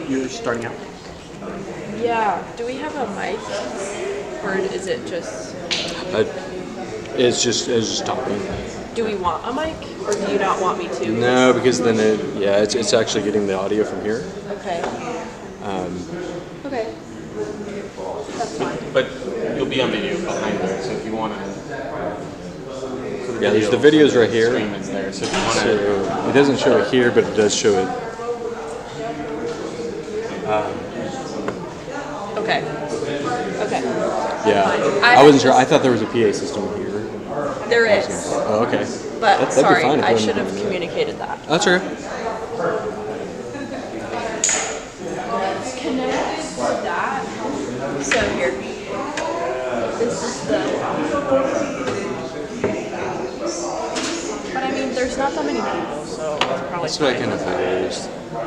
you're starting out? Yeah. Do we have a mic, or is it just? It's just talking. Do we want a mic, or do you not want me to? No, because then it's actually getting the audio from here. Okay. Okay. That's fine. But you'll be on video behind there, so if you want to. Yeah, there's the videos right here. Stream is there, so if you want to. So it doesn't show it here, but it does show it. Okay. Okay. Yeah, I wasn't sure. I thought there was a PA system here. There is. Oh, okay. But That'd be sorry, fine if I you should wanted have to. communicated that. That's okay. Connected to that. So here. This is the. But I mean, there's not that many people, so it's probably That's what I fine. kind of figured,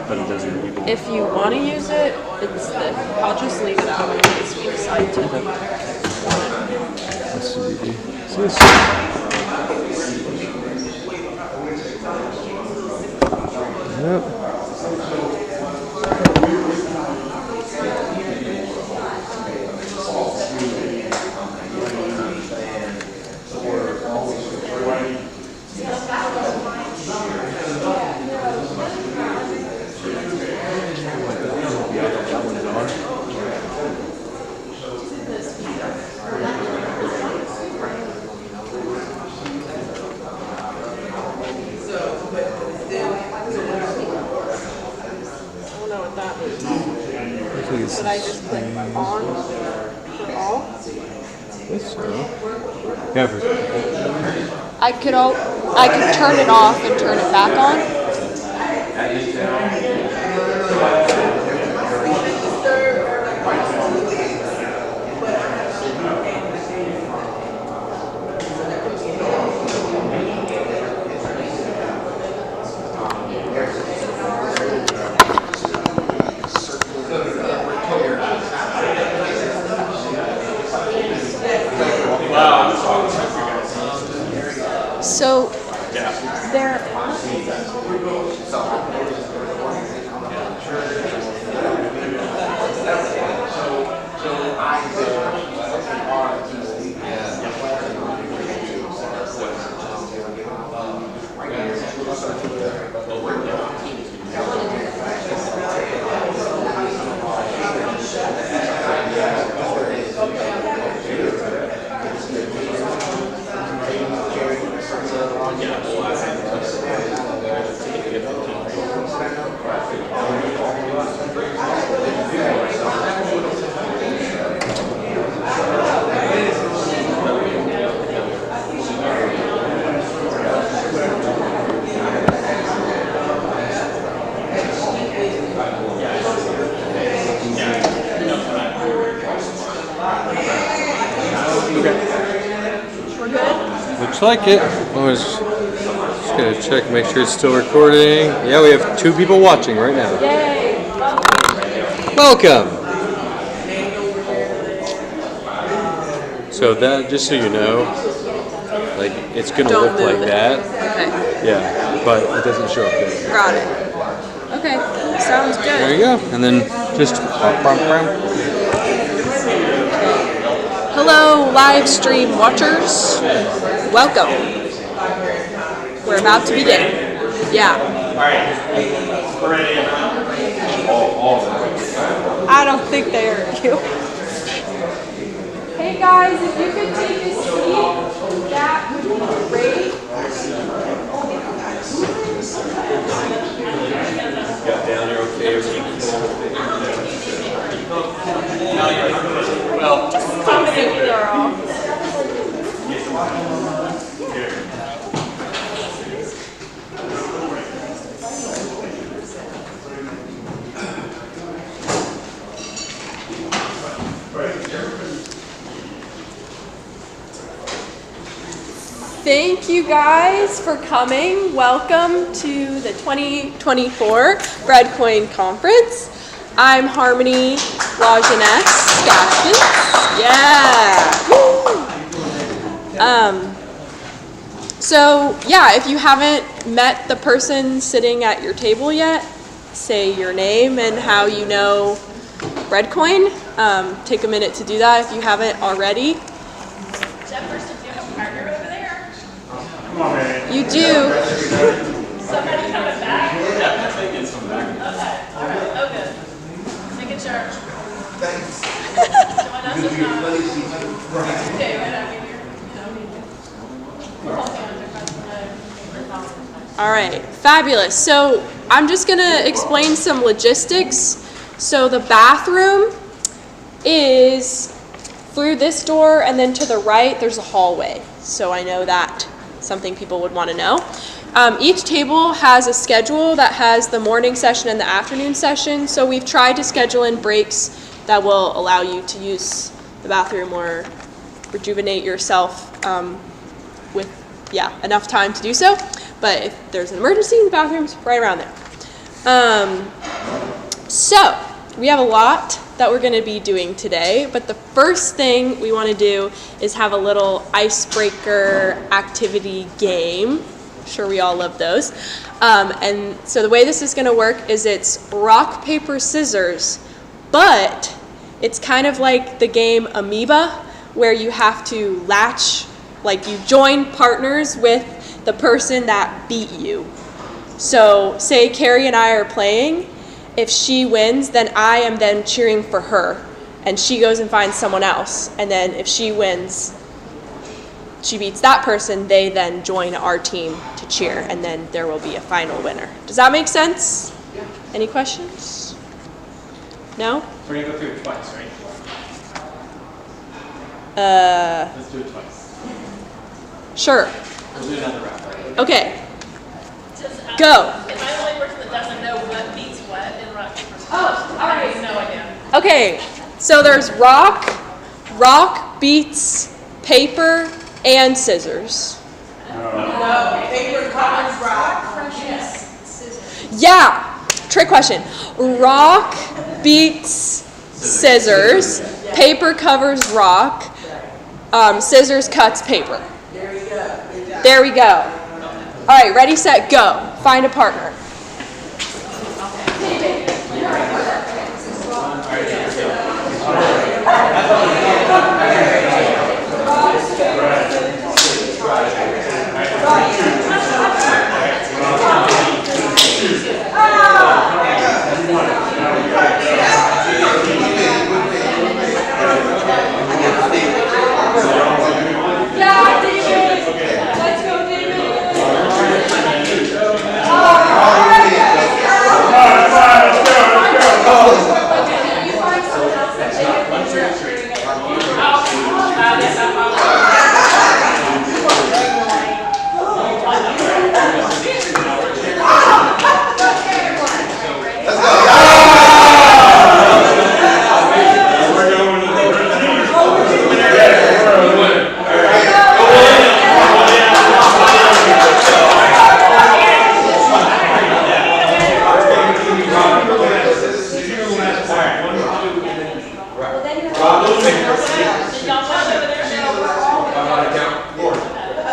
but it doesn't. People. If you want to use it, it's the. I'll just leave it out in case we decide to. Let's see. Yep. I don't know what that means. Should I just click on for all? Yeah, for I could turn it off and turn it back on. So there. We're good? looks like it. I was just gonna check, make sure it's still recording. Yeah, we have 2 people watching right now. Yay! Welcome. So that, just so you know, like it's gonna Don't look move like it. that. Okay. Yeah, but it doesn't show up there. Got it. Okay. Sounds good. There you go. And then just Hello, live stream watchers. Welcome. We're about to begin. Yeah. I don't think they are you. Hey guys, if you could take a seat, that would be great. got down there okay. Well, Just take a seat, girl. Thank you guys for coming. Welcome to the 2024 Breadcoin Conference. I'm Harmony Lajeunesse Gaskins. Yeah. So yeah, if you haven't met the person sitting at your table yet, say your name and how you know Breadcoin. Take a minute to do that if you haven't already. Jefferson, do you have a partner over there? Come on, man. You do. Somebody coming back? Yeah, I think it's from back. Okay, all right, oh good. Making sure. Someone else is not. Okay, right, I mean, All right, fabulous. So I'm just gonna explain some logistics. So the bathroom is through this door, and then to the right there's a hallway. So I know that something people would want to know. Each table has a schedule that has the morning session and the afternoon session. So we've tried to schedule in breaks that will allow you to use the bathroom or rejuvenate yourself with enough time to do so. But if there's an emergency, the bathroom's right around there. So we have a lot that we're going to be doing today, but the first thing we want to do is have a little icebreaker activity game. I'm sure we all love those. And so the way this is going to work is it's rock, paper, scissors, but it's kind of like the game Amoeba, where you have to latch, like you join partners with the person that beat you. So say Carrie and I are playing. If she wins, then I am then cheering for her, and she goes and finds someone else. And then if she wins, she beats that person, they then join our team to cheer, and then there will be a final winner. Does that make sense? Any questions? No? We're going to go through it twice, right? Let's do it twice. Sure. We'll do another round, right? Okay, just, go. Am I the only person that doesn't know what beats what in rock, paper, scissors? Oh, all right. I have no idea. Okay, so there's rock beats paper and scissors. Paper covers rock. Yeah, trick question. Rock beats scissors, paper covers rock, scissors cuts paper. There we go. All right, ready, set, go. Find a partner.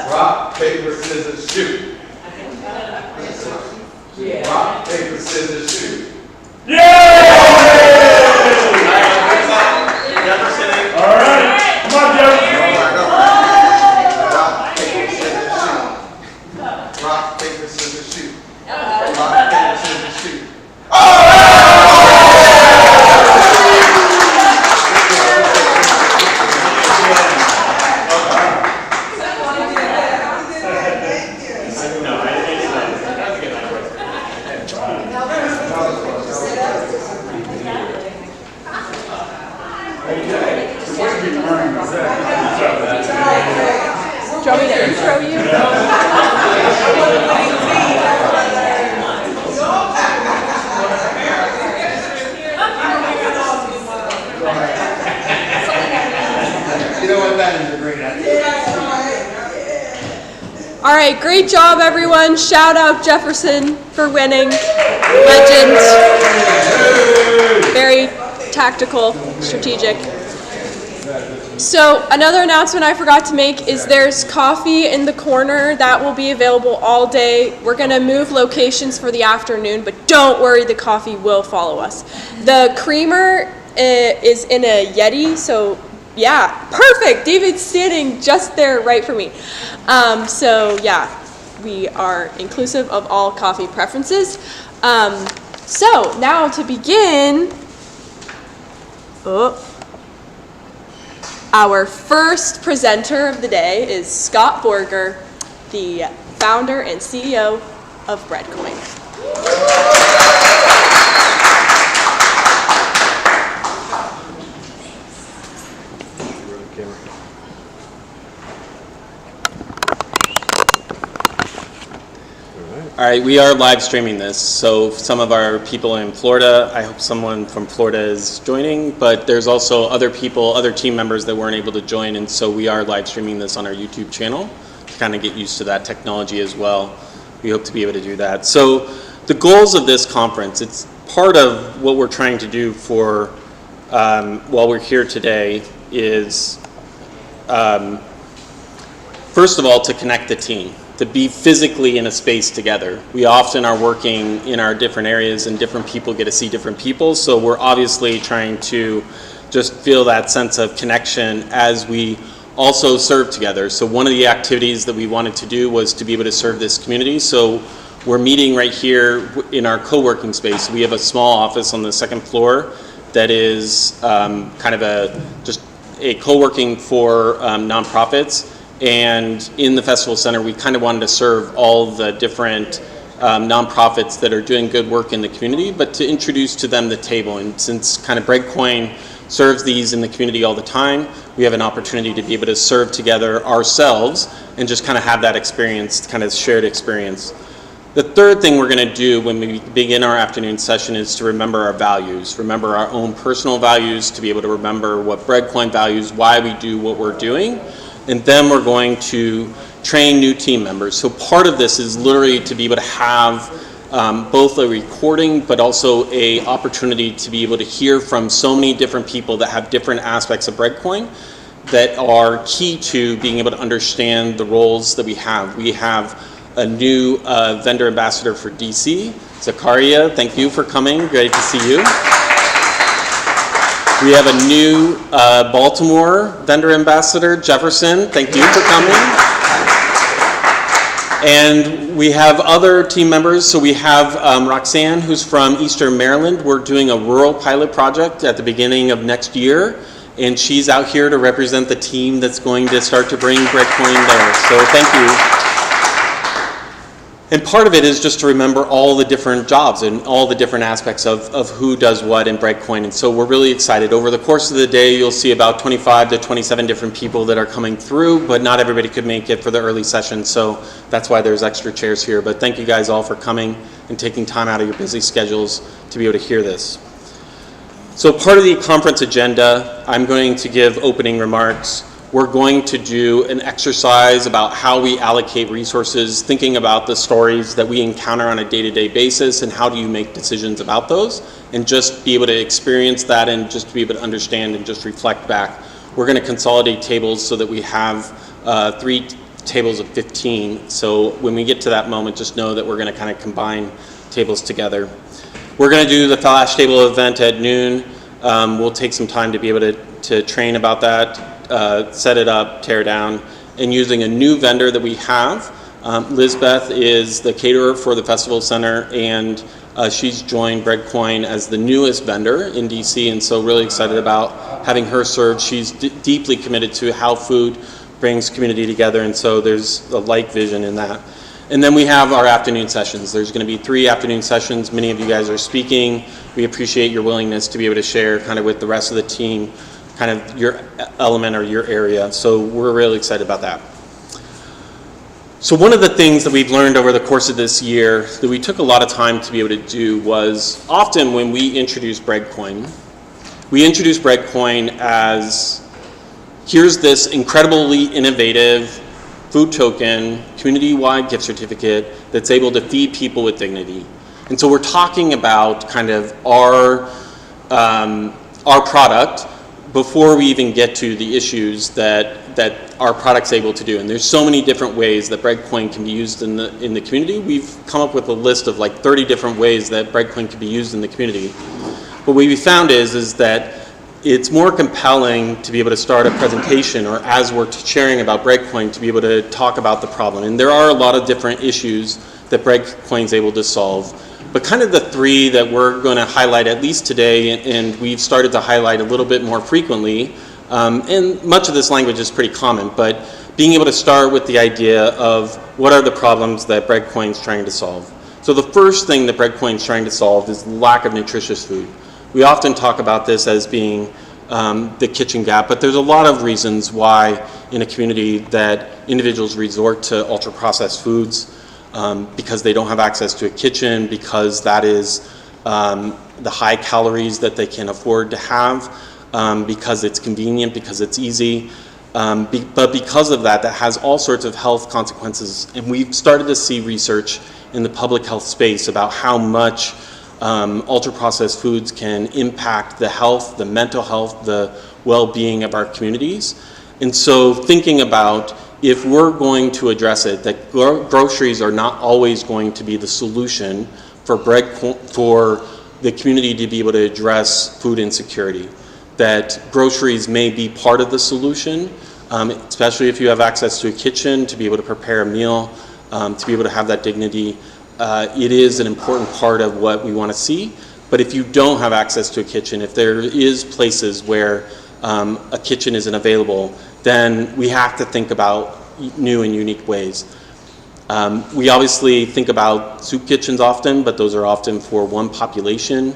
Rock, paper, scissors, shoot. Rock, paper, scissors, shoot. Rock, paper, scissors, shoot. Rock, paper, scissors, shoot. Do you want me to intro you? You know what, that is a great idea. All right, great job, everyone. Shout out Jefferson for winning. Legend. Very tactical, strategic. So another announcement I forgot to make is there's coffee in the corner that will be available all day. We're gonna move locations for the afternoon, but don't worry, the coffee will follow us. The creamer is in a Yeti, so yeah, perfect. David's standing just there right for me. So yeah, we are inclusive of all coffee preferences. So now to begin, our first presenter of the day is Scott Borger, the founder and CEO of Breadcoin. All right, we are live streaming this, so some of our people in Florida, I hope someone from Florida is joining, but there's also other people, other team members that weren't able to join, and so we are live streaming this on our YouTube channel to kind of get used to that technology as well. We hope to be able to do that. So the goals of this conference, it's part of what we're trying to do for, while we're here today, is first of all, to connect the team, to be physically in a space together. We often are working in our different areas and different people get to see different people, so we're obviously trying to just feel that sense of connection as we also serve together. So one of the activities that we wanted to do was to be able to serve this community. So we're meeting right here in our co-working space. We have a small office on the second floor that is kind of just a co-working for nonprofits. And in the festival center, we kind of wanted to serve all the different nonprofits that are doing good work in the community, but to introduce to them the table. And since kind of Breadcoin serves these in the community all the time, we have an opportunity to be able to serve together ourselves and just kind of have that experience, kind of shared experience. The third thing we're going to do when we begin our afternoon session is to remember our values, remember our own personal values, to be able to remember what Breadcoin values, why we do what we're doing. And then we're going to train new team members. So part of this is literally to be able to have both a recording, but also a opportunity to be able to hear from so many different people that have different aspects of Breadcoin that are key to being able to understand the roles that we have. We have a new vendor ambassador for DC, Zakaria. Thank you for coming. Great to see you. We have a new Baltimore vendor ambassador, Jefferson. Thank you for coming. And we have other team members. So we have Roxanne, who's from Eastern Maryland. We're doing a rural pilot project at the beginning of next year. And she's out here to represent the team that's going to start to bring Breadcoin there. So thank you. And part of it is just to remember all the different jobs and all the different aspects of who does what in Breadcoin. And so we're really excited. Over the course of the day, you'll see about 25 to 27 different people that are coming through, but not everybody could make it for the early session. So that's why there's extra chairs here. But thank you guys all for coming and taking time out of your busy schedules to be able to hear this. So part of the conference agenda, I'm going to give opening remarks. We're going to do an exercise about how we allocate resources, thinking about the stories that we encounter on a day-to-day basis and how do you make decisions about those, and just be able to experience that and just be able to understand and just reflect back. We're going to consolidate tables so that we have 3 tables of 15. So when we get to that moment, just know that we're going to kind of combine tables together. We're going to do the flash table event at noon. We'll take some time to be able to train about that. Set it up, tear down, and using a new vendor that we have. Lizbeth is the caterer for the festival center, and she's joined Breadcoin as the newest vendor in DC, and so really excited about having her serve. She's deeply committed to how food brings community together, and so there's a like vision in that. And then we have our afternoon sessions. There's going to be 3 afternoon sessions. Many of you guys are speaking. We appreciate your willingness to be able to share kind of with the rest of the team kind of your element or your area. So we're really excited about that. So one of the things that we've learned over the course of this year that we took a lot of time to be able to do was often when we introduce Breadcoin as here's this incredibly innovative food token, community-wide gift certificate that's able to feed people with dignity. And so we're talking about kind of our product, before we even get to the issues that our product's able to do. And there's so many different ways that Breadcoin can be used in the community. We've come up with a list of like 30 different ways that Breadcoin can be used in the community. But what we found is that it's more compelling to be able to start a presentation, or as we're sharing about Breadcoin, to be able to talk about the problem. And there are a lot of different issues that Breadcoin's able to solve. But kind of the three that we're going to highlight at least today, and we've started to highlight a little bit more frequently, and much of this language is pretty common, but being able to start with the idea of what are the problems that Breadcoin's trying to solve. So the first thing that Breadcoin's trying to solve is lack of nutritious food. We often talk about this as being the kitchen gap, but there's a lot of reasons why in a community that individuals resort to ultra-processed foods, because they don't have access to a kitchen, because that is the high calories that they can afford to have, because it's convenient, because it's easy. But because of that, that has all sorts of health consequences. And we've started to see research in the public health space about how much ultra-processed foods can impact the health, the mental health, the well-being of our communities. And so thinking about if we're going to address it, that groceries are not always going to be the solution for the community to be able to address food insecurity. That groceries may be part of the solution, especially if you have access to a kitchen to be able to prepare a meal, to be able to have that dignity. It is an important part of what we want to see. But if you don't have access to a kitchen, if there is places where a kitchen isn't available, then we have to think about new and unique ways. We obviously think about soup kitchens often, but those are often for one population.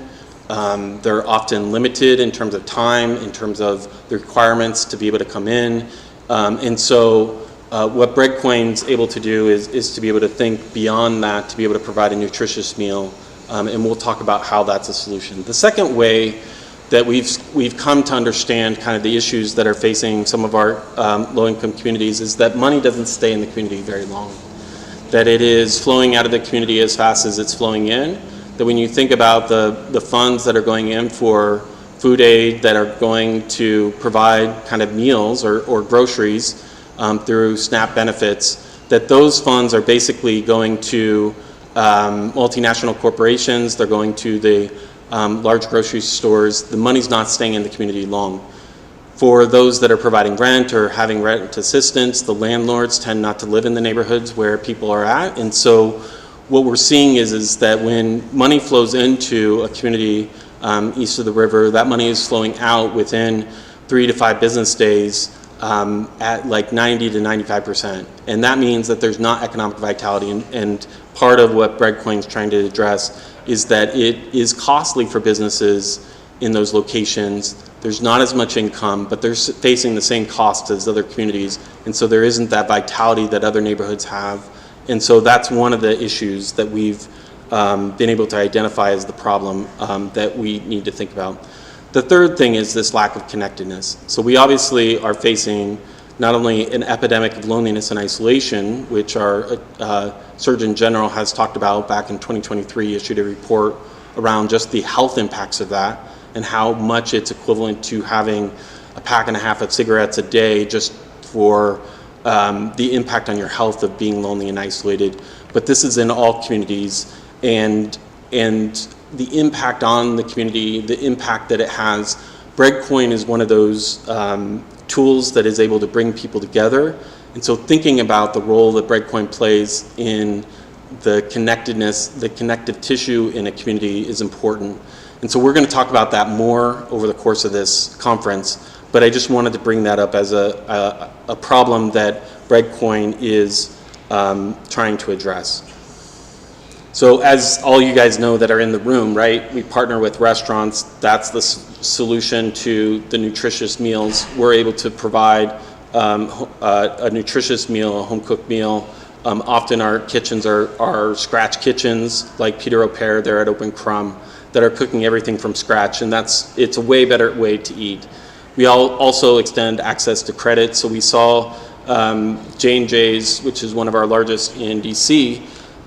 They're often limited in terms of time, in terms of the requirements to be able to come in. And so what Breadcoin's able to do is to be able to think beyond that, to be able to provide a nutritious meal. And we'll talk about how that's a solution. The second way that we've come to understand kind of the issues that are facing some of our low-income communities is that money doesn't stay in the community very long. That it is flowing out of the community as fast as it's flowing in. That when you think about the funds that are going in for food aid, that are going to provide kind of meals or groceries through SNAP benefits, that those funds are basically going to multinational corporations, they're going to the large grocery stores. The money's not staying in the community long. For those that are providing rent or having rent assistance, the landlords tend not to live in the neighborhoods where people are at. And so what we're seeing is that when money flows into a community east of the river, that money is flowing out within 3 to 5 business days at like 90 to 95%. And that means that there's not economic vitality. And part of what Breadcoin's trying to address is that it is costly for businesses in those locations. There's not as much income, but they're facing the same costs as other communities. And so there isn't that vitality that other neighborhoods have. And so that's one of the issues that we've been able to identify as the problem that we need to think about. The third thing is this lack of connectedness. So we obviously are facing not only an epidemic of loneliness and isolation, which our Surgeon General has talked about back in 2023, issued a report around just the health impacts of that and how much it's equivalent to having a pack and a half of cigarettes a day just for the impact on your health of being lonely and isolated. But this is in all communities, and the impact on the community, the impact that it has. Breadcoin is one of those tools that is able to bring people together. And so thinking about the role that Breadcoin plays in the connectedness, the connective tissue in a community is important. And so we're going to talk about that more over the course of this conference. But I just wanted to bring that up as a problem that Breadcoin is trying to address. So as all you guys know that are in the room, right, we partner with restaurants. That's the solution to the nutritious meals. We're able to provide a nutritious meal, a home-cooked meal. Often our kitchens are scratch kitchens, like Peter O'Pear there at Open Crumb, that are cooking everything from scratch, and it's a way better way to eat. We also extend access to credit. So we saw J&J's, which is one of our largest in DC,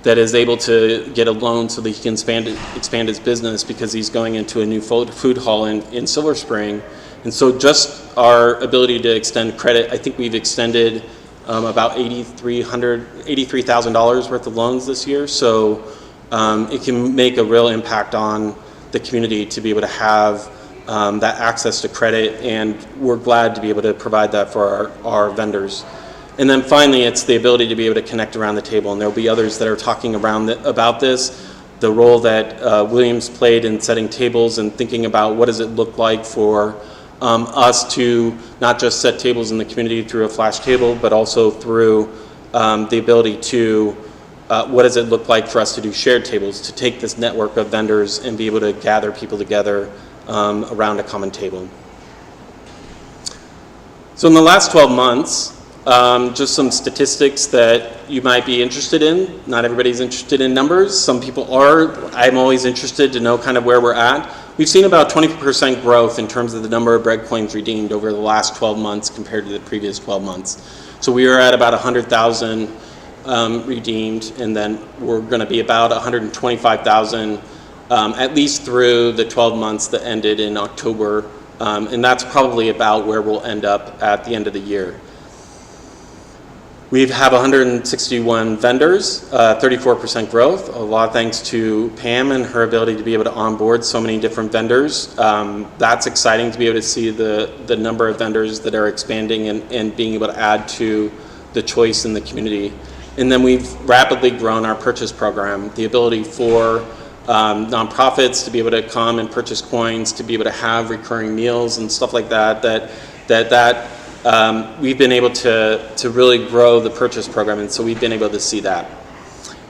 that is able to get a loan so that he can expand his business because he's going into a new food hall in Silver Spring. And so just our ability to extend credit, I think we've extended about $83,000 worth of loans this year. So it can make a real impact on the community to be able to have that access to credit, and we're glad to be able to provide that for our vendors. And then finally, it's the ability to be able to connect around the table, and there'll be others that are talking about this, the role that Williams played in setting tables and thinking about what does it look like for us to not just set tables in the community through a flash table, but also through the ability to, what does it look like for us to do shared tables, to take this network of vendors and be able to gather people together around a common table. So in the last 12 months, just some statistics that you might be interested in. Not everybody's interested in numbers. Some people are. I'm always interested to know kind of where we're at. We've seen about 20% growth in terms of the number of Breadcoins redeemed over the last 12 months compared to the previous 12 months. So we are at about 100,000 redeemed, and then we're going to be about 125,000 at least through the 12 months that ended in October, and that's probably about where we'll end up at the end of the year. We have 161 vendors, 34% growth, a lot thanks to Pam and her ability to be able to onboard so many different vendors. That's exciting to be able to see the number of vendors that are expanding and being able to add to the choice in the community. And then we've rapidly grown our purchase program, the ability for nonprofits to be able to come and purchase coins, to be able to have recurring meals and stuff like that, we've been able to really grow the purchase program, and so we've been able to see that.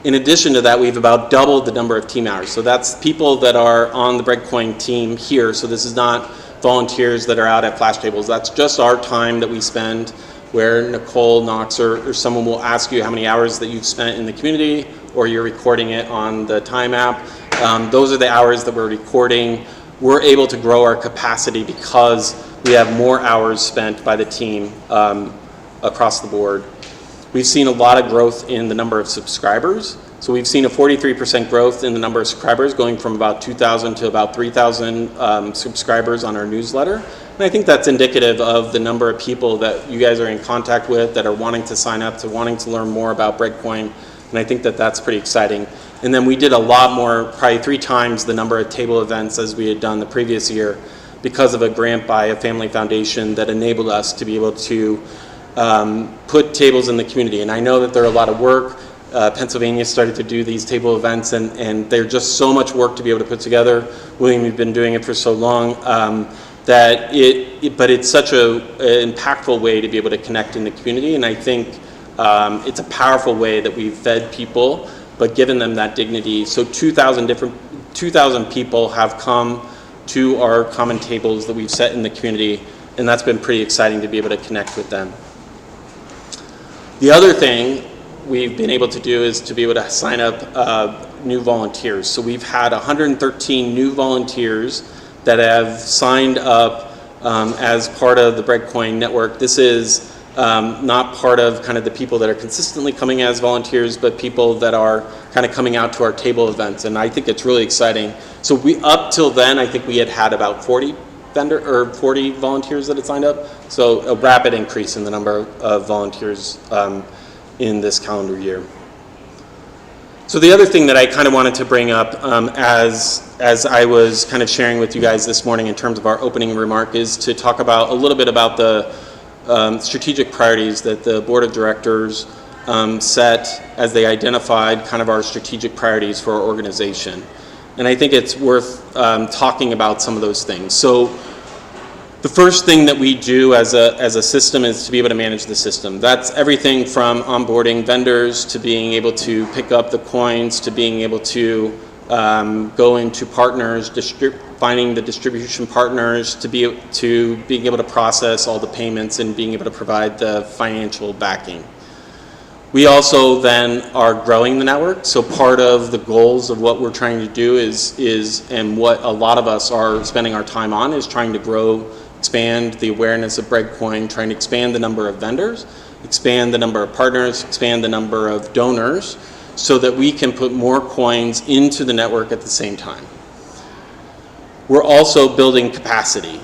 In addition to that, we've about doubled the number of team hours. So that's people that are on the Breadcoin team here. So this is not volunteers that are out at flash tables. That's just our time that we spend, where Nicole, Knox, or someone will ask you how many hours that you've spent in the community, or you're recording it on the Time app. Those are the hours that we're recording. We're able to grow our capacity because we have more hours spent by the team across the board. We've seen a lot of growth in the number of subscribers. So we've seen a 43% growth in the number of subscribers, going from about 2,000 to about 3,000 subscribers on our newsletter. And I think that's indicative of the number of people that you guys are in contact with that are wanting to sign up, to wanting to learn more about Breadcoin. And I think that that's pretty exciting. And then we did a lot more, probably 3 times the number of table events as we had done the previous year, because of a grant by a family foundation that enabled us to be able to put tables in the community. And I know that they're a lot of work. Pennsylvania started to do these table events, and they're just so much work to be able to put together. William, you've been doing it for so long, but it's such an impactful way to be able to connect in the community. And I think it's a powerful way that we've fed people, but given them that dignity. So 2,000 people have come to our common tables that we've set in the community, and that's been pretty exciting to be able to connect with them. The other thing we've been able to do is to be able to sign up new volunteers. So we've had 113 new volunteers that have signed up as part of the Breadcoin network. This is not part of kind of the people that are consistently coming as volunteers, but people that are kind of coming out to our table events, and I think it's really exciting. So up till then, I think we had about 40 volunteers that had signed up. So a rapid increase in the number of volunteers in this calendar year. So the other thing that I kind of wanted to bring up as I was kind of sharing with you guys this morning in terms of our opening remark is to talk about a little bit about the strategic priorities that the board of directors set as they identified kind of our strategic priorities for our organization. And I think it's worth talking about some of those things. So the first thing that we do as a system is to be able to manage the system. That's everything from onboarding vendors to being able to pick up the coins to being able to go into partners, finding the distribution partners, to being able to process all the payments and being able to provide the financial backing. We also then are growing the network. So part of the goals of what we're trying to do is and what a lot of us are spending our time on is trying to grow, expand the awareness of Breadcoin, trying to expand the number of vendors, expand the number of partners, expand the number of donors, so that we can put more coins into the network at the same time. We're also building capacity.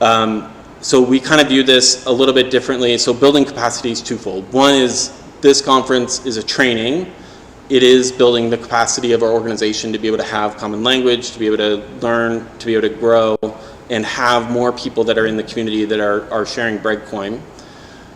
So we kind of view this a little bit differently. So building capacity is twofold. One is this conference is a training. It is building the capacity of our organization to be able to have common language, to be able to learn, to be able to grow, and have more people that are in the community that are sharing Breadcoin.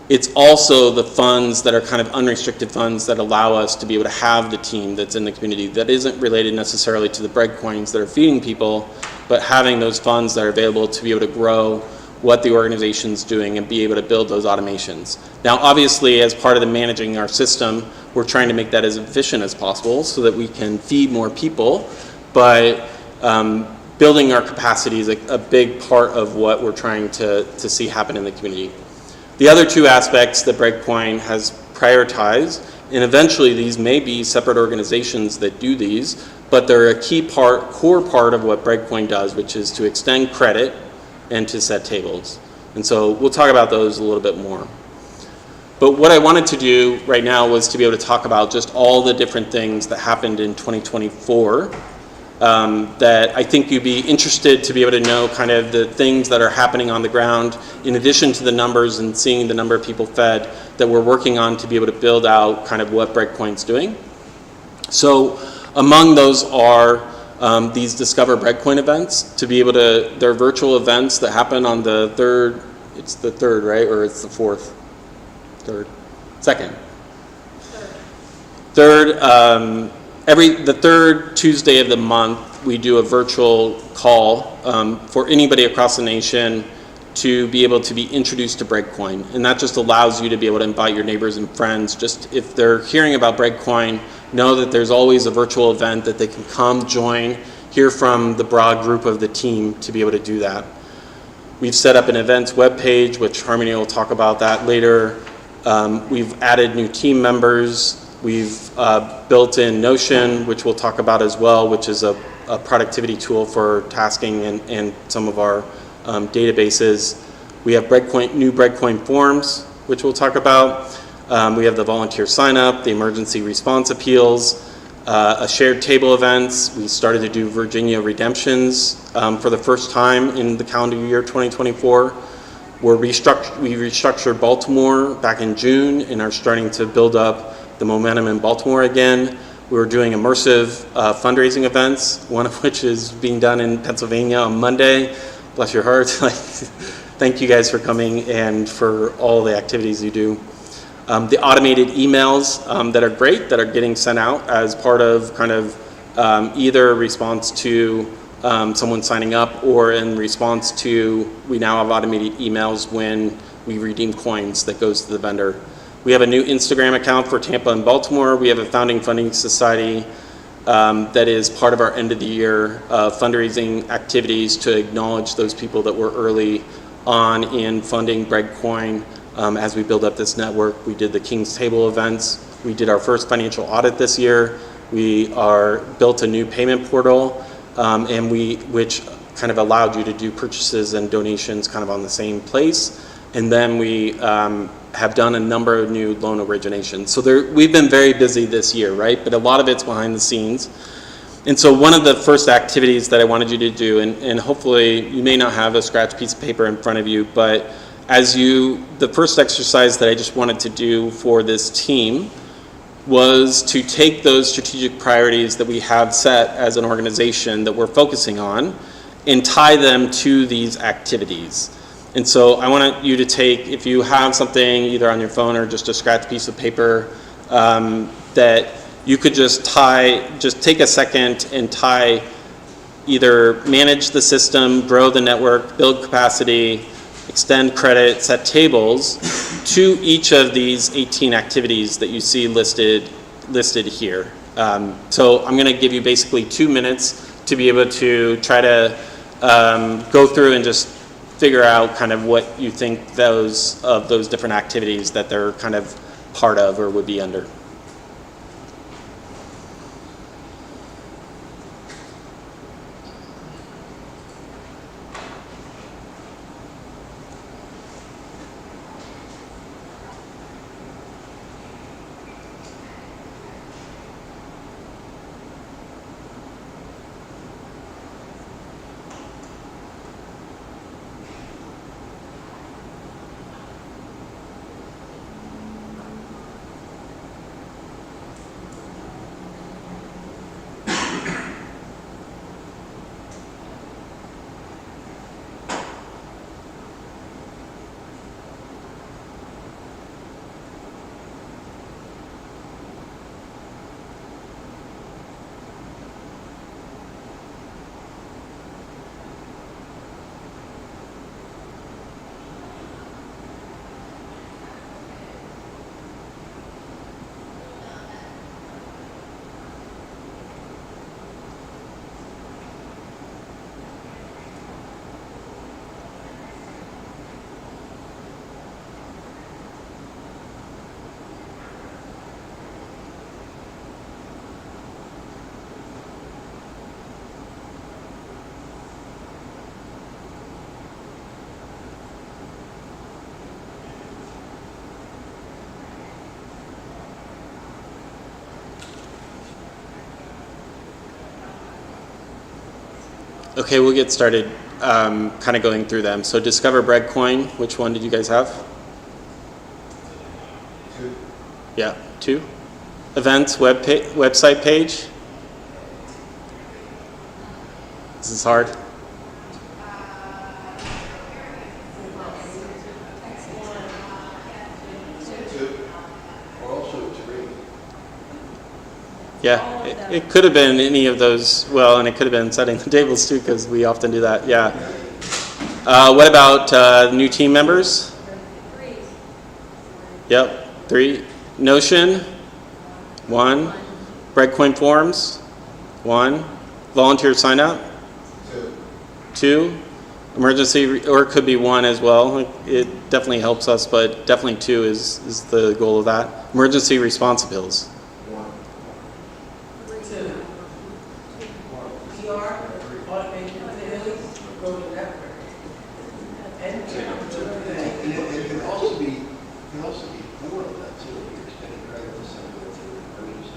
It's also the funds that are kind of unrestricted funds that allow us to be able to have the team that's in the community that isn't related necessarily to the Breadcoins that are feeding people, but having those funds that are available to be able to grow what the organization's doing and be able to build those automations. Now, obviously, as part of the managing our system, we're trying to make that as efficient as possible so that we can feed more people, but building our capacity is a big part of what we're trying to see happen in the community. The other two aspects that Breadcoin has prioritized, and eventually these may be separate organizations that do these, but they're a core part of what Breadcoin does, which is to extend credit and to set tables. And so we'll talk about those a little bit more. But what I wanted to do right now was to be able to talk about just all the different things that happened in 2024 that I think you'd be interested to be able to know kind of the things that are happening on the ground, in addition to the numbers and seeing the number of people fed that we're working on to be able to build out kind of what Breadcoin's doing. So among those are these Discover Breadcoin events, to be able to, they're virtual events that happen on the third, it's the third, right? Or it's the fourth? Third? Second? Third, the third Tuesday of the month, we do a virtual call for anybody across the nation to be able to be introduced to Breadcoin. And that just allows you to be able to invite your neighbors and friends. Just if they're hearing about Breadcoin, know that there's always a virtual event that they can come join, hear from the broad group of the team to be able to do that. We've set up an events webpage, which Harmony will talk about that later. We've added new team members. We've built in Notion, which we'll talk about as well, which is a productivity tool for tasking and some of our databases. We have new Breadcoin forms, which we'll talk about. We have the volunteer sign up, the emergency response appeals, a shared table events. We started to do Virginia redemptions for the first time in the calendar year 2024. We restructured Baltimore back in June and are starting to build up the momentum in Baltimore again. We're doing immersive fundraising events, one of which is being done in Pennsylvania on Monday. Bless your heart. Thank you guys for coming and for all the activities you do. The automated emails that are great, that are getting sent out as part of kind of either response to someone signing up or in response to, we now have automated emails when we redeem coins that goes to the vendor. We have a new Instagram account for Tampa and Baltimore. We have a founding funding society that is part of our end of the year fundraising activities to acknowledge those people that were early on in funding Breadcoin as we build up this network. We did the King's Table events. We did our first financial audit this year. We built a new payment portal which kind of allowed you to do purchases and donations kind of on the same place. And then we have done a number of new loan originations. So we've been very busy this year, right? But a lot of it's behind the scenes. And so one of the first activities that I wanted you to do, and hopefully you may not have a scratch piece of paper in front of you, but the first exercise that I just wanted to do for this team was to take those strategic priorities that we have set as an organization that we're focusing on and tie them to these activities. And so I want you to take, if you have something either on your phone or just a scratch piece of paper, that you could just take a second and tie either manage the system, grow the network, build capacity, extend credit, set tables to each of these 18 activities that you see listed here. So I'm going to give you basically 2 minutes to be able to try to go through and just figure out kind of what you think those different activities that they're kind of part of or would be under. Okay, we'll get started kind of going through them. So Discover Breadcoin, which one did you guys have? 2. Yeah, 2. Events, website page. This is hard. 2. Or also 3. Yeah, it could have been any of those. Well, and it could have been setting the tables too, because we often do that. Yeah. What about new team members? 3. Yep, 3. Notion, 1. Breadcoin forms, 1. Volunteer sign up, 2. Emergency, or it could be 1 as well. It definitely helps us, but definitely 2 is the goal of that. Emergency response appeals. 1. And it can also be 4 of that too. You're spending credit for some of the emergency.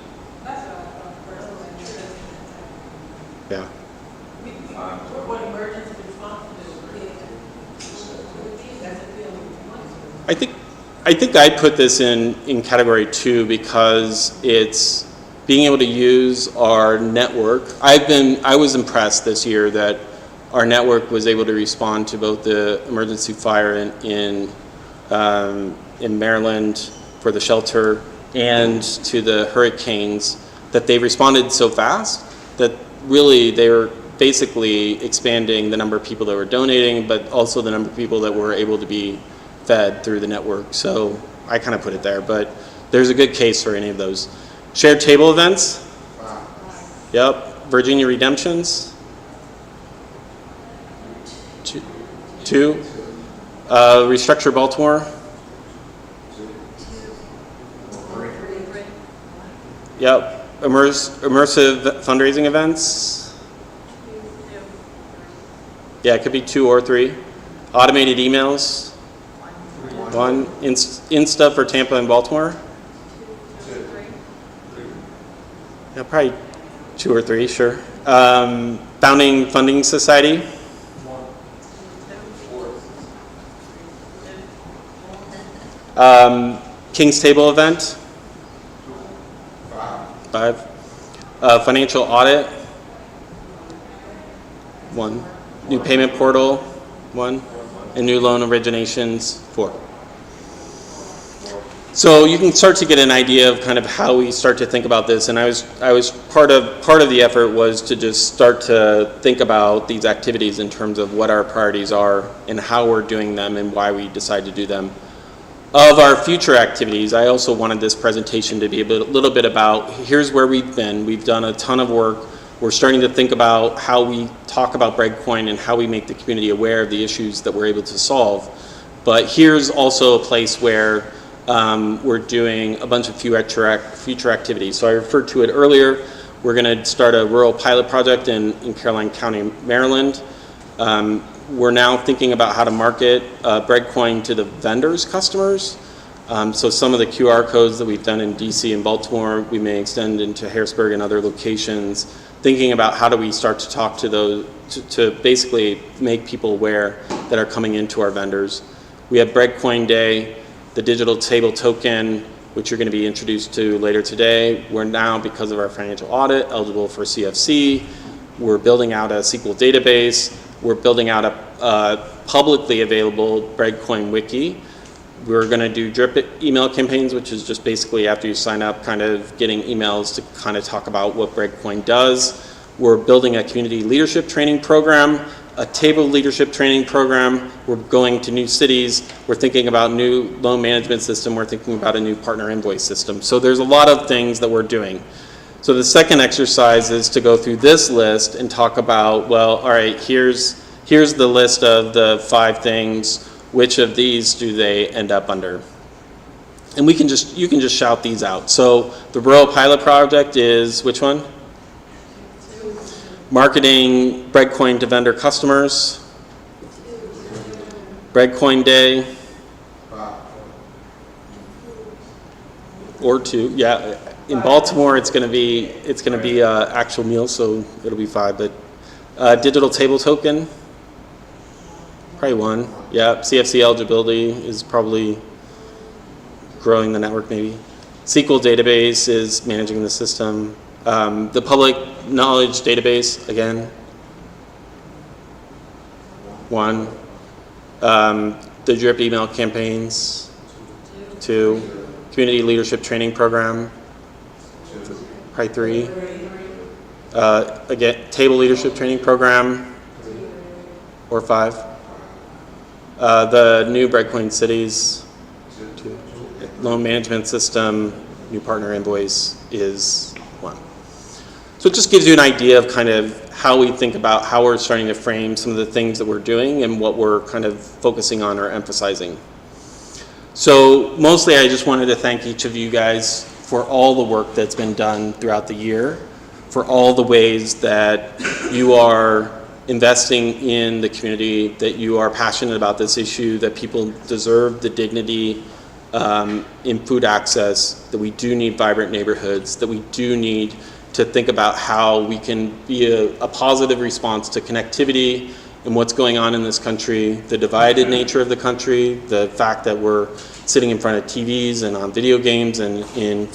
Yeah. What emergency response I think I put this in category 2 because it's being able to use our network. I was impressed this year that our network was able to respond to both the emergency fire in Maryland for the shelter and to the hurricanes, that they responded so fast that really they were basically expanding the number of people that were donating, but also the number of people that were able to be fed through the network. So I kind of put it there, but there's a good case for any of those. Shared table events. Yep. Virginia redemptions. 2. Restructure Baltimore. Yep. Immersive fundraising events. Yeah, it could be 2 or 3. Automated emails. 1. Insta for Tampa and Baltimore. Yeah, probably 2 or 3, sure. Founding Funding Society. 4. King's Table event. 5. Financial audit. 1. New payment portal. 1. And new loan originations. 4. So you can start to get an idea of kind of how we start to think about this, and I was part of the effort was to just start to think about these activities in terms of what our priorities are and how we're doing them and why we decide to do them. Of our future activities, I also wanted this presentation to be a little bit about here's where we've been. We've done a ton of work. We're starting to think about how we talk about Breadcoin and how we make the community aware of the issues that we're able to solve. But here's also a place where we're doing a bunch of future activities. So I referred to it earlier. We're going to start a rural pilot project in Caroline County, Maryland. We're now thinking about how to market Breadcoin to the vendors' customers. So some of the QR codes that we've done in DC and Baltimore, we may extend into Harrisburg and other locations, thinking about how do we start to talk to those, to basically make people aware that are coming into our vendors. We have Breadcoin Day, the digital table token, which you're going to be introduced to later today. We're now, because of our financial audit, eligible for CFC. We're building out a SQL database. We're building out a publicly available Breadcoin wiki. We're going to do drip email campaigns, which is just basically after you sign up, kind of getting emails to kind of talk about what Breadcoin does. We're building a community leadership training program, a table leadership training program. We're going to new cities. We're thinking about new loan management system. We're thinking about a new partner invoice system. So there's a lot of things that we're doing. So the second exercise is to go through this list and talk about, well, all right, here's the list of the 5 things. Which of these do they end up under? And you can just shout these out. So the rural pilot project is which one? Marketing Breadcoin to vendor customers. Breadcoin Day. Or 2, yeah. In Baltimore, it's going to be actual meal, so it'll be 5. But Digital table token, probably one. Yeah, CFC eligibility is probably growing the network maybe. SQL database is managing the system. The public knowledge database, again, one. The drip email campaigns, two. Community leadership training program, probably three. Again, table leadership training program, or five. The new Breadcoin cities, two. Loan management system, new partner invoice is one. So it just gives you an idea of kind of how we think about how we're starting to frame some of the things that we're doing and what we're kind of focusing on or emphasizing. So mostly I just wanted to thank each of you guys for all the work that's been done throughout the year, for all the ways that you are investing in the community, that you are passionate about this issue, that people deserve the dignity in food access, that we do need vibrant neighborhoods, that we do need to think about how we can be a positive response to connectivity and what's going on in this country, the divided nature of the country, the fact that we're sitting in front of TVs and on video games and in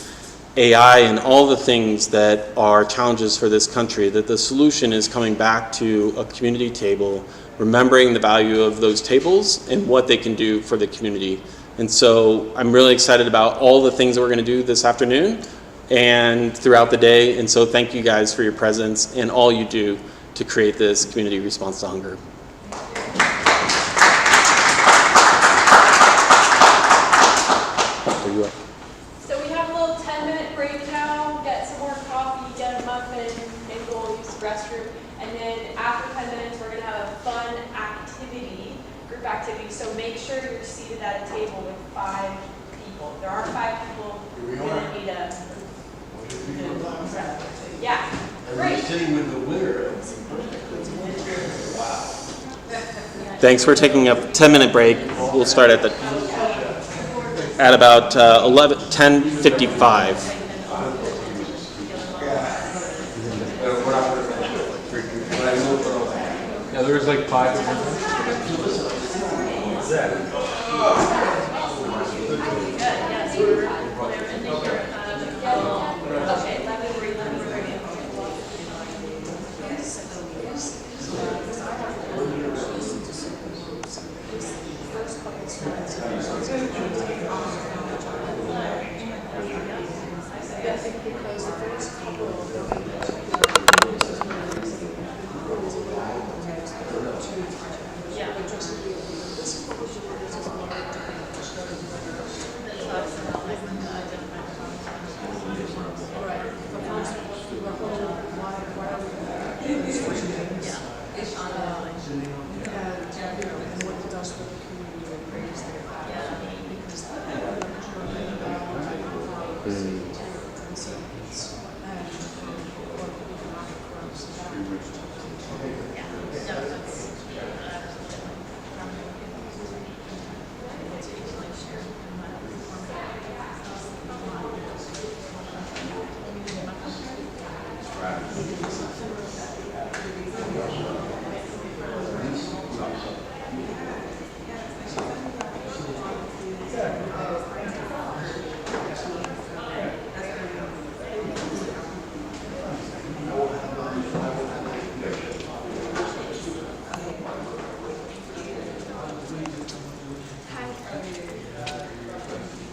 AI and all the things that are challenges for this country, that the solution is coming back to a community table, remembering the value of those tables and what they can do for the community. And so I'm really excited about all the things that we're going to do this afternoon and throughout the day. And so thank you guys for your presence and all you do to create this community response to hunger. So we have a little 10-minute break now. Get some more coffee, get a muffin, and go use the restroom. And then after 10 minutes, we're going to have a fun activity, group activity. So make sure you're seated at a table with 5 people. If there are 5 people, you're going to need a... Yeah, And great. we're sitting with the winner. Wow. Thanks for taking a 10-minute break. We'll start at about 10:55. Yeah, there was like 5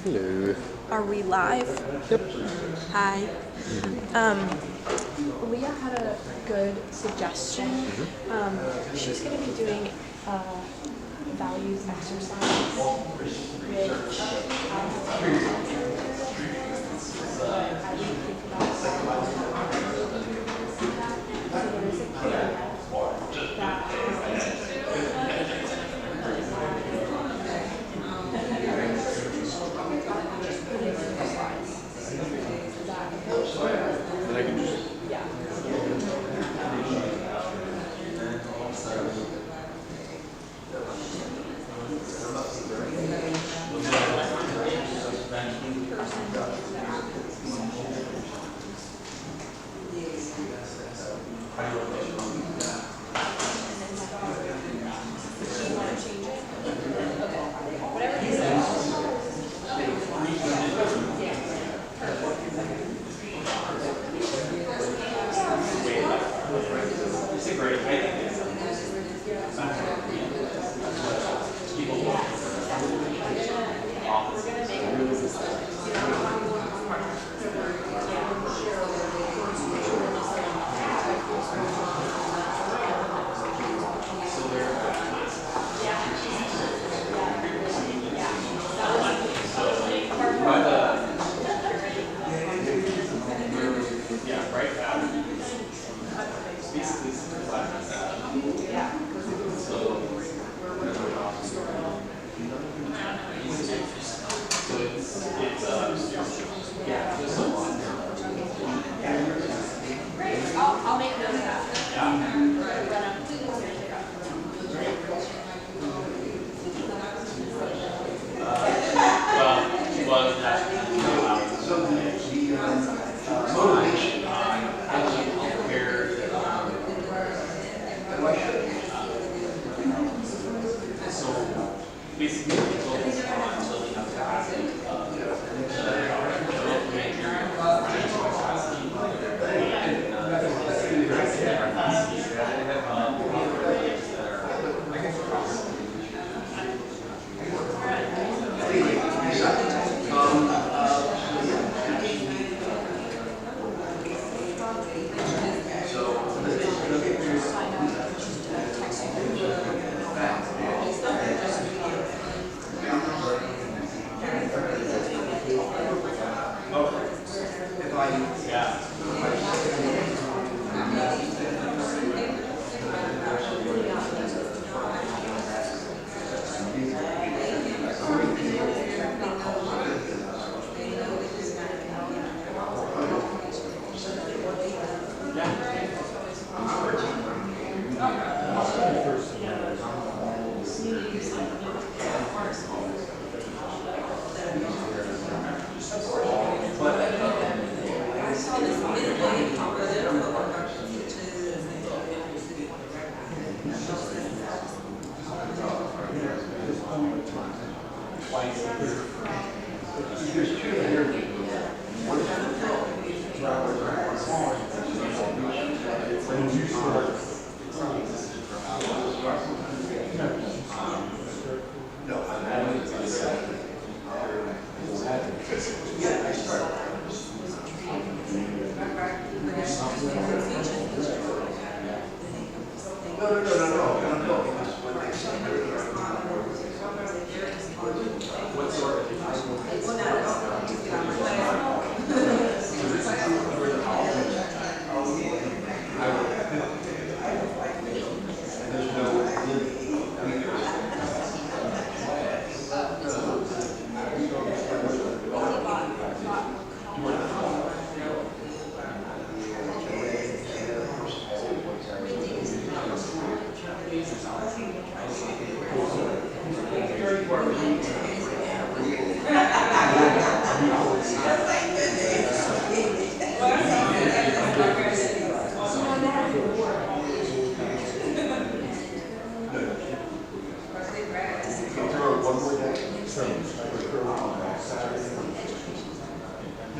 Hello. Are we live? Yep. Hi. Leah had a good suggestion. She's going to be doing a values exercise, which as you think about so there is a PDF that Thank you.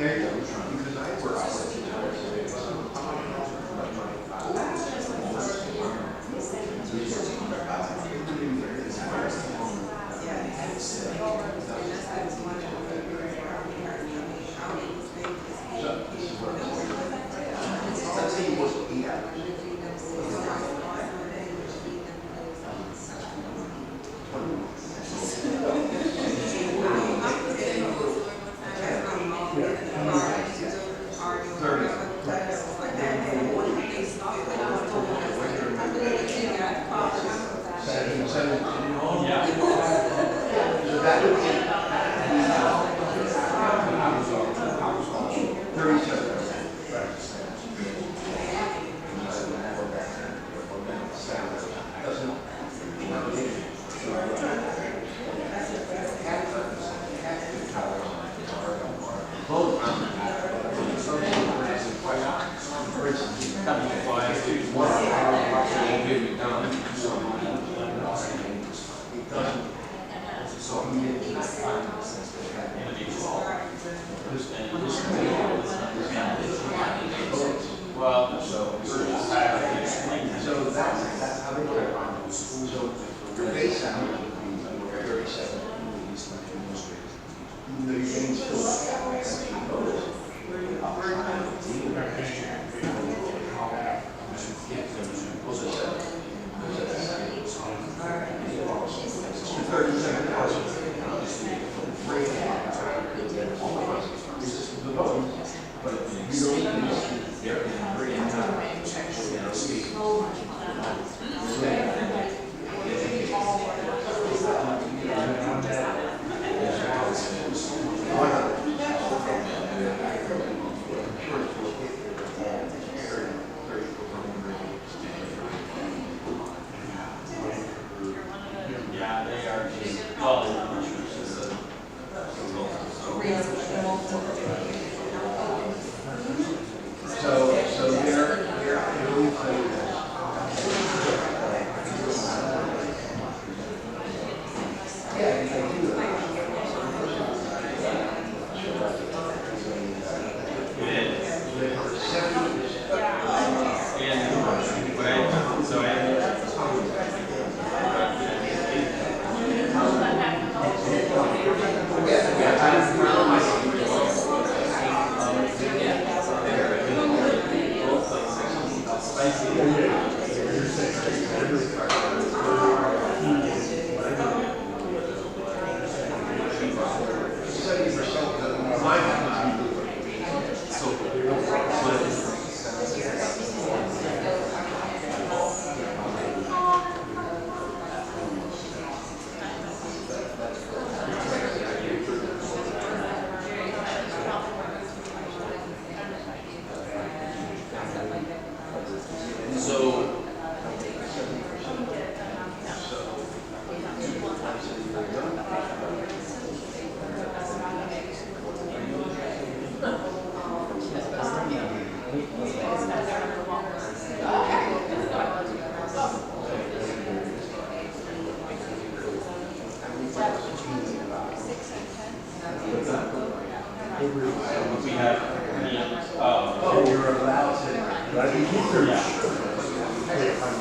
There you go. Because I work out. Let's say you work 8 hours.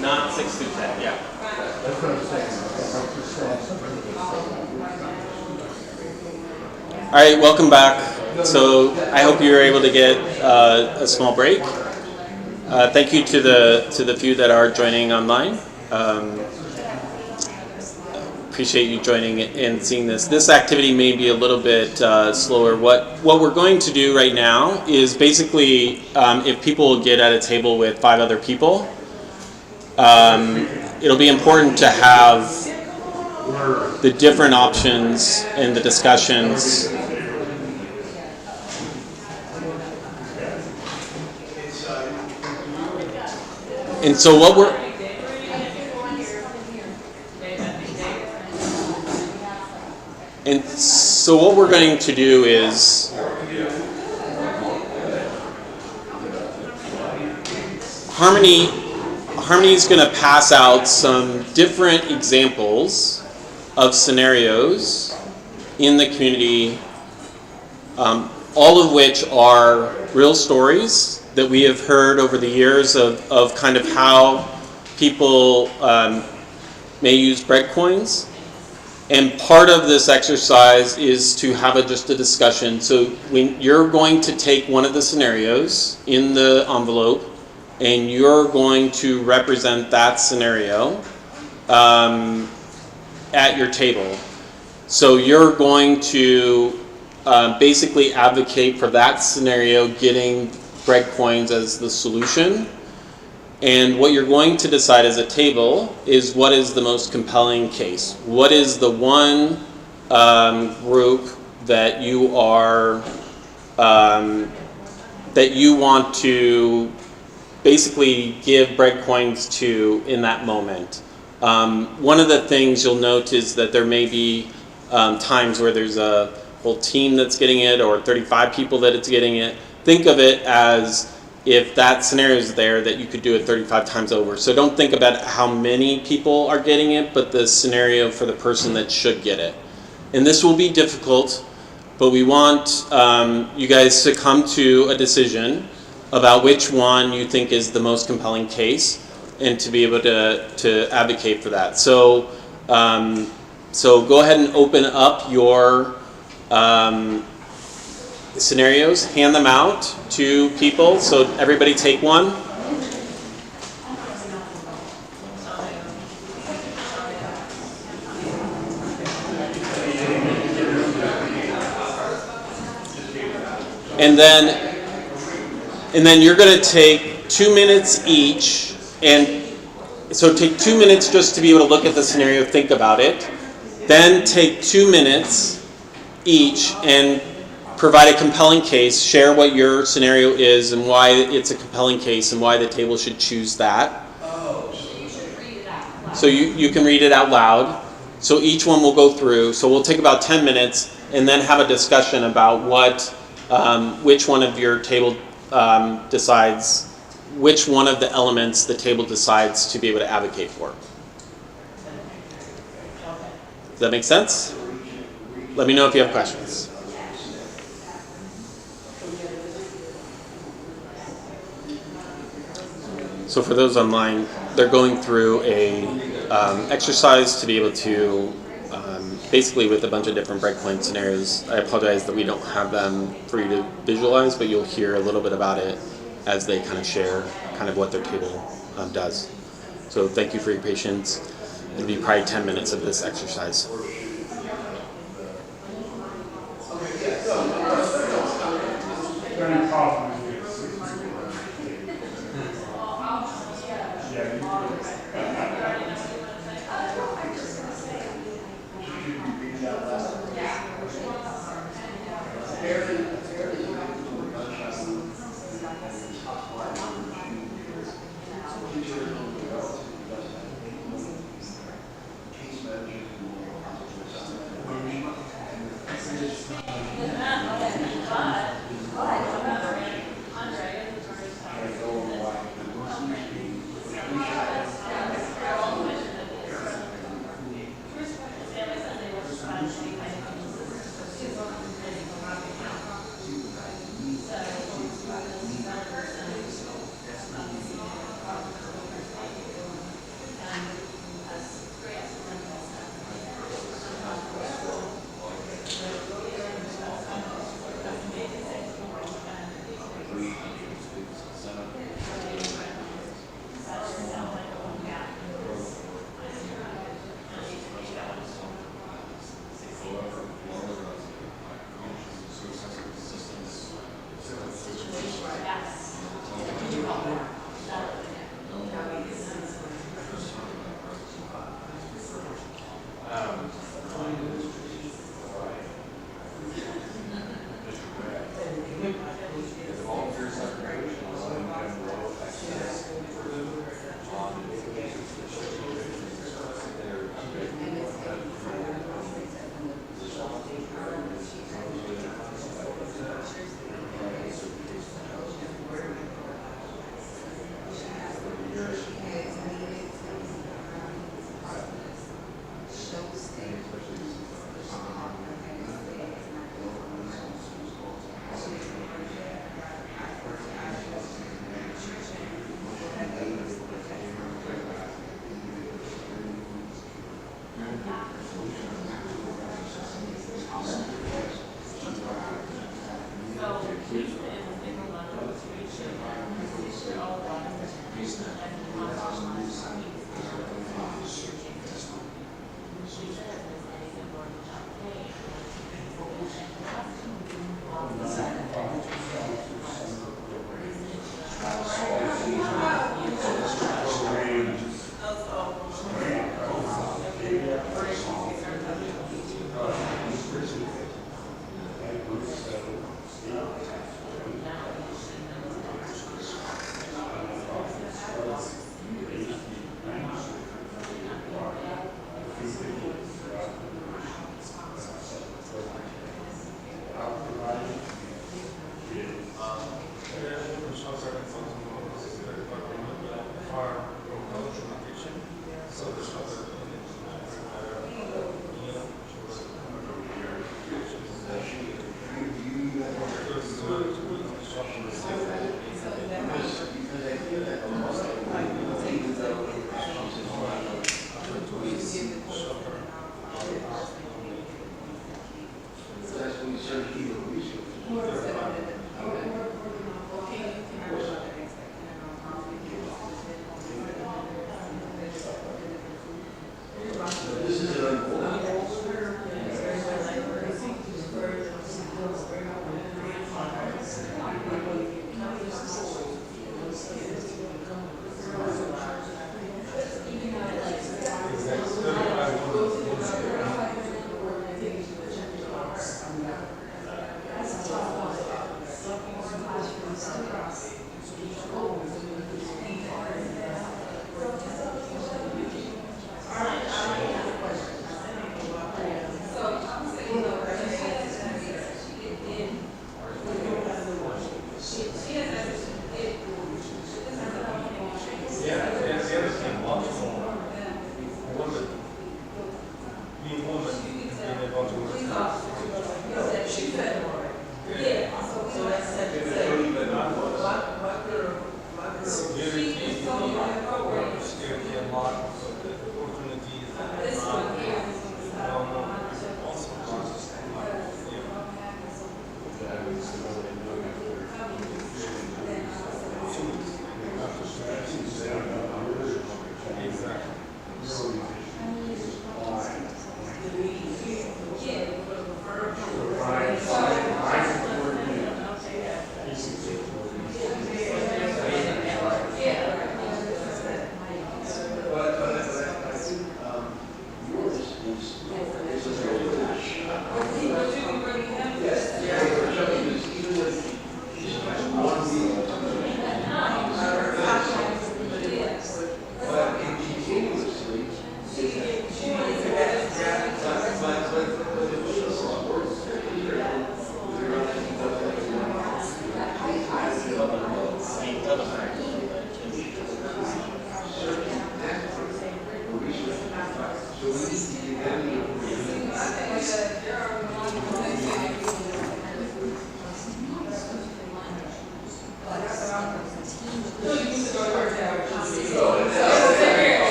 Not 6 through 10, yeah. All right, welcome back. So I hope you were able to get a small break. Thank you to the few that are joining online. Appreciate you joining and seeing this. This activity may be a little bit slower. What we're going to do right now is basically, if people get at a table with 5 other people, it'll be important to have the different options and the discussions. And so what we're going to do is Harmony's going to pass out some different examples of scenarios in the community, all of which are real stories that we have heard over the years of kind of how people may use bread coins. And part of this exercise is to have just a discussion. So when you're going to take one of the scenarios in the envelope and you're going to represent that scenario at your table. So you're going to basically advocate for that scenario getting bread coins as the solution. And what you're going to decide as a table is what is the most compelling case. What is the one group that you are that you want to basically give bread coins to in that moment. One of the things you'll note is that there may be times where there's a whole team that's getting it or 35 people that it's getting it. Think of it as if that scenario is there, that you could do it 35 times over. So don't think about how many people are getting it, but the scenario for the person that should get it. And this will be difficult, but we want you guys to come to a decision about which one you think is the most compelling case and to be able to advocate for that. So, so go ahead and open up your scenarios, hand them out to people. So everybody take one. And then you're going to take 2 minutes each, and so take 2 minutes just to be able to look at the scenario, think about it. Then take 2 minutes each and provide a compelling case, share what your scenario is and why it's a compelling case and why the table should choose that. So you can read it out loud. So each one will go through. So we'll take about 10 minutes and then have a discussion about which one of your table decides, which one of the elements the table decides to be able to advocate for. Does that make sense? Let me know if you have questions. So for those online, they're going through a exercise to be able to, basically with a bunch of different breadcoin scenarios. I apologize that we don't have them for you to visualize, but you'll hear a little bit about it as they kind of share kind of what their table does. So thank you for your patience. It'll be probably 10 minutes of this exercise.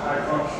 high function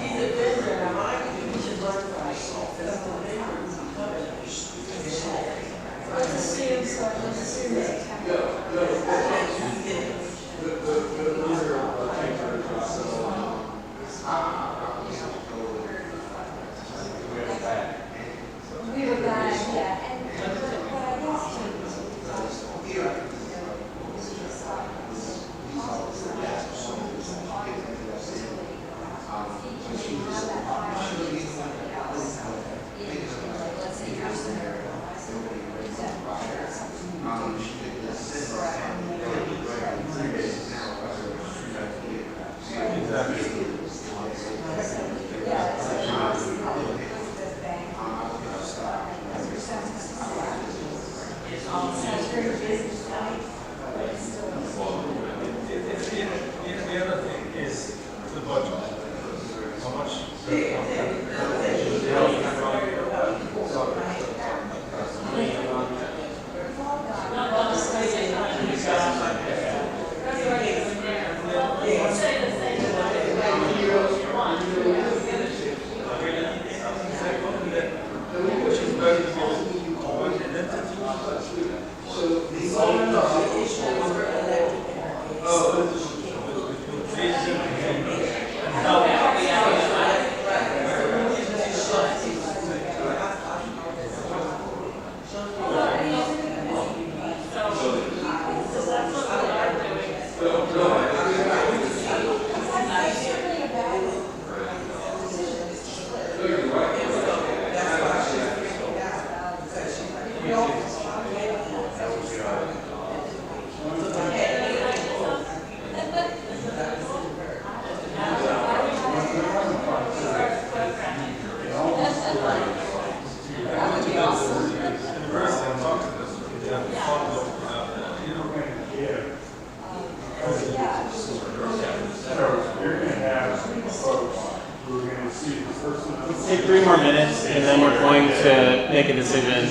Take 3 more minutes, and then we're going to make a decision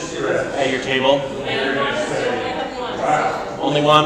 at your table. Only one?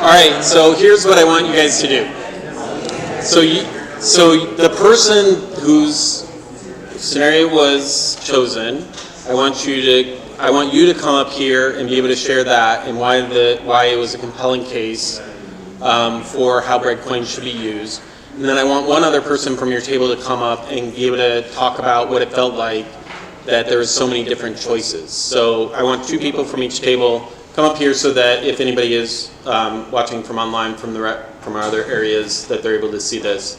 Alright, so here's what I want you guys to do. So the person whose scenario was chosen, I want you to come up here and be able to share that and why it was a compelling case for how Breadcoin should be used. And then I want one other person from your table to come up and be able to talk about what it felt like that there was so many different choices. So I want 2 people from each table come up here so that if anybody is watching from online from our other areas, that they're able to see this.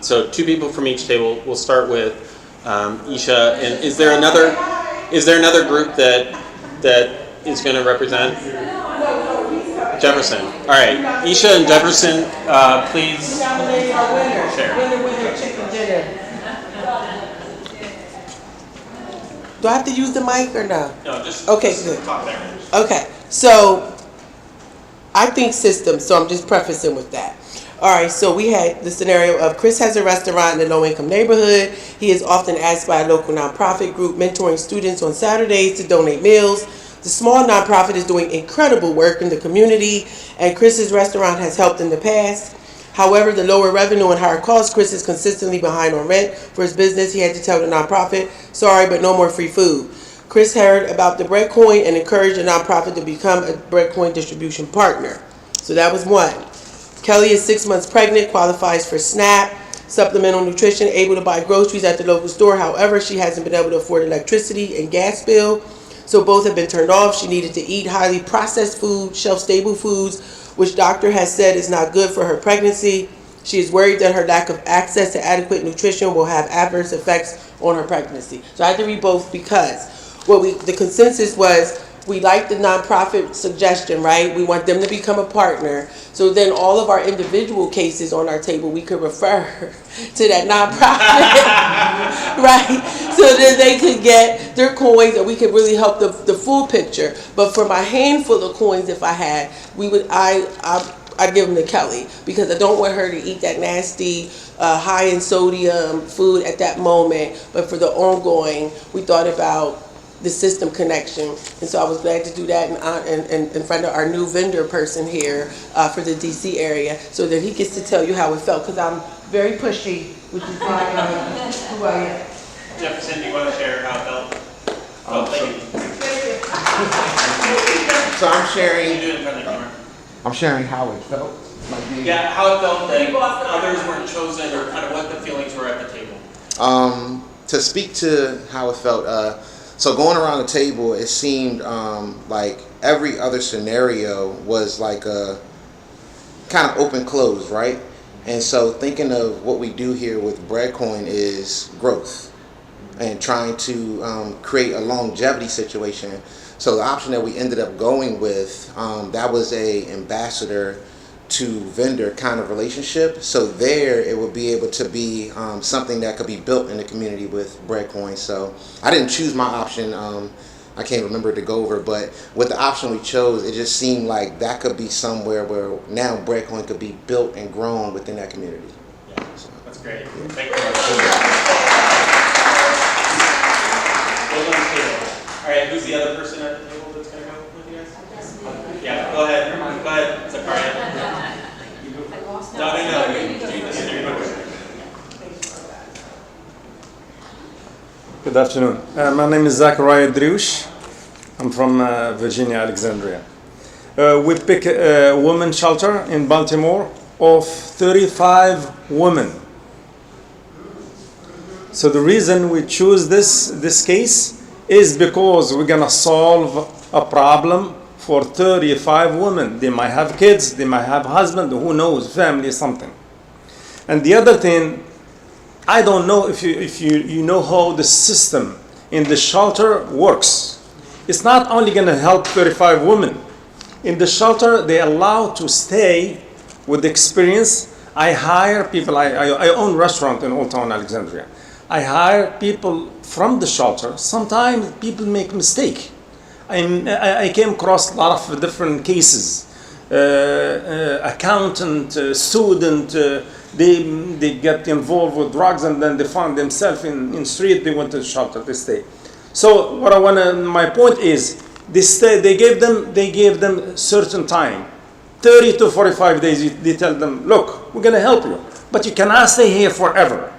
So 2 people from each table. We'll start with Isha. And is there another group that is going to represent? Jefferson. All right, Isha and Jefferson, please share. Winner, chicken dinner. Do I have to use the mic or no? No, just good. talk there. Okay, so I think systems, so I'm just prefacing with that. All right, so we had the scenario of Chris has a restaurant in a low-income neighborhood. He is often asked by a local nonprofit group mentoring students on Saturdays to donate meals. The small nonprofit is doing incredible work in the community, and Chris's restaurant has helped in the past. However, the lower revenue and higher costs, Chris is consistently behind on rent for his business. He had to tell the nonprofit, sorry, but no more free food. Chris heard about the Breadcoin and encouraged the nonprofit to become a Breadcoin distribution partner. So that was one. Kelly is 6 months pregnant, qualifies for SNAP, supplemental nutrition, able to buy groceries at the local store. However, she hasn't been able to afford electricity and gas bill. So both have been turned off. She needed to eat highly processed food, shelf-stable foods, which doctor has said is not good for her pregnancy. She is worried that her lack of access to adequate nutrition will have adverse effects on her pregnancy. So I had to read both because the consensus was we like the nonprofit suggestion, right? We want them to become a partner. So then all of our individual cases on our table, we could refer to that nonprofit, right? So that they could get their coins and we could really help the full picture. But for my handful of coins, if I had, I'd give them to Kelly because I don't want her to eat that nasty, high in sodium food at that moment. But for the ongoing, we thought about the system connection, and so I was glad to do that in front of our new vendor person here for the DC area, so that he gets to tell you how it felt. Because I'm very pushy, which is why who I am. Jefferson, do you want to share how it felt? So I'm sharing, You do it in front of the camera. I'm sharing how it felt. Like being, Yeah, how it felt that others weren't chosen, or kind of what the feelings were at the table. To speak to how it felt, so going around the table, it seemed like every other scenario was like a kind of open close, right? And so thinking of what we do here with Breadcoin is growth and trying to create a longevity situation. So the option that we ended up going with, that was a ambassador to vendor kind of relationship. So there it would be able to be something that could be built in the community with Breadcoin. So I didn't choose my option. I can't remember to go over, but with the option we chose, it just seemed like that could be somewhere where now Breadcoin could be built and grown within that community. Yeah, that's great. Thank you. All right, who's the other person at the table that's going to go with you guys? Yeah, go ahead. Go ahead, Zakaria. No. Good afternoon. My name is Zachariah Drush. I'm from Virginia, Alexandria. We pick a women's shelter in Baltimore of 35 women. So the reason we choose this case is because we're gonna solve a problem for 35 women. They might have kids, they might have husband, who knows, family, something. And the other thing, I don't know if you know how the system in the shelter works. It's not only gonna help 35 women. In the shelter, they allow to stay with experience. I hire people, I own a restaurant in Old Town Alexandria. I hire people from the shelter. Sometimes people make mistake. I came across a lot of different cases. Accountant, student, they get involved with drugs and then they find themselves in street, they went to the shelter, they stay. So my point is, they gave them certain time, 30 to 45 days, they tell them, look, we're gonna help you, but you cannot stay here forever.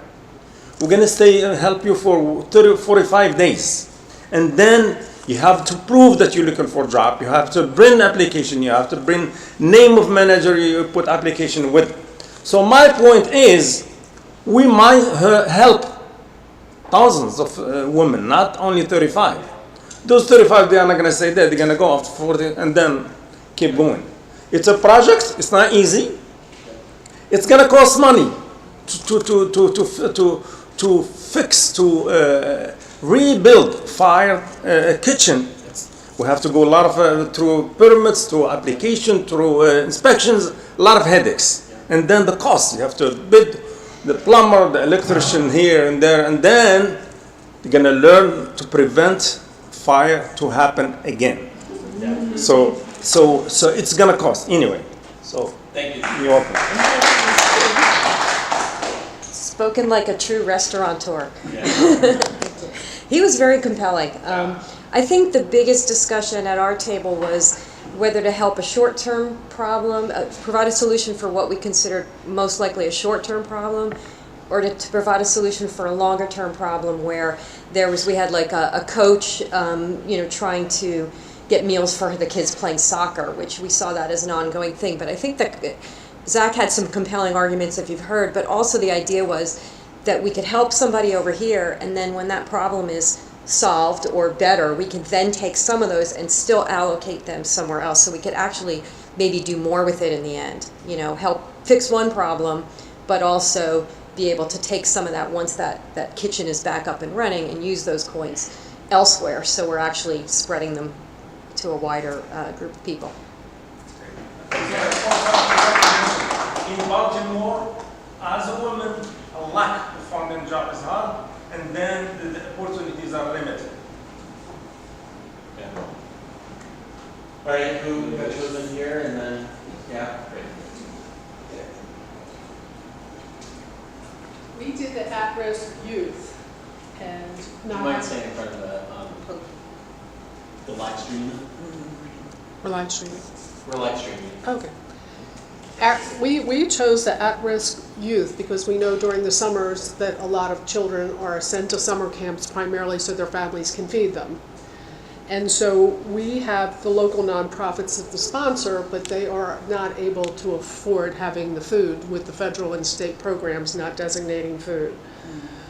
We're gonna stay and help you for 30, 45 days. And then you have to prove that you're looking for a job. You have to bring application. You have to bring name of manager you put application with. So my point is, we might help thousands of women, not only 35. Those 35, they are not gonna stay there. They're gonna go after 40 and then keep going. It's a project. It's not easy. It's gonna cost money to fix, to rebuild fire kitchen. We have to go a lot of through permits, through application, through inspections, a lot of headaches. And then the cost, you have to bid the plumber, the electrician here and there, and then you're gonna learn to prevent fire to happen again. So it's gonna cost anyway. So thank you. You're welcome. Spoken like a true restaurateur. He was very compelling. I think the biggest discussion at our table was whether to help a short-term problem, provide a solution for what we considered most likely a short-term problem, or to provide a solution for a longer-term problem where we had like a coach, trying to get meals for the kids playing soccer, which we saw that as an ongoing thing. But I think that Zach had some compelling arguments, if you've heard, but also the idea was that we could help somebody over here, and then when that problem is solved or better, we can then take some of those and still allocate them somewhere else. So we could actually maybe do more with it in the end. You know, help fix one problem, but also be able to take some of that once that kitchen is back up and running and use those coins elsewhere. So we're actually spreading them to a wider group of people. In Baltimore, as a woman, a lack of finding job is hard, and then the opportunities are limited. Yeah. All right, who got chosen here, and then, yeah, great. We did the at-risk youth, and You might stand in front of the live stream. we're live streaming. We're live streaming. Okay. We chose the at-risk youth because we know during the summers that a lot of children are sent to summer camps primarily so their families can feed them. And so we have the local nonprofits as the sponsor, but they are not able to afford having the food with the federal and state programs not designating food.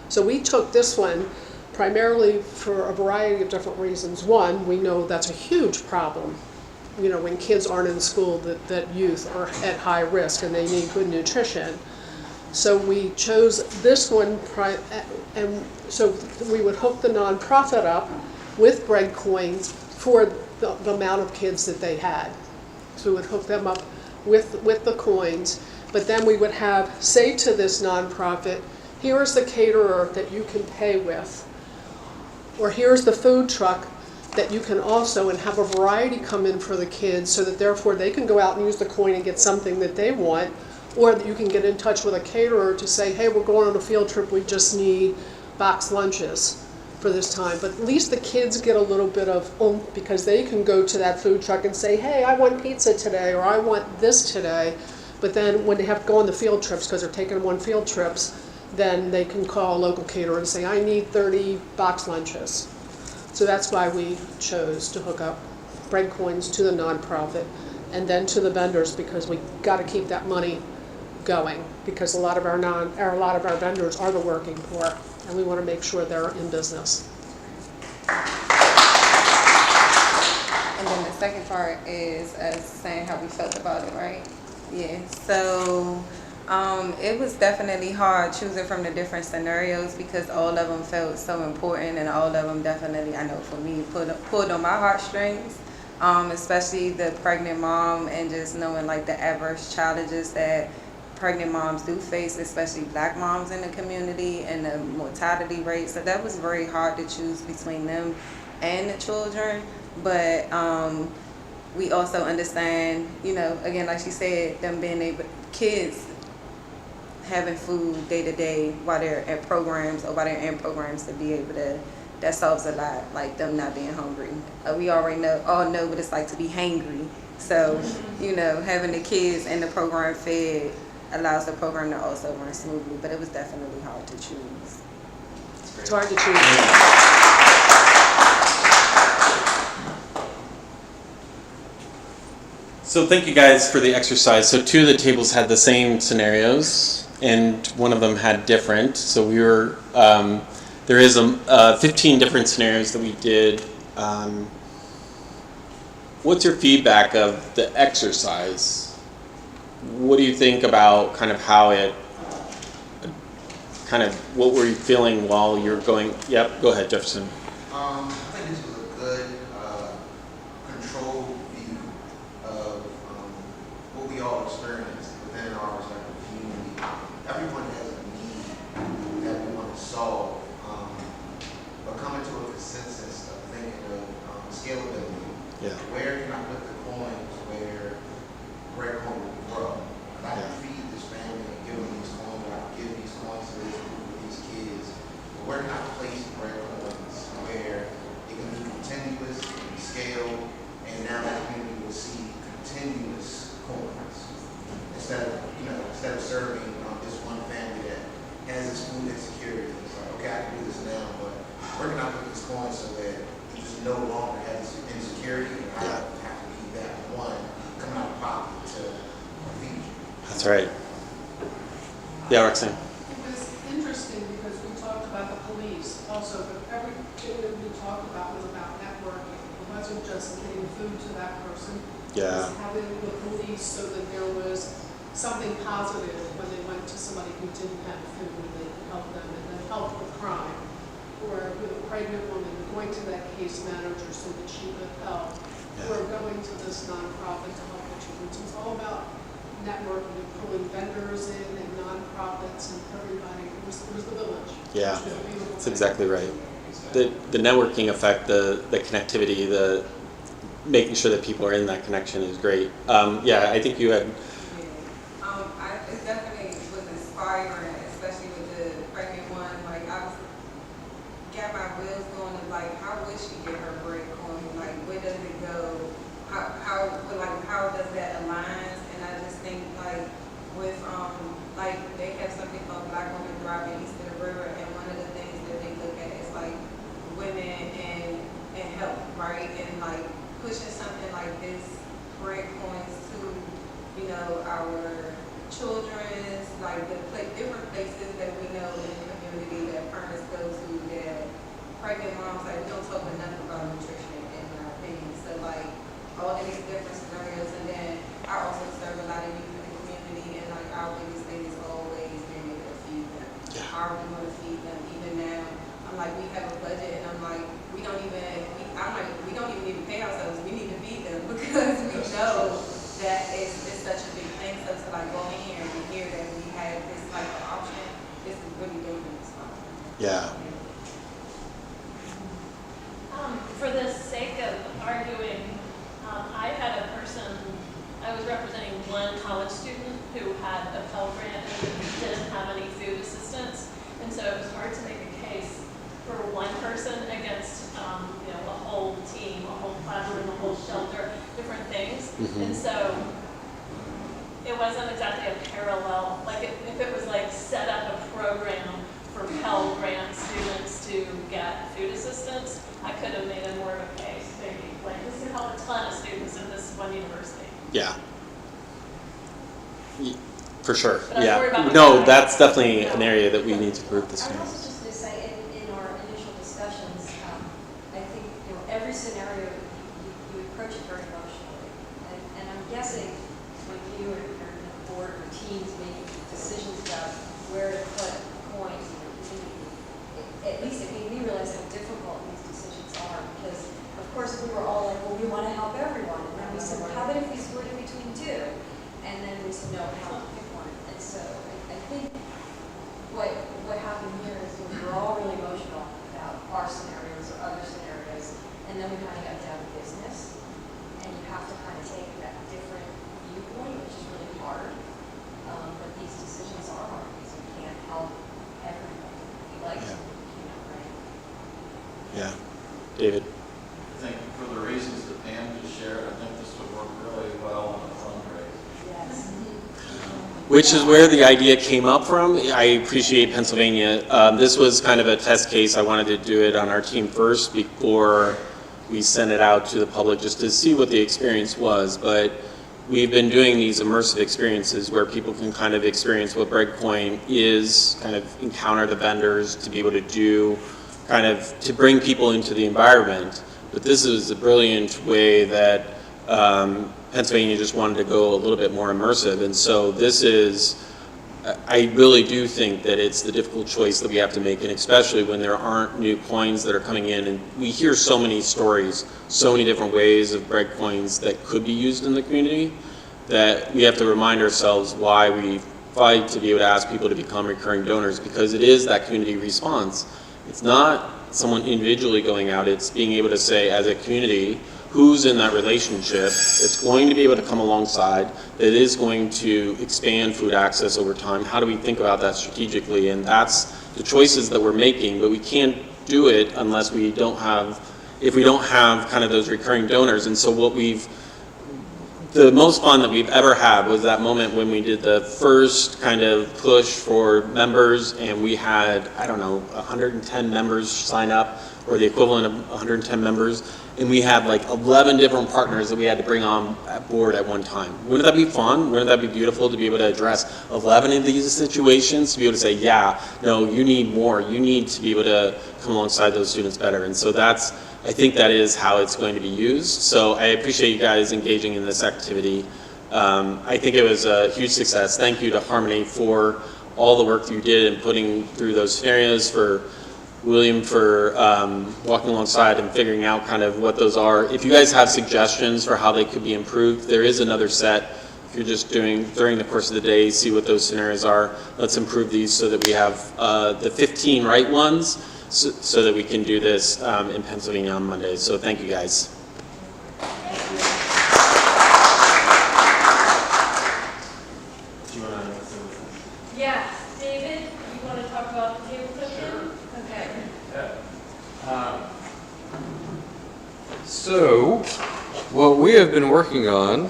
So we took this one primarily for a variety of different reasons. One, we know that's a huge problem. You know, when kids aren't in school, that youth are at high risk and they need good nutrition. So we chose this one, and so we would hook the nonprofit up with bread coins for the amount of kids that they had. So we would hook them up with the coins, but then we would have, say to this nonprofit, here's the caterer that you can pay with, or here's the food truck that you can also, and have a variety come in for the kids so that therefore they can go out and use the coin and get something that they want, or that you can get in touch with a caterer to say, hey, we're going on a field trip, we just need box lunches for this time. But at least the kids get a little bit of oomph because they can go to that food truck and say, hey, I want pizza today, or I want this today. But then when they have to go on the field trips, because they're taking them on field trips, then they can call a local caterer and say, I need 30 box lunches. So that's why we chose to hook up bread coins to the nonprofit and then to the vendors, because we got to keep that money going, because a lot of our vendors are the working poor, and we want to make sure they're in business. And then the second part is us saying how we felt about it, right? Yeah. So it was definitely hard choosing from the different scenarios because all of them felt so important, and all of them definitely, I know for me, pulled on my heartstrings. Especially the pregnant mom, and just knowing like the adverse challenges that pregnant moms do face, especially black moms in the community, and the mortality rate. So that was very hard to choose between them and the children. But we also understand, you know, again, like she said, them being able, kids having food day to day while they're at programs or while they're in programs, to be able to, that solves a lot, like them not being hungry. We already all know what it's like to be hangry. So, you know, having the kids in the program fed allows the program to also run smoothly, but it was definitely hard to choose. It's hard to choose. So thank you guys for the exercise. So two of the tables had the same scenarios, and one of them had different. So we were, there is 15 different scenarios that we did. What's your feedback of the exercise? What do you think about kind of how it, kind of what were you feeling while you're going? Yep, go ahead, Jefferson. I think this was a good controlled view of what we all experience within our respective community. Everyone has a need that we want to solve, but coming to a consensus of thinking of scalability. Yeah. Where can I put the coins where Breadcoin will grow? I can feed this family and give them these coins, I can give these coins to these kids. But where can I place Breadcoins where it can be continuous, it can be scaled, and now that community will see continuous coins instead of serving this one family that has this food insecurity. It's like, okay, I can do this now, but where can I put this coin so that it just no longer has this insecurity, and I have to be that one coming out of pocket to feed you. That's right. Yeah, Roxanne. It was interesting because we talked about the police also, but everything that we talked about was about networking. It wasn't just getting food to that person. Yeah. Was having the police so that there was something positive when they went to somebody who didn't have food and they could help them, and then help with crime. Or with a pregnant woman, going to that case manager so that she could help. Or going to this nonprofit to help the children. So it's all about networking and pulling vendors in and nonprofits and everybody. It was the village. Yeah, Which was a beautiful that's thing. exactly right. The networking effect, the connectivity, the making sure that people are in that connection is great. Yeah, I think you had. It definitely was inspiring, especially with the pregnant one. Like I was got my wheels going of like, how would she get her Breadcoin? Like, where does it go? How does that align? And I just think like with like they have something called Black Women Thriving East of the River, and one of the things that they look at is like women and health, right? And like pushing something like this, Breadcoins to, you know, our children's, like different places that we know in the community that parents go to, that pregnant moms, like we don't talk enough about nutrition in my opinion. So like all of these different scenarios, and then I also serve a lot of youth in the community, and like our biggest thing is always being able to feed them. How are we going to feed them? Even now, I'm like, we have a budget, and I'm like, we don't even need to pay ourselves. We need to feed them because we know that it's such a big thing. So to like go in here and hear that we have this like option, this is really dangerous. Yeah. For the sake of arguing, I had a person, I was representing one college student who had a Pell Grant and didn't have any food assistance. And so it was hard to make a case for one person against, you know, a whole team, a whole classroom, a whole shelter, different things. And so it wasn't exactly a parallel, like if it was like set up a program for Pell Grant students to get food assistance, I could have made a more of a case, maybe. Like, this could help a ton of students in this one university. Yeah. For sure. But I'm worried about No, that's definitely an area that we need to group this I in. was also just going to say, in our initial discussions, I think, you know, every scenario you approach it very emotionally, and I'm guessing when you or your board or teams make decisions about where to put coins in your community, at least we realize how difficult these decisions are, because of course we were all like, well, we want to help everyone, and then we said, well, how about if we split it between two? And then we said, no, we have to pick one. And so I think what happened here is we were all really emotional about our scenarios or other scenarios, and then we kind of got down to business, and you have to kind of take that different viewpoint, which is really hard. But these decisions are hard because you can't help everyone. We like to, you know, right? Yeah. David. Thank you for the reasons that Pam just shared. I think this would work really well on a fundraiser. Yes. Which is where the idea came up from. I appreciate Pennsylvania. This was kind of a test case. I wanted to do it on our team first before we sent it out to the public just to see what the experience was. But we've been doing these immersive experiences where people can kind of experience what Breadcoin is, kind of encounter the vendors, to be able to do, kind of to bring people into the environment. But this is a brilliant way that Pennsylvania just wanted to go a little bit more immersive. And so this is, I really do think that it's the difficult choice that we have to make, and especially when there aren't new coins that are coming in. And we hear so many stories, so many different ways of Breadcoins that could be used in the community, that we have to remind ourselves why we fight to be able to ask people to become recurring donors, because it is that community response. It's not someone individually going out, it's being able to say as a community, who's in that relationship that's going to be able to come alongside, that is going to expand food access over time. How do we think about that strategically? And that's the choices that we're making, but we can't do it unless we don't have, if we don't have kind of those recurring donors. And so what the most fun that we've ever had was that moment when we did the first kind of push for members, and we had, I don't know, 110 members sign up, or the equivalent of 110 members, and we had like 11 different partners that we had to bring on board at one time. Wouldn't that be fun? Wouldn't that be beautiful to be able to address 11 of these situations, to be able to say, yeah, no, you need more. You need to be able to come alongside those students better. And so that's I think that is how it's going to be used. So I appreciate you guys engaging in this activity. I think it was a huge success. Thank you to Harmony for all the work you did in putting through those scenarios, for William for walking alongside and figuring out kind of what those are. If you guys have suggestions for how they could be improved, there is another set. If you're just doing during the course of the day, see what those scenarios are. Let's improve these so that we have the 15 right ones so that we can do this in Pennsylvania on Monday. So thank you guys. Yeah, David, you want to talk about the table token? Okay. So, what we have been working on,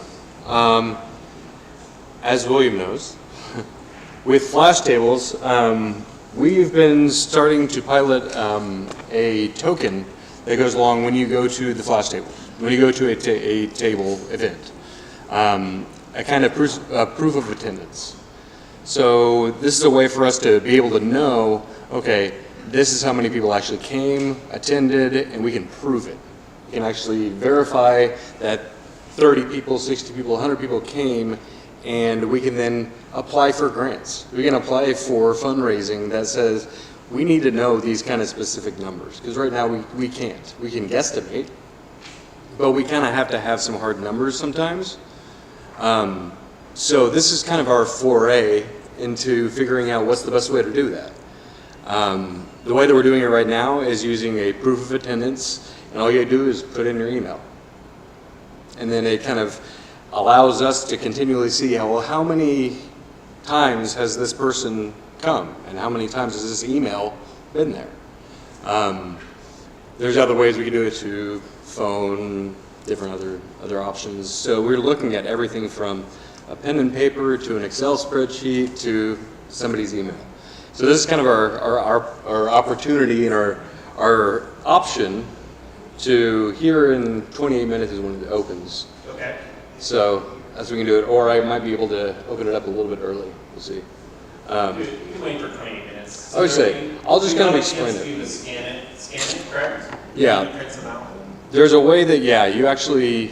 as William knows, with flash tables, we've been starting to pilot a token that goes along when you go to the flash table, when you go to a table event, a kind of proof of attendance. So this is a way for us to be able to know, okay, this is how many people actually came, attended, and we can prove it. We can actually verify that 30 people, 60 people, 100 people came, and we can then apply for grants. We can apply for fundraising that says we need to know these kind of specific numbers, because right now we can't. We can guesstimate, but we kind of have to have some hard numbers sometimes. So this is kind of our foray into figuring out what's the best way to do that. The way that we're doing it right now is using a proof of attendance, and all you do is put in your email. And then it kind of allows us to continually see how many times has this person come, and how many times has this email been there. There's other ways we can do it to phone, different other options. So we're looking at everything from a pen and paper to an Excel spreadsheet to somebody's email. So this is kind of our opportunity and our option to here in 28 minutes is when it opens. Okay. So that's we can do it, or I might be able to open it up a little bit early. We'll see. You can wait for 28 minutes. I would say, I'll just kind of explain it. it. You to scan it, correct? Yeah. You print them out. There's a way that, yeah, you actually, you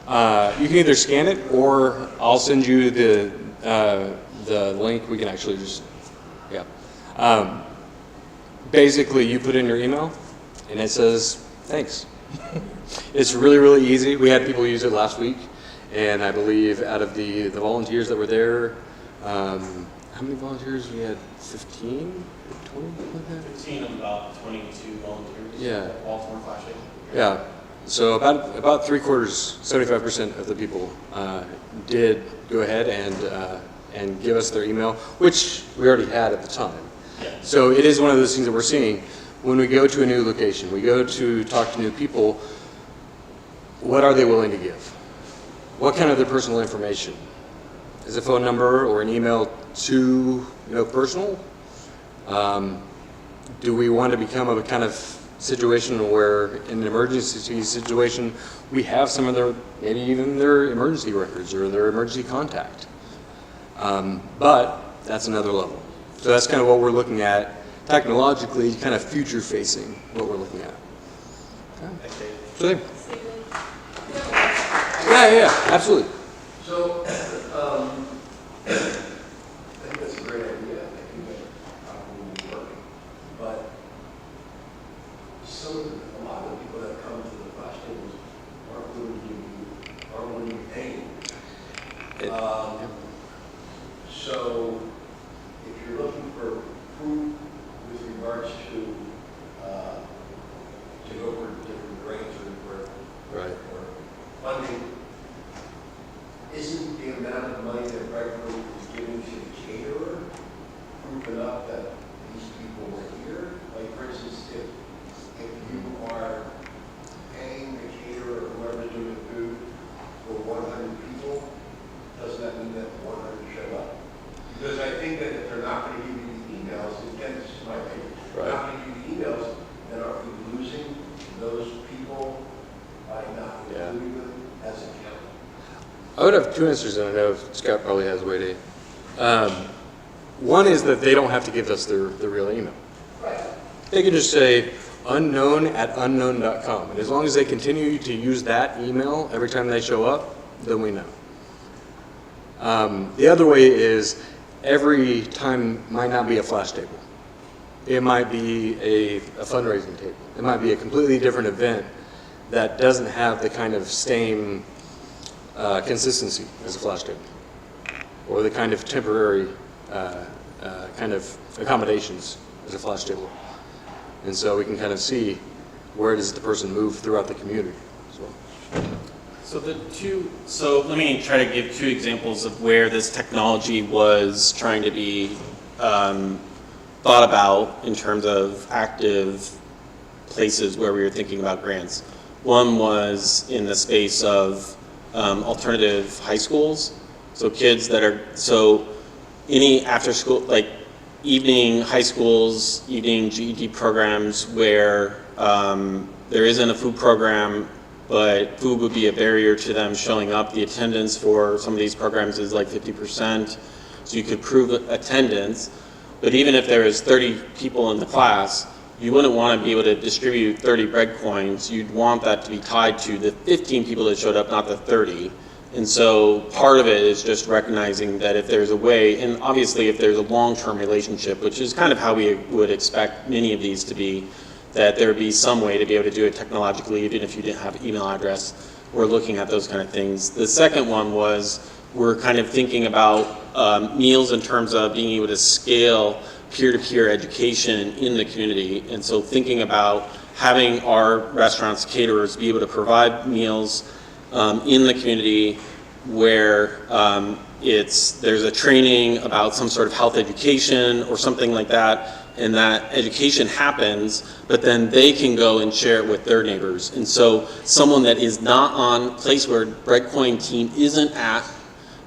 can either scan it, or I'll send you the link. We can actually just, yeah. Basically, you put in your email, and it says, thanks. It's really, really easy. We had people use it last week, and I believe out of the volunteers that were there, how many volunteers? We had 15, 20, like that? 15 of about 22 volunteers. Yeah. Baltimore flashing. Yeah. So about 3/4, 75% of the people did go ahead and give us their email, which we already had at the time. Yeah. So it is one of those things that we're seeing when we go to a new location. We go to talk to new people. What are they willing to give? What kind of their personal information? Is a phone number or an email too personal? Do we want to become a kind of situation where in an emergency situation we have some of their, maybe even their emergency records or their emergency contact? But that's another level. So that's kind of what we're looking at technologically, kind of future facing what we're looking at. Okay. So there. Yeah, absolutely. So, I think that's a great idea. I think that probably will be working. But a lot of the people that come to the flash tables aren't willing to be paying. So, if you're looking for proof with regards to go for different grants or funding, isn't the amount of money that Breadcoin is giving to the caterer proof enough that these people were here? Like, for instance, if you are paying the caterer or whoever's doing the food for 100 people, doesn't that mean that 100 show up? Because I think that if they're not going to give you the emails, again, this is my opinion, they're not going to give you the emails, then are we losing those people by not including them as a count? I would have two answers, and I know Scott probably has a way to. One is that they don't have to give us their real email. Right. They can just say, unknown@unknown.com. And as long as they continue to use that email every time they show up, then we know. The other way is every time might not be a flash table. It might be a fundraising table. It might be a completely different event that doesn't have the kind of same consistency as a flash table, or the kind of temporary kind of accommodations as a flash table. And so we can kind of see where does the person move throughout the community as well. So let me try to give 2 examples of where this technology was trying to be thought about in terms of active places where we were thinking about grants. One was in the space of alternative high schools. So kids that are, any after school, like evening high schools, evening GED programs where there isn't a food program, but food would be a barrier to them showing up. The attendance for some of these programs is like 50%, so you could prove attendance. But even if there was 30 people in the class, you wouldn't want to be able to distribute 30 bread coins. You'd want that to be tied to the 15 people that showed up, not the 30. And so part of it is just recognizing that if there's a way, and obviously if there's a long-term relationship, which is kind of how we would expect many of these to be, that there would be some way to be able to do it technologically, even if you didn't have an email address. We're looking at those kind of things. The second one was we're kind of thinking about meals in terms of being able to scale peer-to-peer education in the community. And so thinking about having our restaurants, caterers, be able to provide meals in the community where there's a training about some sort of health education or something like that, and that education happens, but then they can go and share it with their neighbors. And so someone that is not on a place where Breadcoin team isn't at,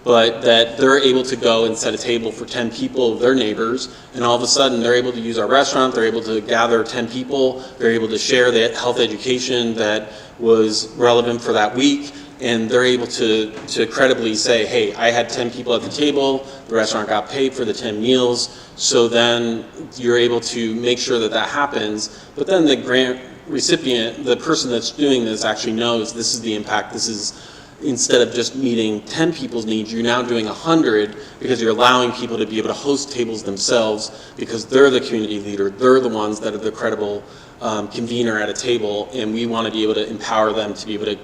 but that they're able to go and set a table for 10 people, their neighbors, and all of a sudden they're able to use our restaurant, they're able to gather 10 people, they're able to share the health education that was relevant for that week, and they're able to credibly say, hey, I had 10 people at the table, the restaurant got paid for the 10 meals, so then you're able to make sure that that happens, but then the grant recipient, the person that's doing this actually knows this is the impact, this is, instead of just meeting 10 people's needs, you're now doing 100 because you're allowing people to be able to host tables themselves because they're the community leader, they're the ones that are the credible convener at a table, and we want to be able to empower them to be able to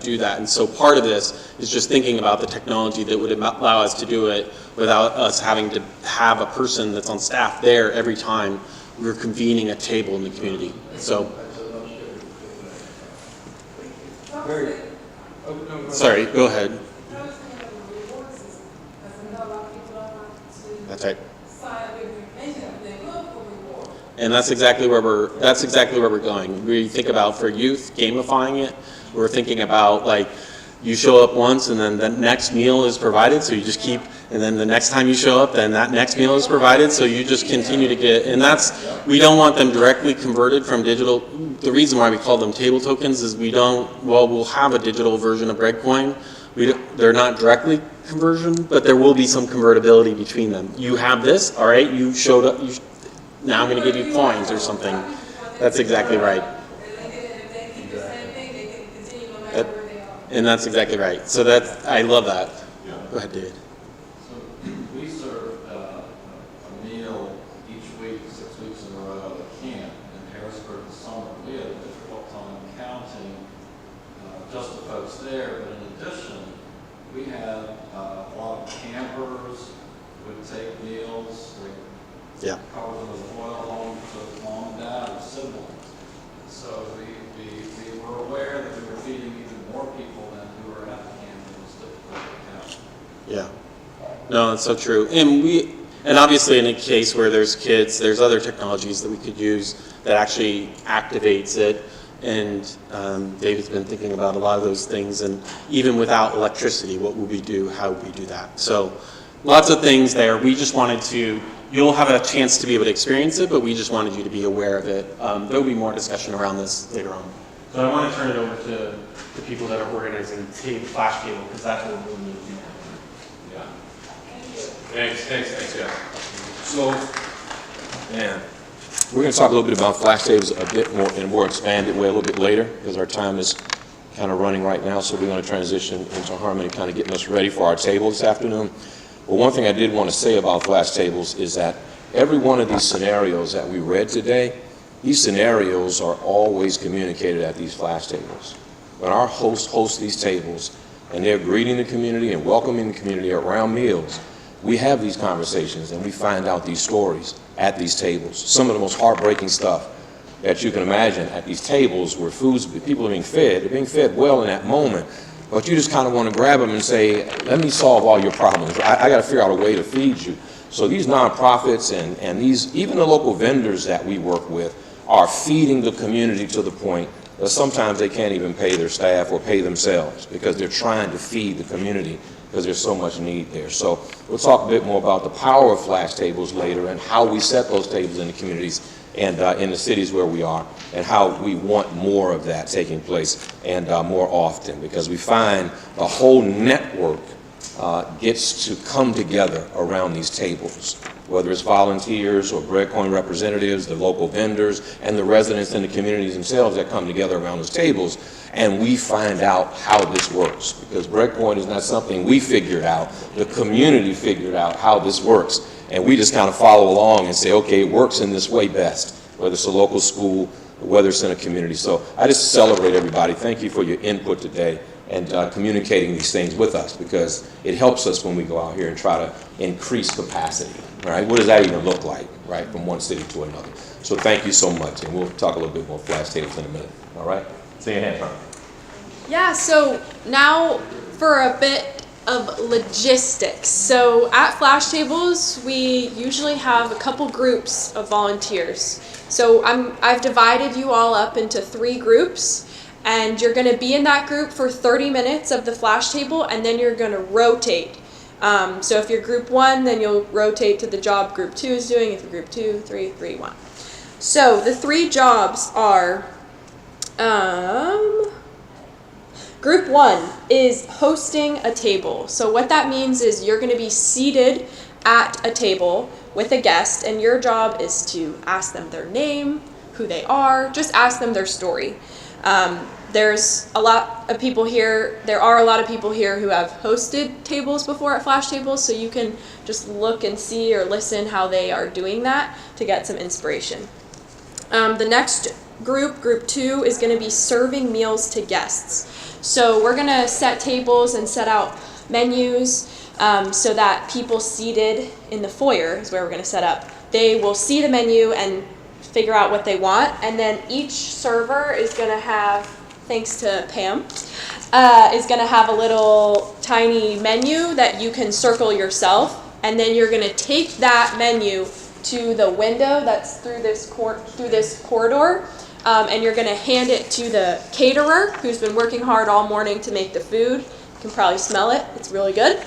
do that. And so part of this is just thinking about the technology that would allow us to do it without us having to have a person that's on staff there every time we're convening a table in the community. So, sorry, go ahead. That's right. And that's exactly where we're going. We think about, for youth, gamifying it. We're thinking about, like, you show up once and then the next meal is provided, so you just keep, and then the next time you show up, then that next meal is provided, so you just continue to get, and we don't want them directly converted from digital. The reason why we call them table tokens is we'll have a digital version of Breadcoin. They're not directly conversion, but there will be some convertibility between them. You have this, all right, you showed up, now I'm going to give you coins or something. That's exactly right. And that's exactly right. So I love that. Yeah. Go ahead, David. So we serve a meal each week, 6 weeks in a row at a camp in Harrisburg in the summer. We had a difficult time counting just the folks there, but in addition, we had a lot of campers would take meals. We covered them with oil home to mom and dad or siblings. So we were aware that we were feeding even more people than who were at the camp. It was difficult to count. Yeah. No, that's so true. And obviously in a case where there's kids, there's other technologies that we could use that actually activates it. And David's been thinking about a lot of those things. And even without electricity, what would we do? How would we do that? So lots of things there. We just wanted to, you'll have a chance to be able to experience it, but we just wanted you to be aware of it. There'll be more discussion around this later on. So I want to turn it over to the people that are organizing Flash Table, because that's what we'll need to do. Yeah. Thanks, yeah. So, man, We're going to talk a little bit about flash tables a bit more in a more expanded way a little bit later, because our time is kind of running right now, so we're going to transition into Harmony, kind of getting us ready for our table this afternoon. But one thing I did want to say about flash tables is that every one of these scenarios that we read today, these scenarios are always communicated at these flash tables. When our hosts host these tables and they're greeting the community and welcoming the community around meals, we have these conversations and we find out these stories at these tables. Some of the most heartbreaking stuff that you can imagine at these tables where people are being fed. They're being fed well in that moment, but you just kind of want to grab them and say, let me solve all your problems. I got to figure out a way to feed you. So these nonprofits and these, even the local vendors that we work with, are feeding the community to the point that sometimes they can't even pay their staff or pay themselves because they're trying to feed the community because there's so much need there. So we'll talk a bit more about the power of flash tables later and how we set those tables in the communities and in the cities where we are, and how we want more of that taking place and more often, because we find the whole network gets to come together around these tables, whether it's volunteers or Breadcoin representatives, the local vendors, and the residents in the communities themselves that come together around those tables, and we find out how this works. Because Breadcoin is not something we figured out, the community figured out how this works, and we just kind of follow along and say, okay, it works in this way best, whether it's a local school, whether it's in a community. So I just celebrate everybody. Thank you for your input today and communicating these things with us, because it helps us when we go out here and try to increase capacity, right? What does that even look like, right, from one city to another? So thank you so much, and we'll talk a little bit more flash tables in a minute, all right? See your hand, Tom. Yeah, so now for a bit of logistics. So at flash tables, we usually have a couple groups of volunteers. So I've divided you all up into 3 groups, and you're going to be in that group for 30 minutes of the flash table, and then you're going to rotate. So if you're group 1, then you'll rotate to the job group 2 is doing. If you're group 2, 3, 3, 1. So the 3 jobs are, group 1 is hosting a table. So what that means is you're going to be seated at a table with a guest, and your job is to ask them their name, who they are, just ask them their story. There's a lot of people here, there are a lot of people here who have hosted tables before at flash tables, so you can just look and see or listen how they are doing that to get some inspiration. The next group, group 2, is going to be serving meals to guests. So we're going to set tables and set out menus so that people seated in the foyer is where we're going to set up. They will see the menu and figure out what they want, and then each server is going to have, thanks to Pam, is going to have a little tiny menu that you can circle yourself, and then you're going to take that menu to the window that's through this corridor, and you're going to hand it to the caterer who's been working hard all morning to make the food. You can probably smell it. It's really good.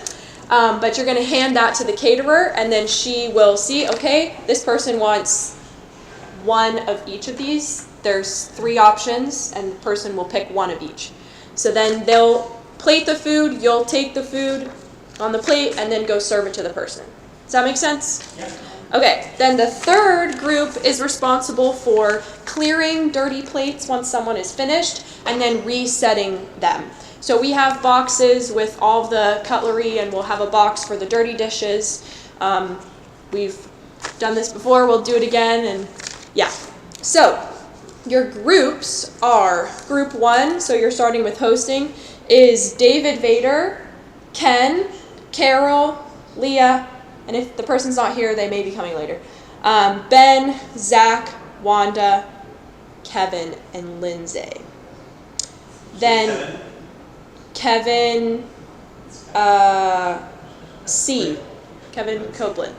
But you're going to hand that to the caterer, and then she will see, okay, this person wants 1 of each of these. There's 3 options, and the person will pick 1 of each. So then they'll plate the food, you'll take the food on the plate, and then go serve it to the person. Does that make sense? Yeah. Okay, then the 3rd group is responsible for clearing dirty plates once someone is finished, and then resetting them. So we have boxes with all the cutlery, and we'll have a box for the dirty dishes. We've done this before, we'll do it again, and yeah. So your groups are, group 1, so you're starting with hosting, is David Vader, Ken, Carol, Leah, and if the person's not here, they may be coming later. Ben, Zach, Wanda, Kevin, and Lindsay. Then Kevin C. Kevin Copeland.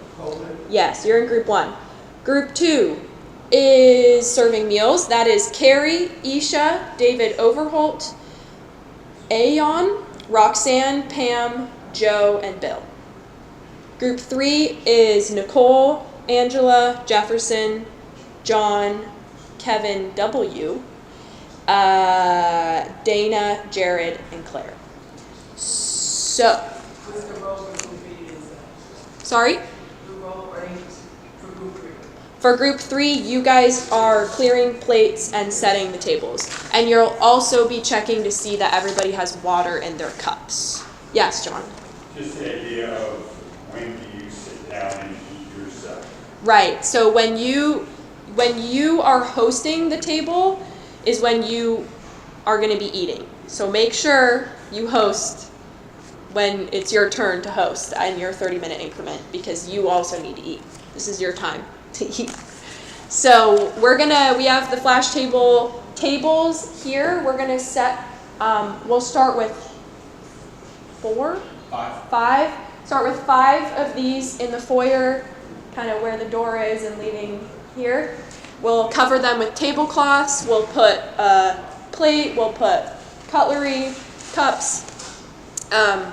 Yes, you're in group 1. Group 2 is serving meals. That is Carrie, Isha, David Overholt, Aeon, Roxanne, Pam, Joe, and Bill. Group 3 is Nicole, Angela, Jefferson, John, Kevin W., Dana, Jared, and Claire. So, sorry? For group 3, you guys are clearing plates and setting the tables. And you'll also be checking to see that everybody has water in their cups. Yes, John? Just the idea of when do you sit down and eat yourself? Right. So when you are hosting the table is when you are going to be eating. So make sure you host when it's your turn to host in your 30-minute increment, because you also need to eat. This is your time to eat. So we have the flash tables here. We're going to set, we'll start with 5. Start with 5 of these in the foyer, kind of where the door is and leaving here. We'll cover them with tablecloths. We'll put a plate. We'll put cutlery, cups, and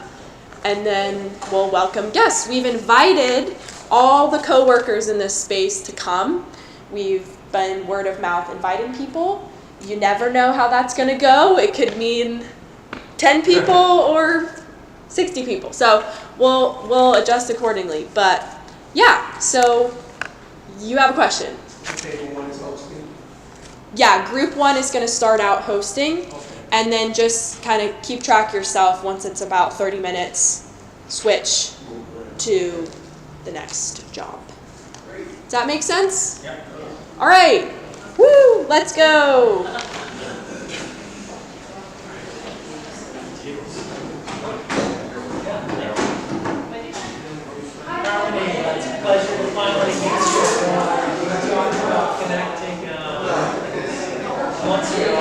then we'll welcome guests. We've invited all the co-workers in this space to come. We've been word of mouth inviting people. You never know how that's going to go. It could mean 10 people or 60 people. So we'll adjust accordingly. But yeah, so you have a question. Table 1 is hosting? Yeah, group 1 is going to start out hosting. And then just kind of keep track yourself. Once it's about 30 minutes, switch to the next job. Does that make sense? Yeah. All right. Woo! Let's go. It's a pleasure to finally meet you. We're talking about connecting once a year.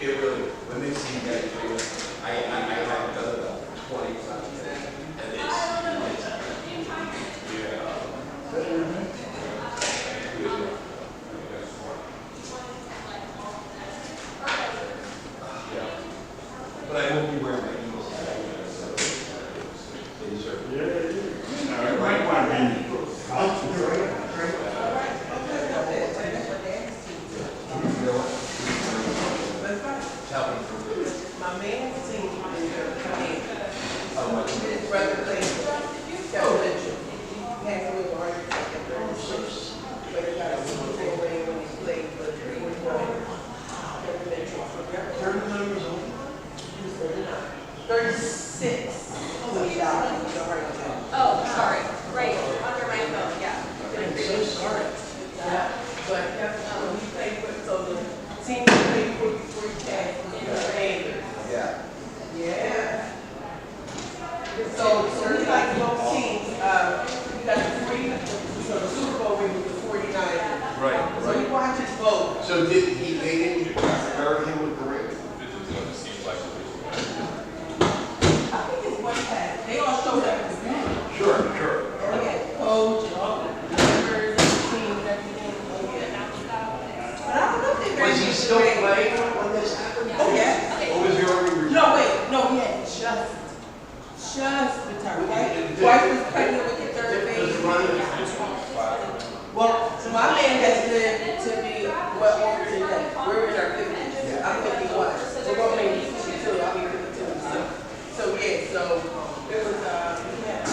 It really, when they see you guys do it, I have done about 20 times, and it's, but I won't be wearing my heels. Now, it might want to be out. My man's team is going to come in. His brother plays television. He has a little art and 36. But he got a Super Bowl ring when he played for the 36 when he died. Oh, sorry. Right under my phone. Yeah. I'm so sorry. Yeah. But when he played for, so the team played for Yeah. yeah. So we like both teams. We got the 40, so the Super Bowl ring with the 49ers. Right. So you watch us both. So they didn't cover him with the ring? I think it's one pass. They all showed up at the game. Sure. They had coach and all the members and the team and everything. But I don't know if they Was he still playing when this happened? Oh, yeah. Or was he already retired? No, wait, no, he had just retired, right? Wife was pregnant with the third baby. Well, so my man has lived to be well over than that. We're in our 50s. I'm 51. We're going to make 52. I'll be 52. So yeah, so it was, yeah.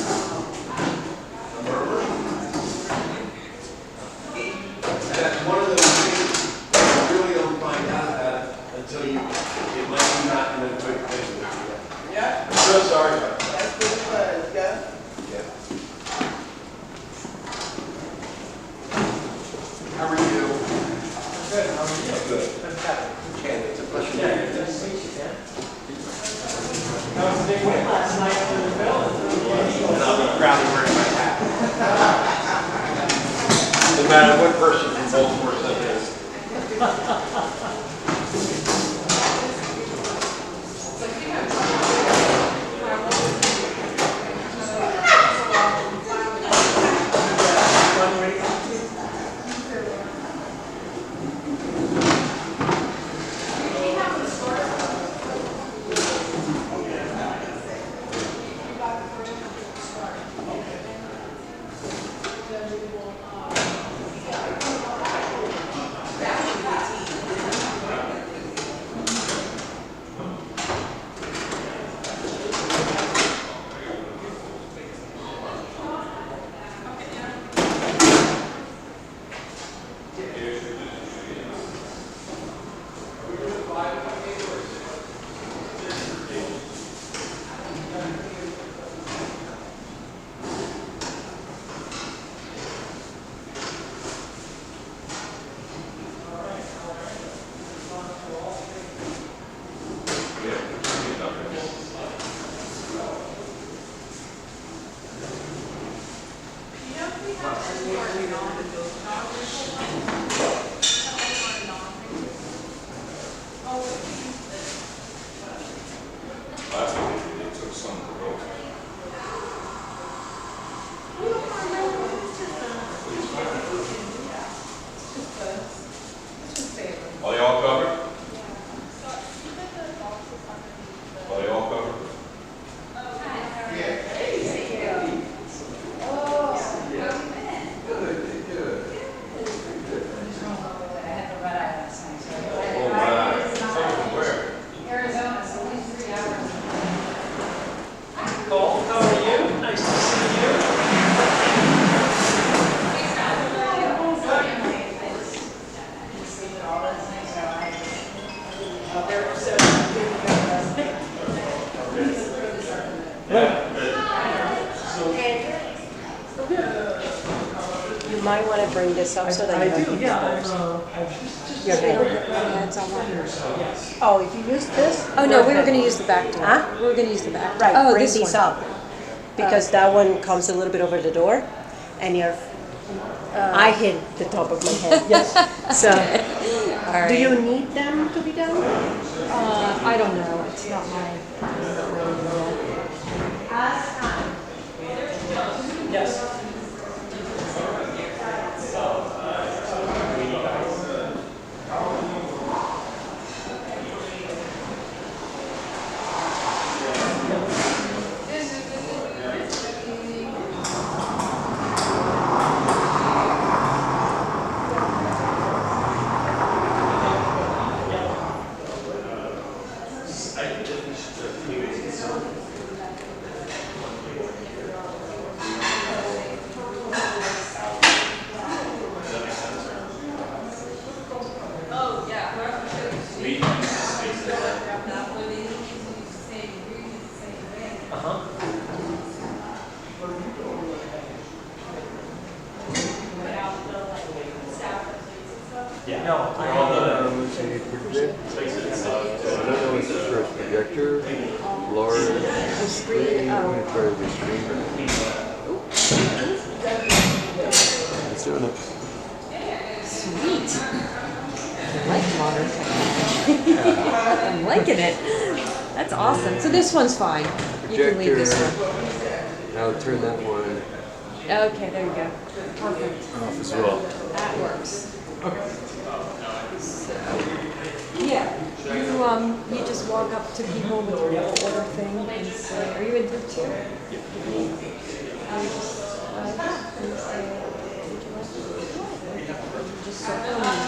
That's one of those things. Good, how are you? Good. Fantastic. Ken, it's a pleasure. Yeah, nice to meet you, Ken. That was a big win last night for the Bill. And I'll be proud of wearing my hat. No matter what person from Baltimore says it is. Are they all covered? Are they all covered? Cole, how are you? Nice to see you. You might want to bring this up so that you don't get your hands on one. Oh, if you use this? Oh, no, we were going to use the back door. Huh? We were going to use the back door. Right, Oh, bring this these one. up. Because that one comes a little bit over the door, and I hit the top of my head. Yes. So, All right. do you need them to be done? I don't know. It's not my. Yes. Oh, yeah. Yeah. No, I don't know. Let's see, project. I don't know what's the first projector. Large screen. I'm going to try the screen. Let's do it. Sweet. I like modern technology. I'm liking it. That's awesome. So this one's fine. You can leave this one. I'll turn that one Okay, there you go. Perfect. off as well. That works. So, yeah, you just walk up to people with your order thing and say, are you in group 2? Yep. You just, and say, would you like to do it? You just circle and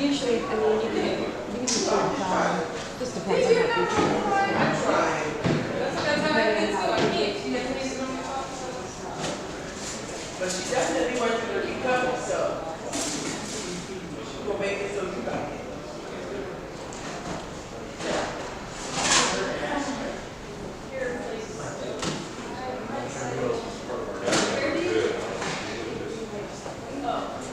you usually, I mean, you can just do it, just depends on how people. But she definitely went through the recovery, so we'll make it so you got it. Oh.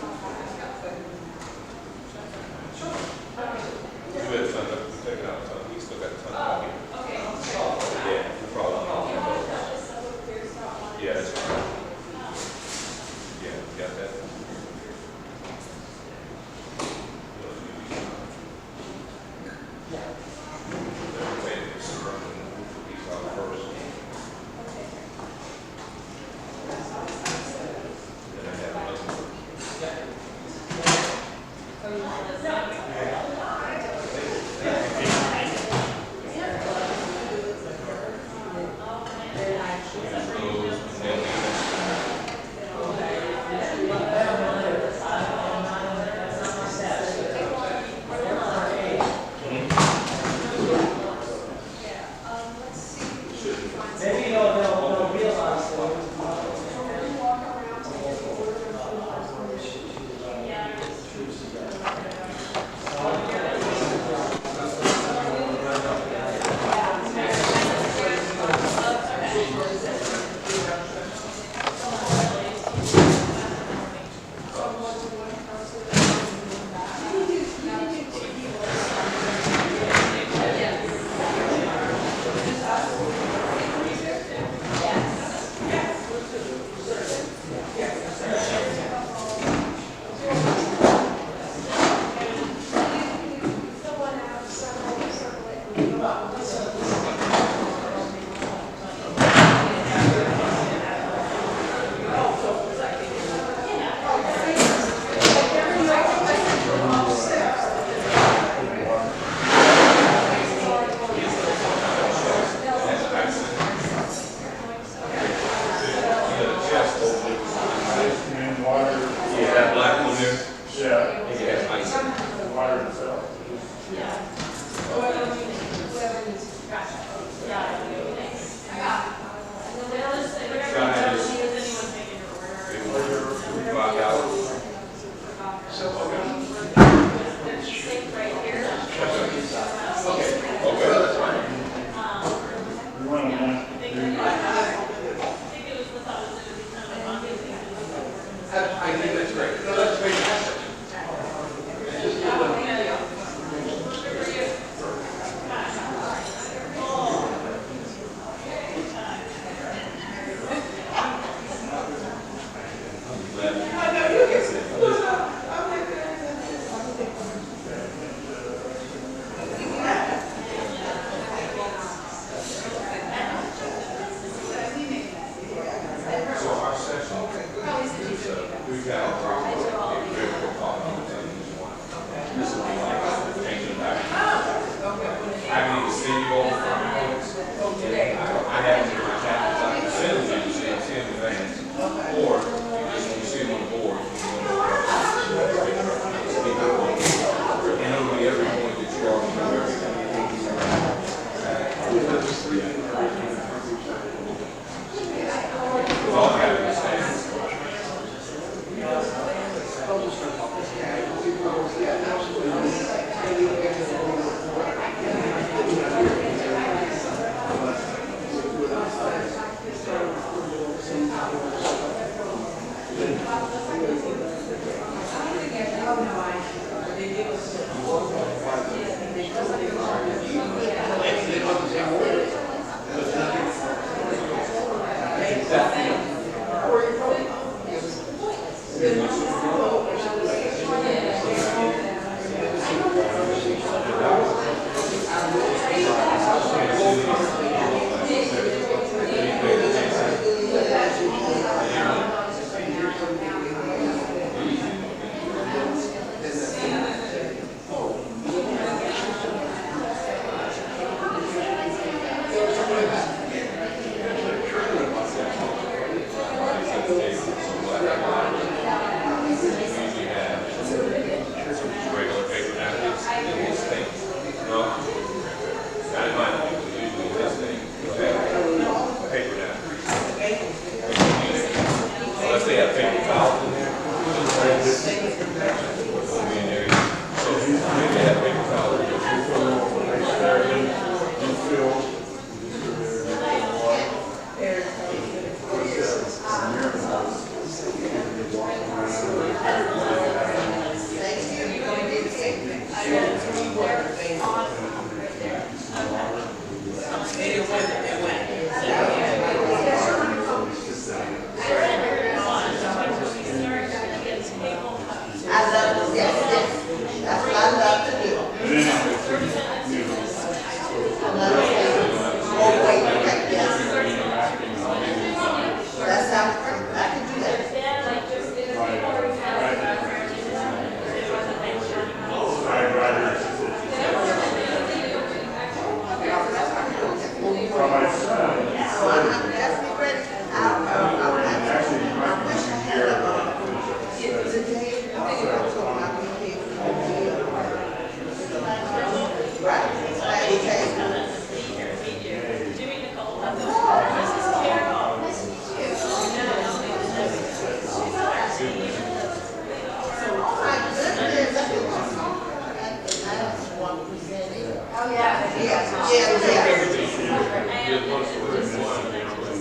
I love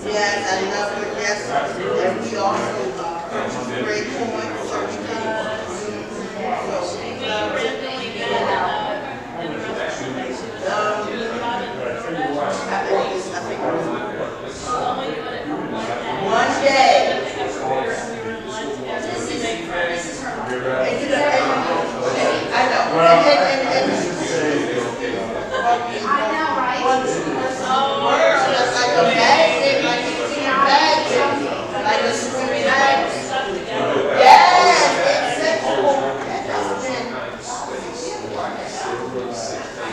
Yes, I love it, yes, and we also purchased Breadcoin certificates. One day. I know. I know, right? Like a bag, like a bag, like a swimming bag. Yes, acceptable.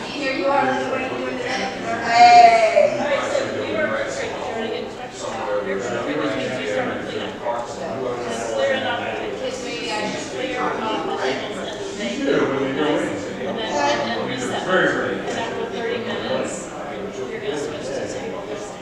Here you are, what are you doing today? Hey. All right, so we were during instruction. You're clear enough to clear the tables and make and then reset. And after 30 minutes, you're going to switch to table one,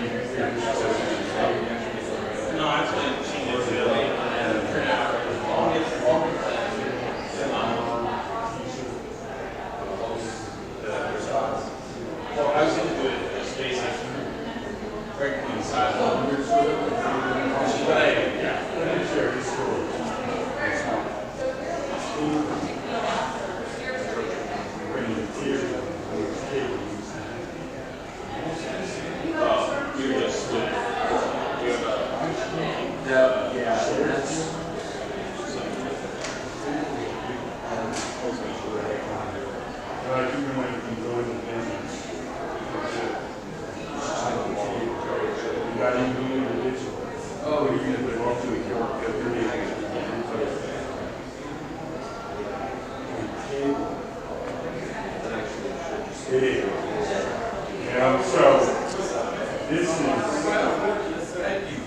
and even when you go in the business. You got to do it digital. Oh, you can do it all through your It is. You know, so this is. Thank you.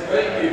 Thank you.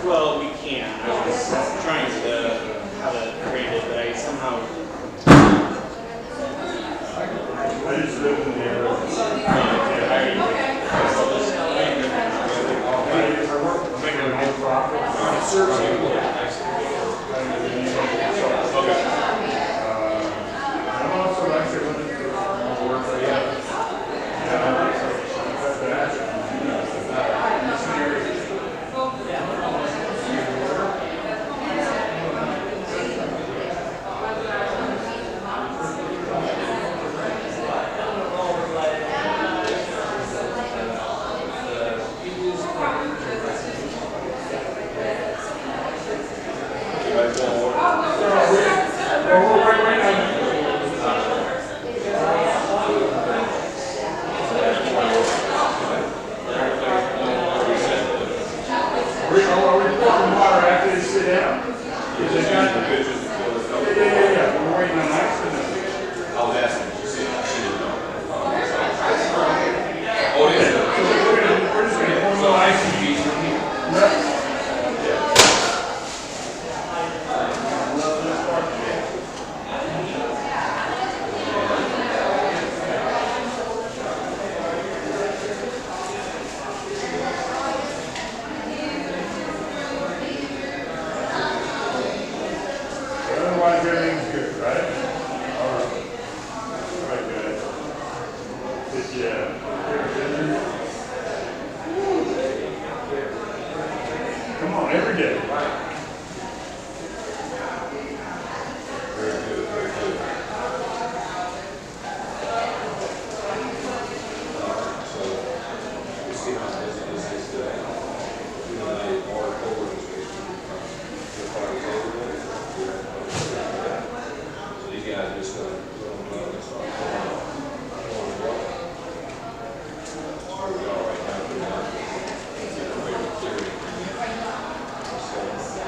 Well, we can. I was trying to have it created, but I somehow. I just lived in the area. I work for a non-profit. It serves you. Okay. I'm also actually looking for work for you. Otherwise, everything's good, right? All right. All right, guys. Come on, every day. Very good, very good. So, we see how busy this is today. You know, they are co-organization. So these guys are just going to put them up and start pulling up. That's where we are right now. Get a rate of clearing. So,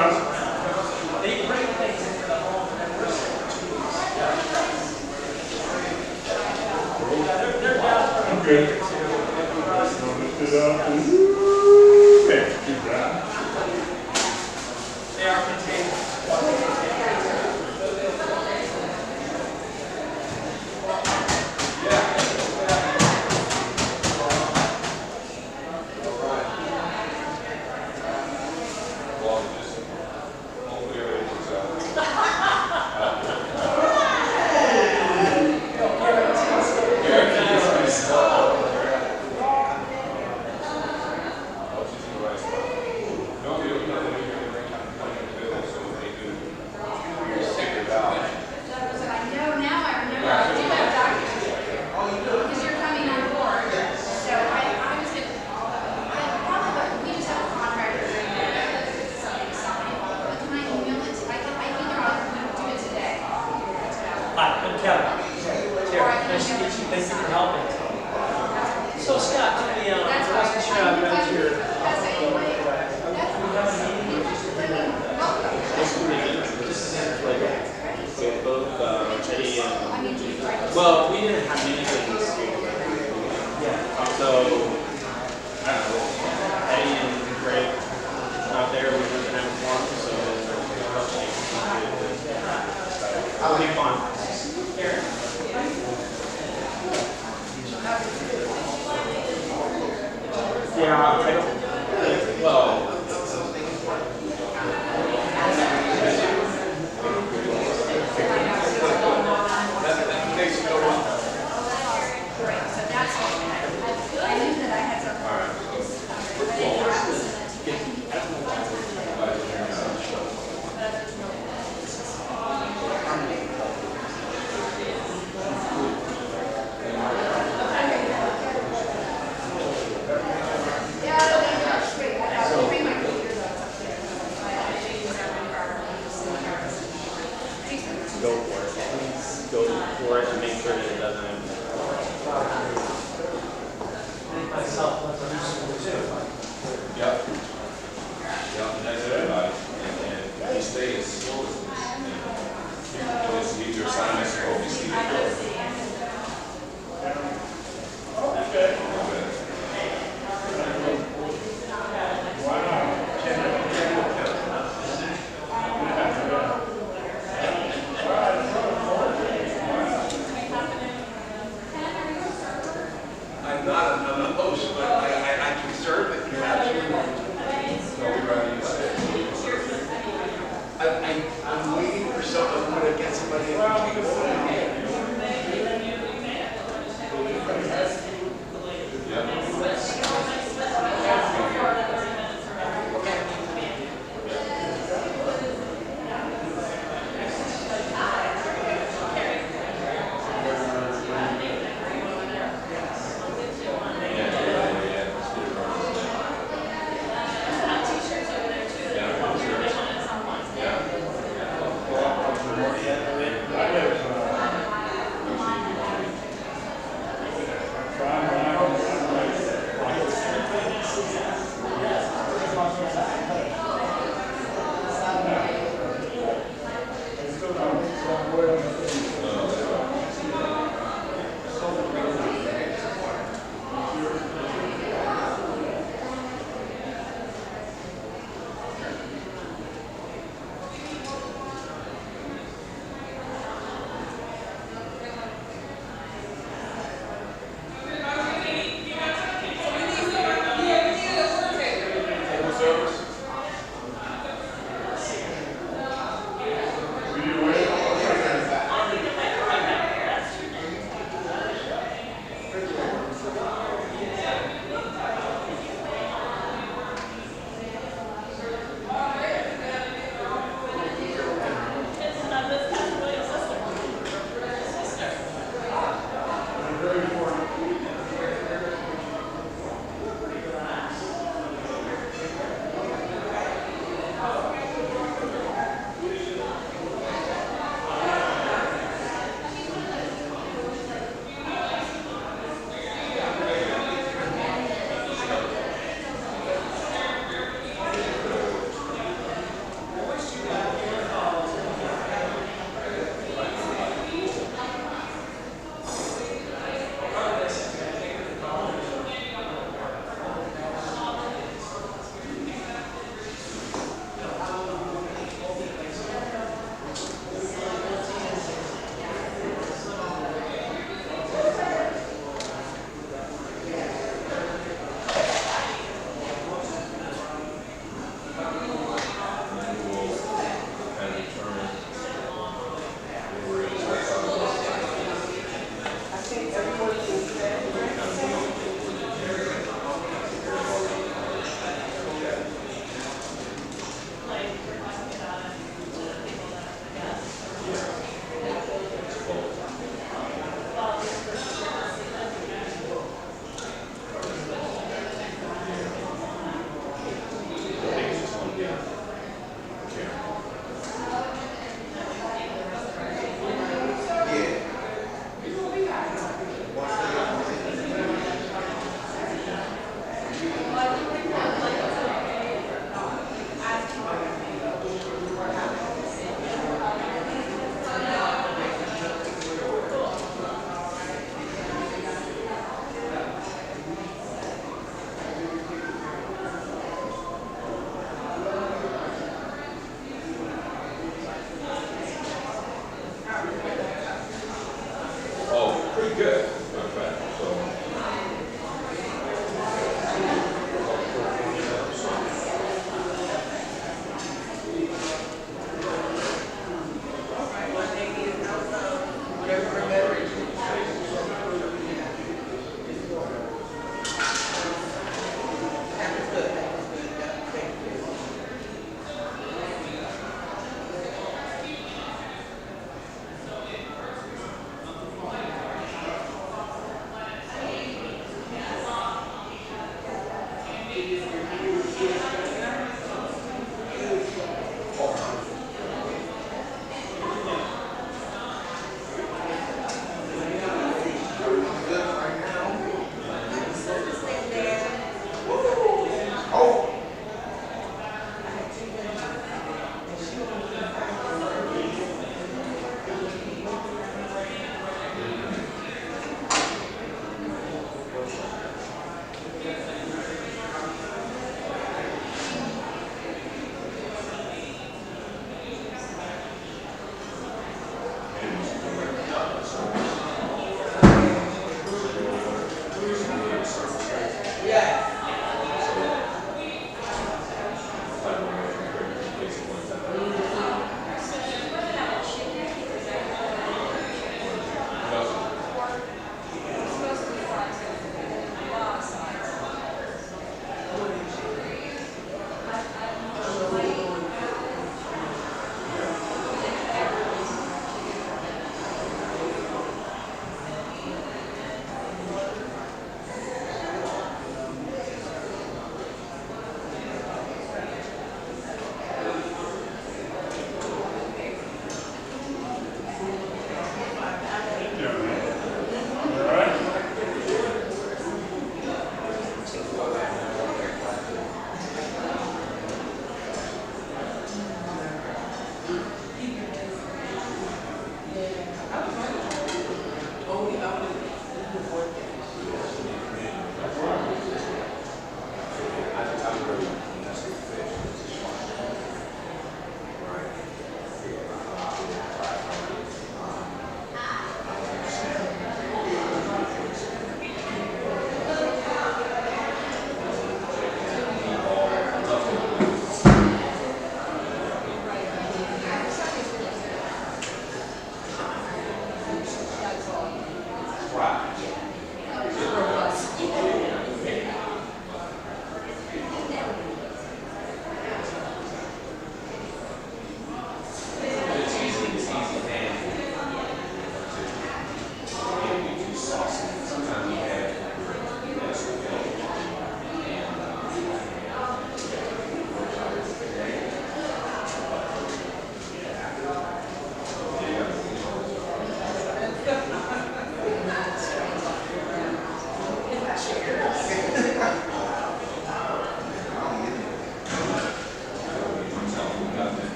They bring things into the home and we're sitting 2 weeks. They're down for a day or two. They are contained. Well, we didn't have anything this year. Yeah. So, I don't know, Eddie and Greg out there, we were going to have a farm, so it'll be fun. Yeah, I don't, well, go for it. Go for it and make sure that it doesn't. Myself, that's useful too. Yep. Yep, and that's everybody. And if you stay as slow as this, and just leave your assignments, or you see the Okay. I'm not a host, but I can serve if you absolutely want to. I'm waiting for someone, I'm going to get somebody in to take a photo.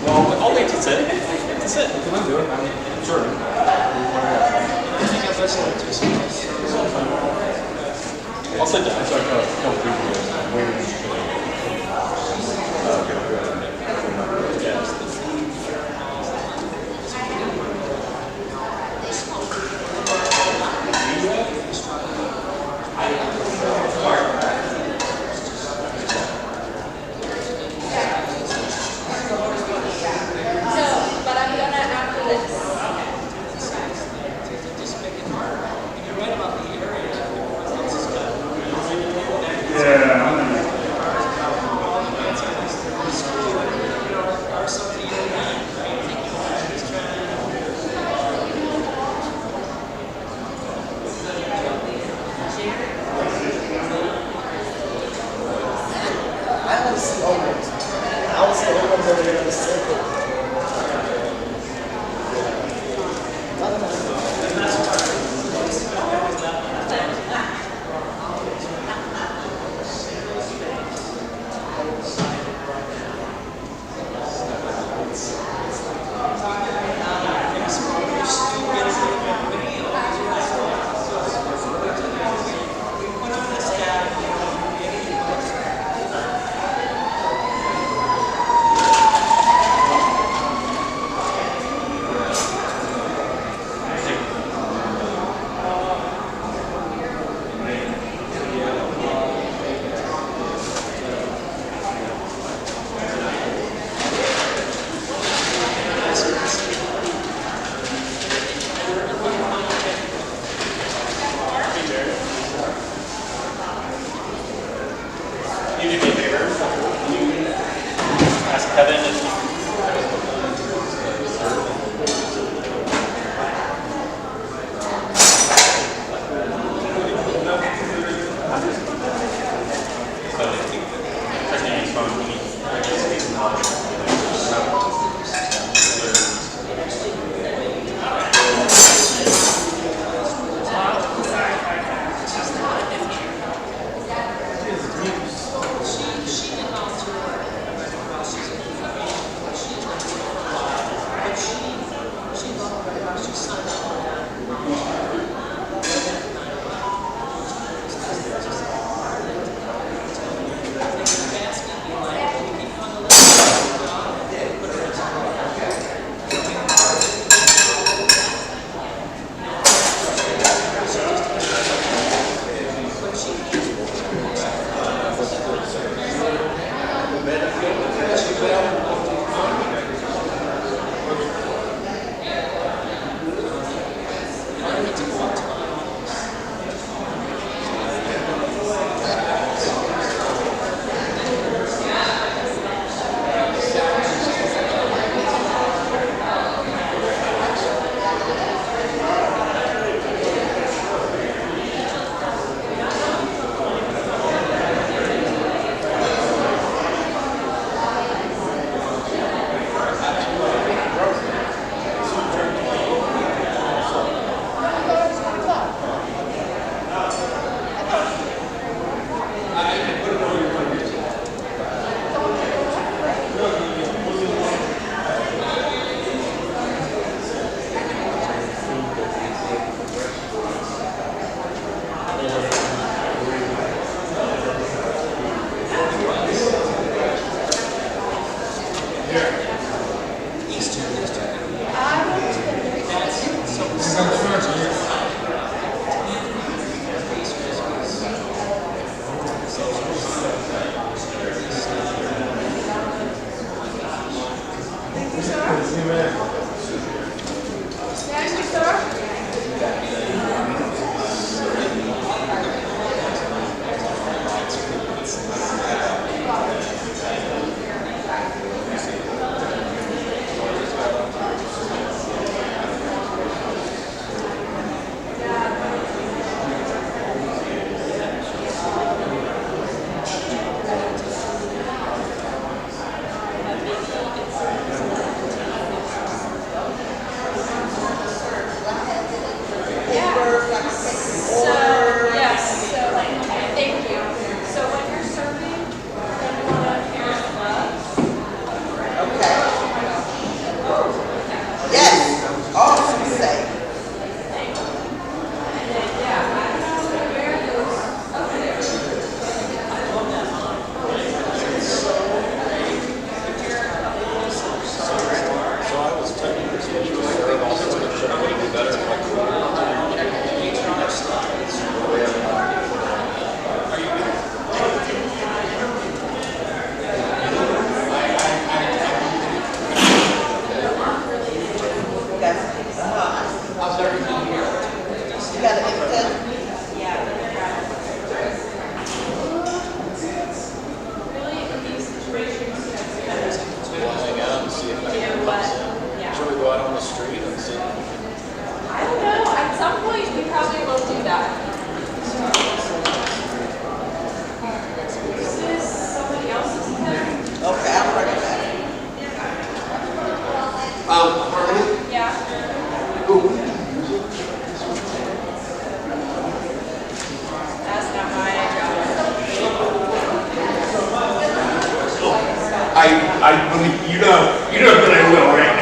Well, I'll wait to sit. To sit. Can I do it? I'm sure. I'll sit down. But I'm gonna after this. I want to see Owens. I want to see Owens over there on the circle. Can you do me a favor? Can you ask Kevin if he I believe, you know that I will, right?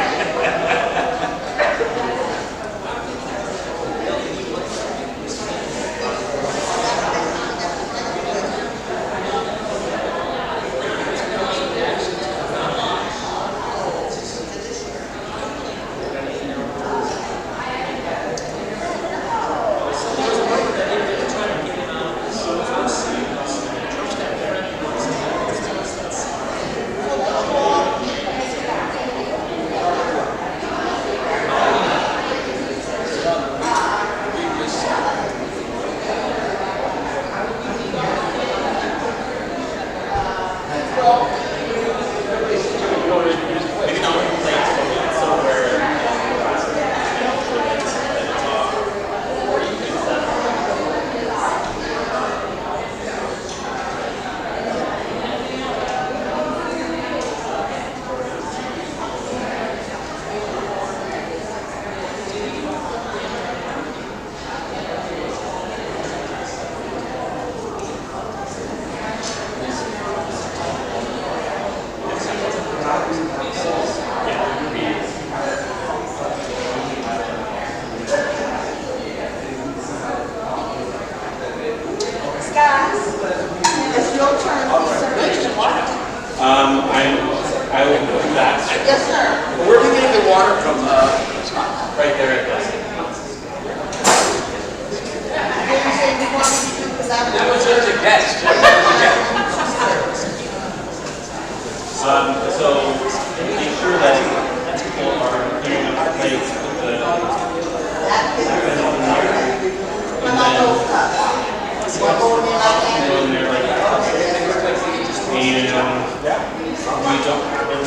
It's your turn to submit the water. I will put that. Yes, sir. Where are we getting the water from? Right there at the. That was just a guess. So make sure that people are clearing up the plates with the. We don't have any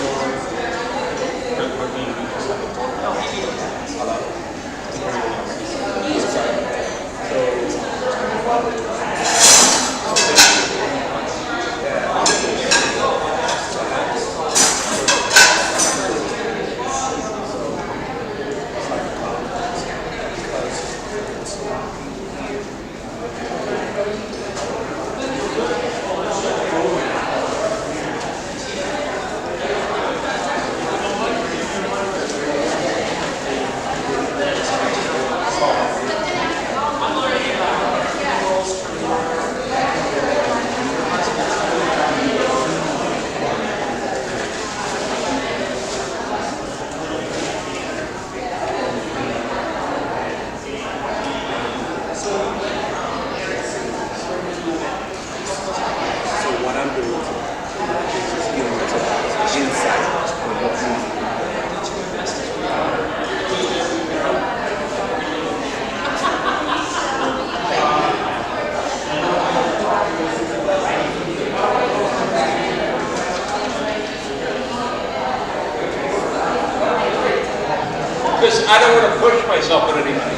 I don't want to push myself on anybody.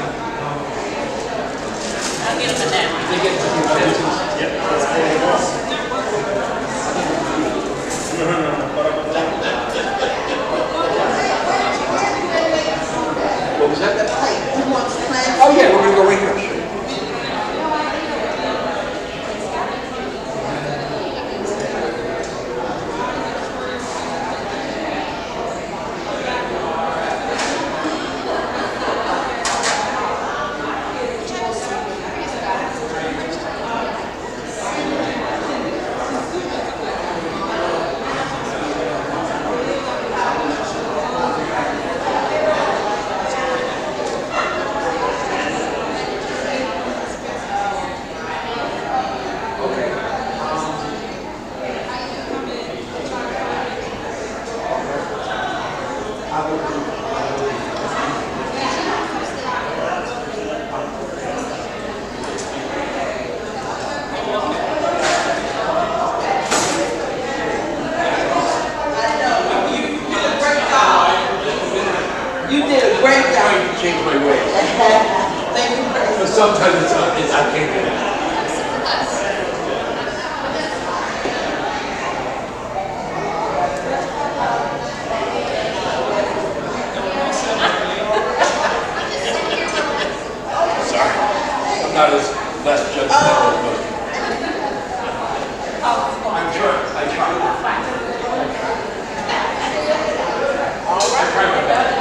I'll get them now. What was that? Oh yeah, we're gonna go right here. You did a great job. Trying to change my ways. Thank you very much. But sometimes it's I can't do that. Sorry. I'm not as less judgmental as most people. I'm sure. I try. All right. I try my best.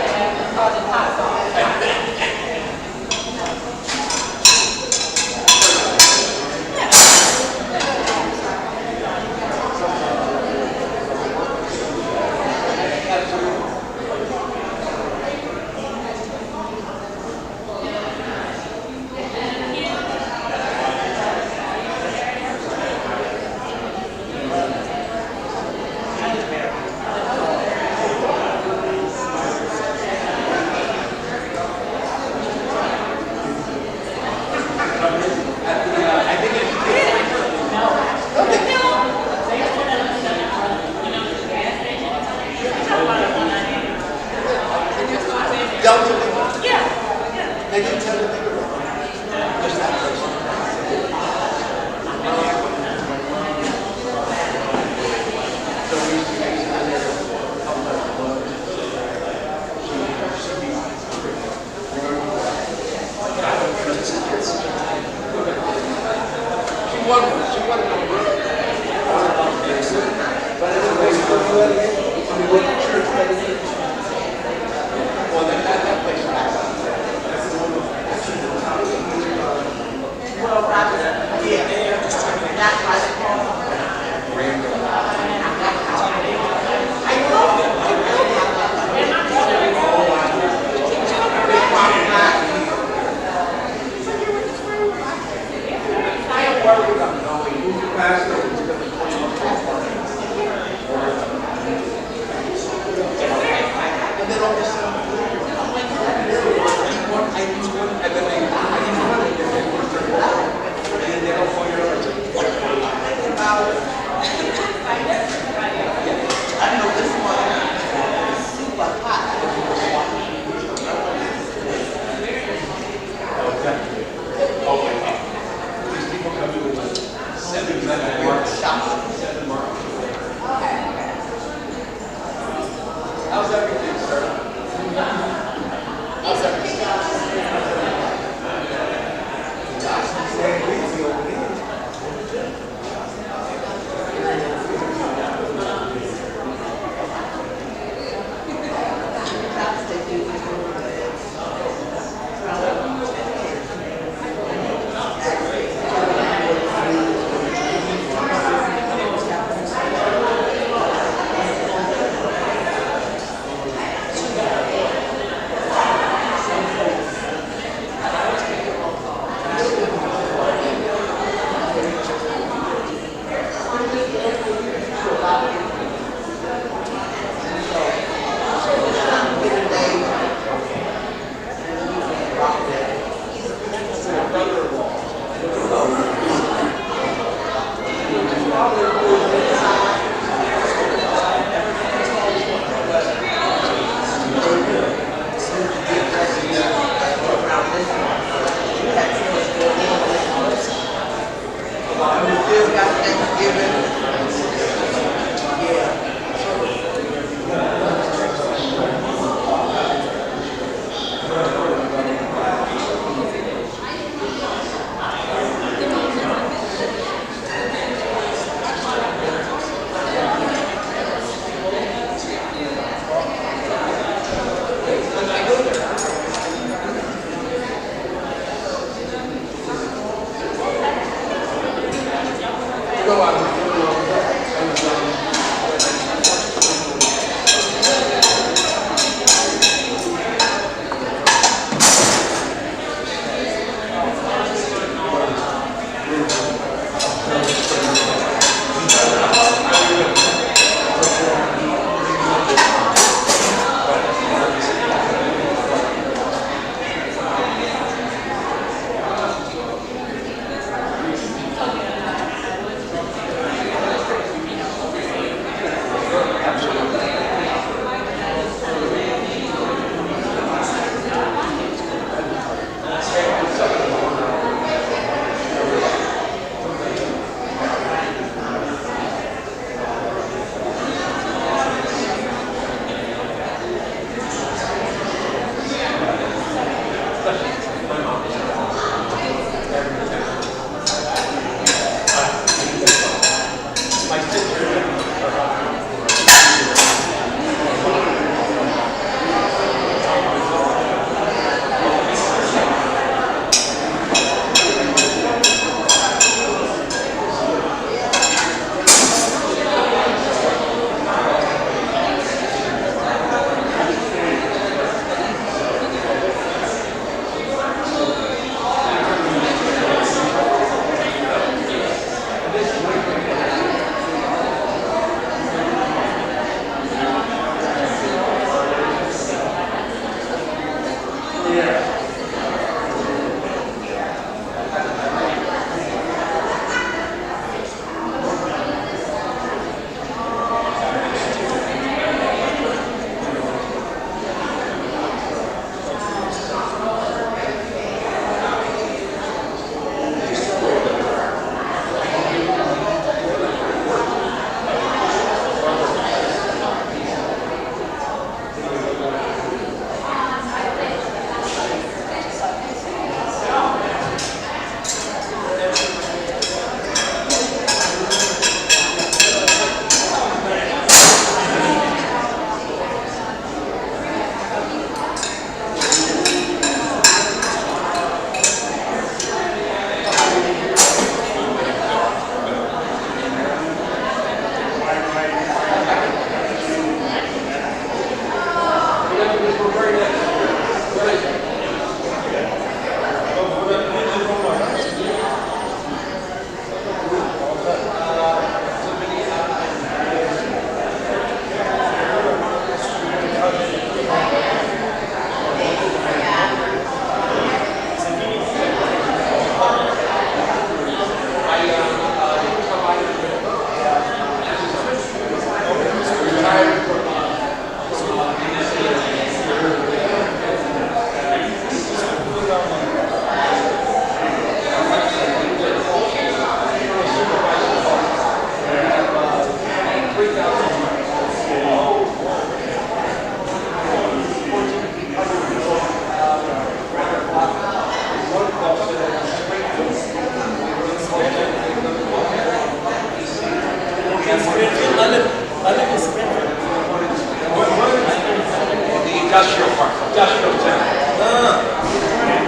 industrial park, industrial town.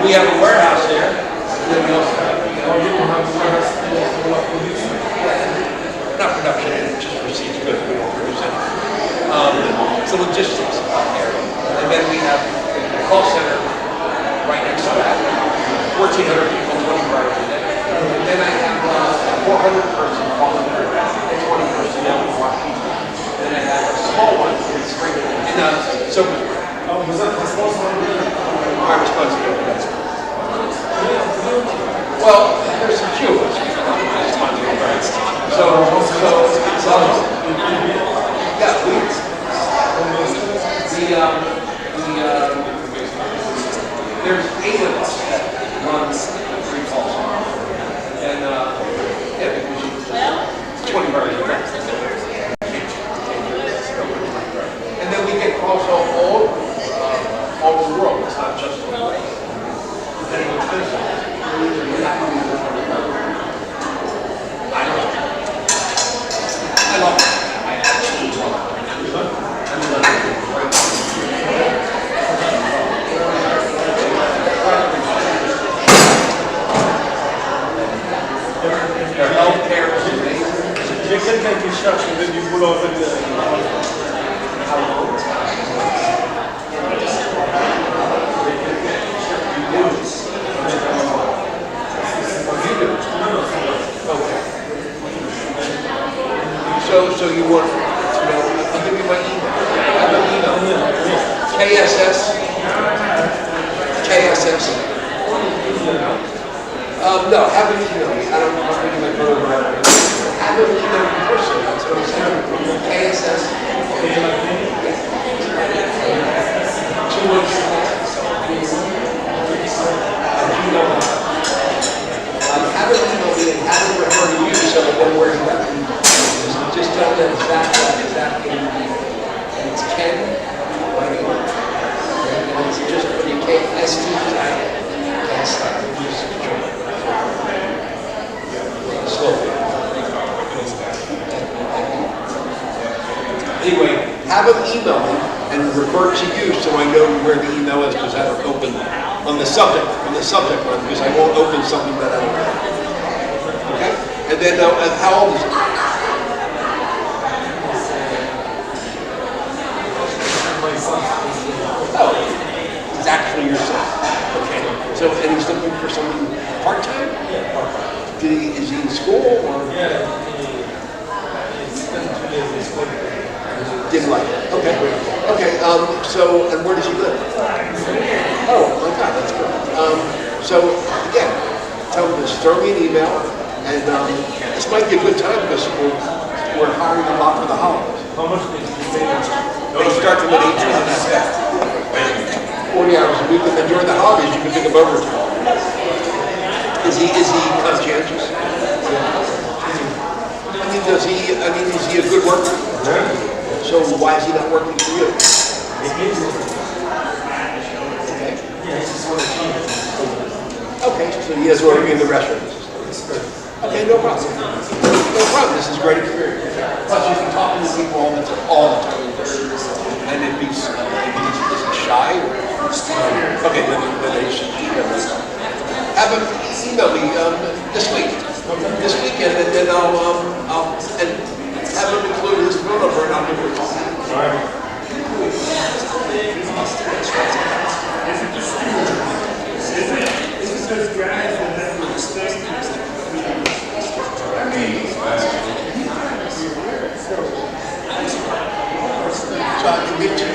We have a warehouse there. And then we also have, not production, it just receives goods, we don't produce it. It's a logistics area. And then we have a call center right next to that. 1,400 people, 20 drivers a day. And then I have a 400 person call center and 20 personnel in Washington. Then I have a small one in Springfield. So my responsibility. Well, there's a few of us. So there's 8 of us that run 3 calls. And yeah, because 20 birds. And then we get calls all over the world. It's not just on the way. Depending on the business. I love it. I absolutely love it. Their healthcare is amazing. J'ai quelqu'un qui cherche du boulot avec So you want to know, I'll give you my email. I have an email. KSS. No, have an email. I don't know how to go around. Have an email in person. That's what I'm saying. KSS. 216. Have an email me and have it refer to you so that when we're done. Just tell them exactly. And it's Ken, and it's just for the KST. Anyway, have them email me and refer to you so I know where the email is because I don't open on the subject one because I won't open something that I don't know. Okay? And then how old is it? Oh, it's actually your son. Okay. So, and he's looking for something part-time? Yeah, part-time. Is he in school or? Yeah, didn't like it. Okay. Okay, so, and where does he live? Oh, my God, that's good. So, again, tell him to throw me an email, and this might be a good time because we're hiring a lot for the holidays. How much did you pay them? They start them at 18 and that's that. 40 hours a week, and then during the holidays you can pick up overtime. Is he conscientious? Is he a good worker? So why is he not working for you? Okay, so he is working in the restaurant. Okay, no problem. No problem. This is great experience. Plus, you can talk to people all the time. And if he's shy, okay, then they should have him email me this weekend, and then I'll have him include his phone number, and I'll give you a call. So I can get you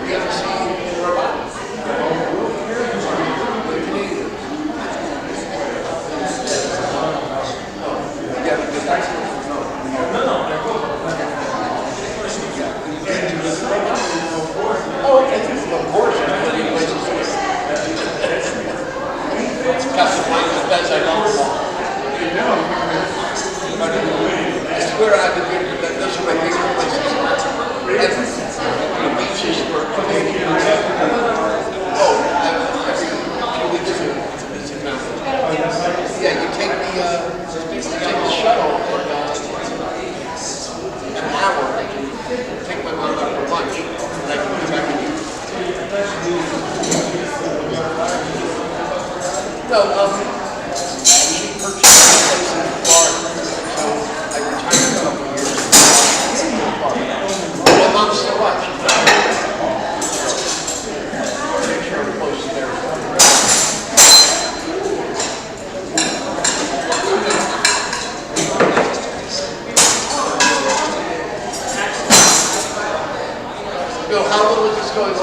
you ever see a robot? Oh, okay. Of course, that's I swear I could be, those are my favorite places. The beaches were we purchased a place in Florida. So I retired a couple years ago. My mom's still up. Make sure we're close to there. Bill, how long is this going on?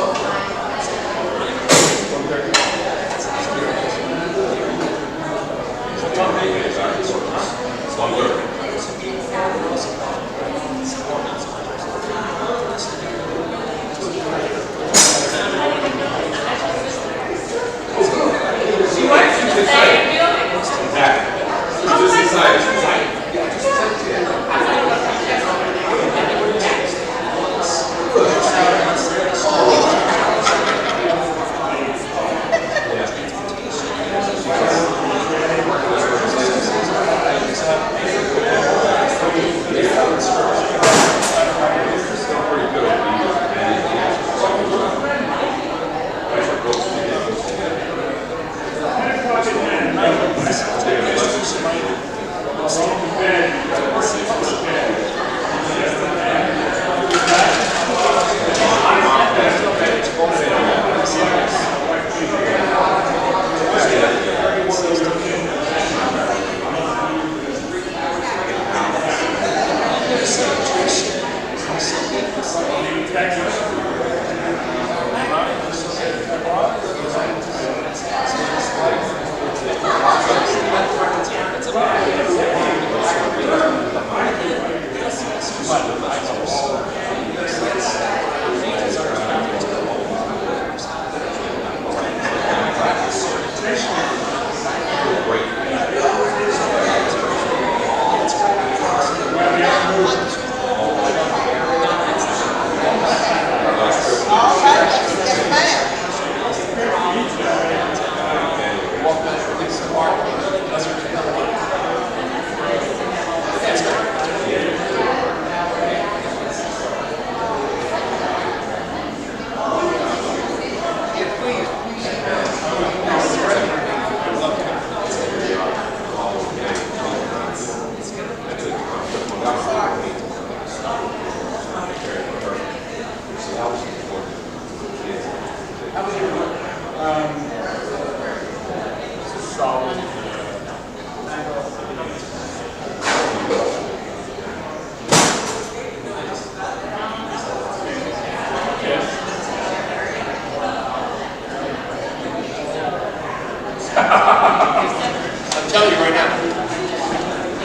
I'm telling you right now,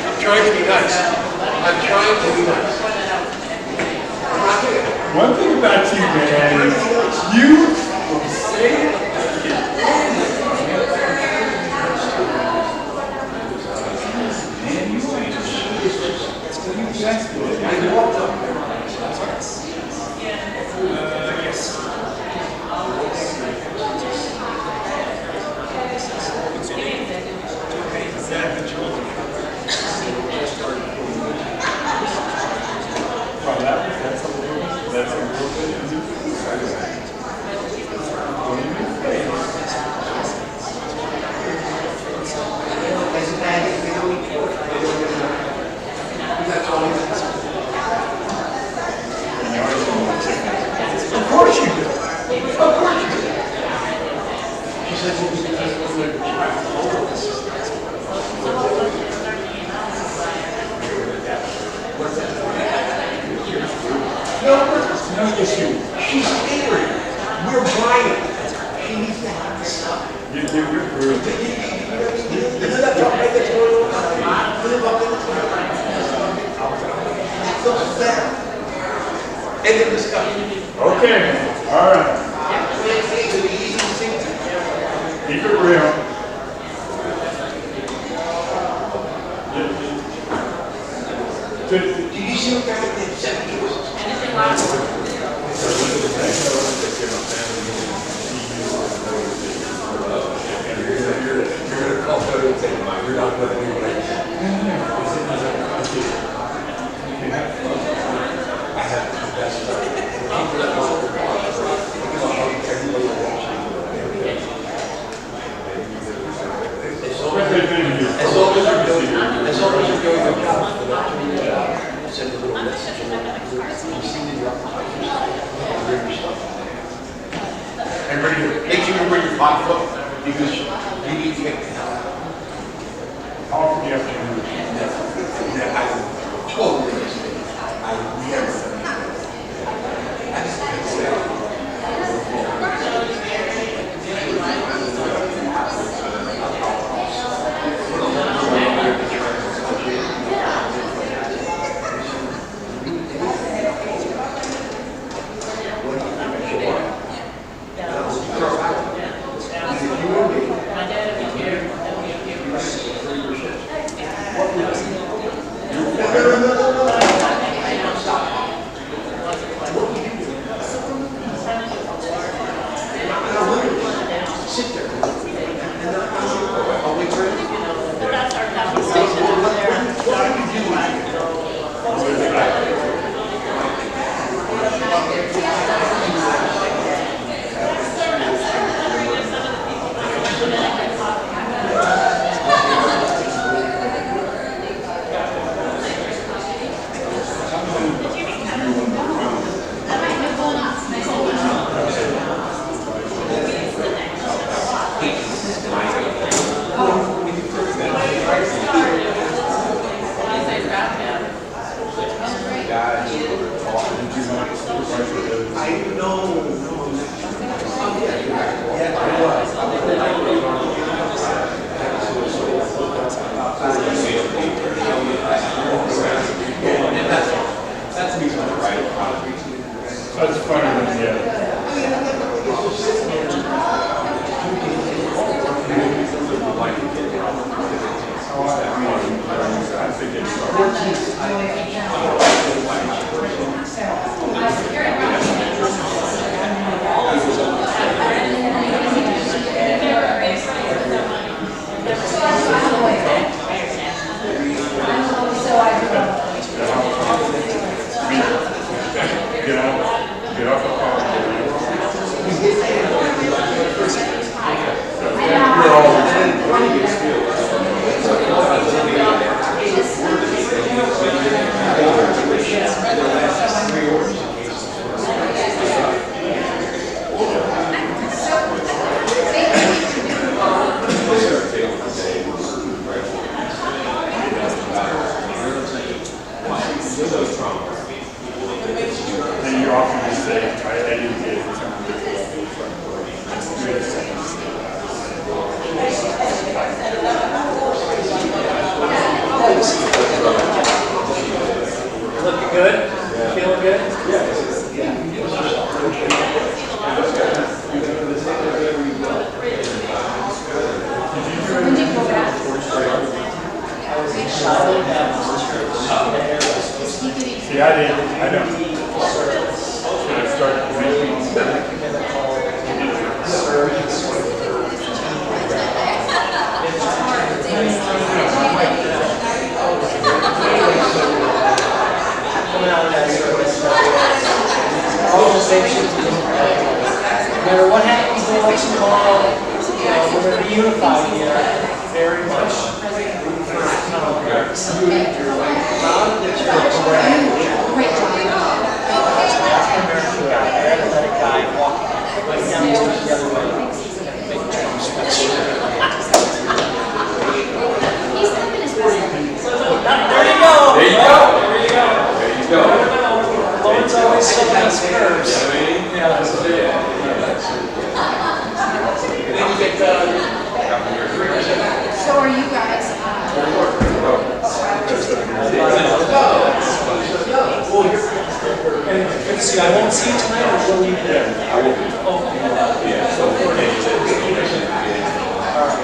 I'm trying to be nice. I'm trying to be nice. I'm not doing it. One thing about you, man, is you will say it. Man, you that's good. I walked up there. Of course you do. Of course you do. She said, no, yes, you. She's angry. We're buying. She needs to have the stuff. You're good. Isn't that right that's going on? Live up in the Looks better. End of discussion. Okay, all right. Keep it real. Did you see what that did? 7 years. Anything last? You're gonna call Cody and say, "Mike, you're not gonna do it." I have the best people that want to everybody watching. And make sure you bring your pocketbook because you need to get How often do you have to do this? I totally understand. I never. That's funny, yeah. Get off the phone. And you often just say, I didn't get it. Looking good? Feeling good? See, I didn't, I don't. Should I start making? Organizations, no matter what happens in the election tomorrow, we're going to be unified here, very much. American guy, athletic guy, walking right down the other way. Big jumps. There you go. There you go. There you go. There you go. Lawrence always showing us curves. Yeah, that's it. So are you guys, Good to see you. I won't see you tonight, or will you? I will be. Yeah, so All right.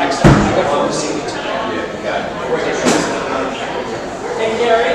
Excellent. I got forward to seeing you tonight. yeah, got it. Hey, Gary.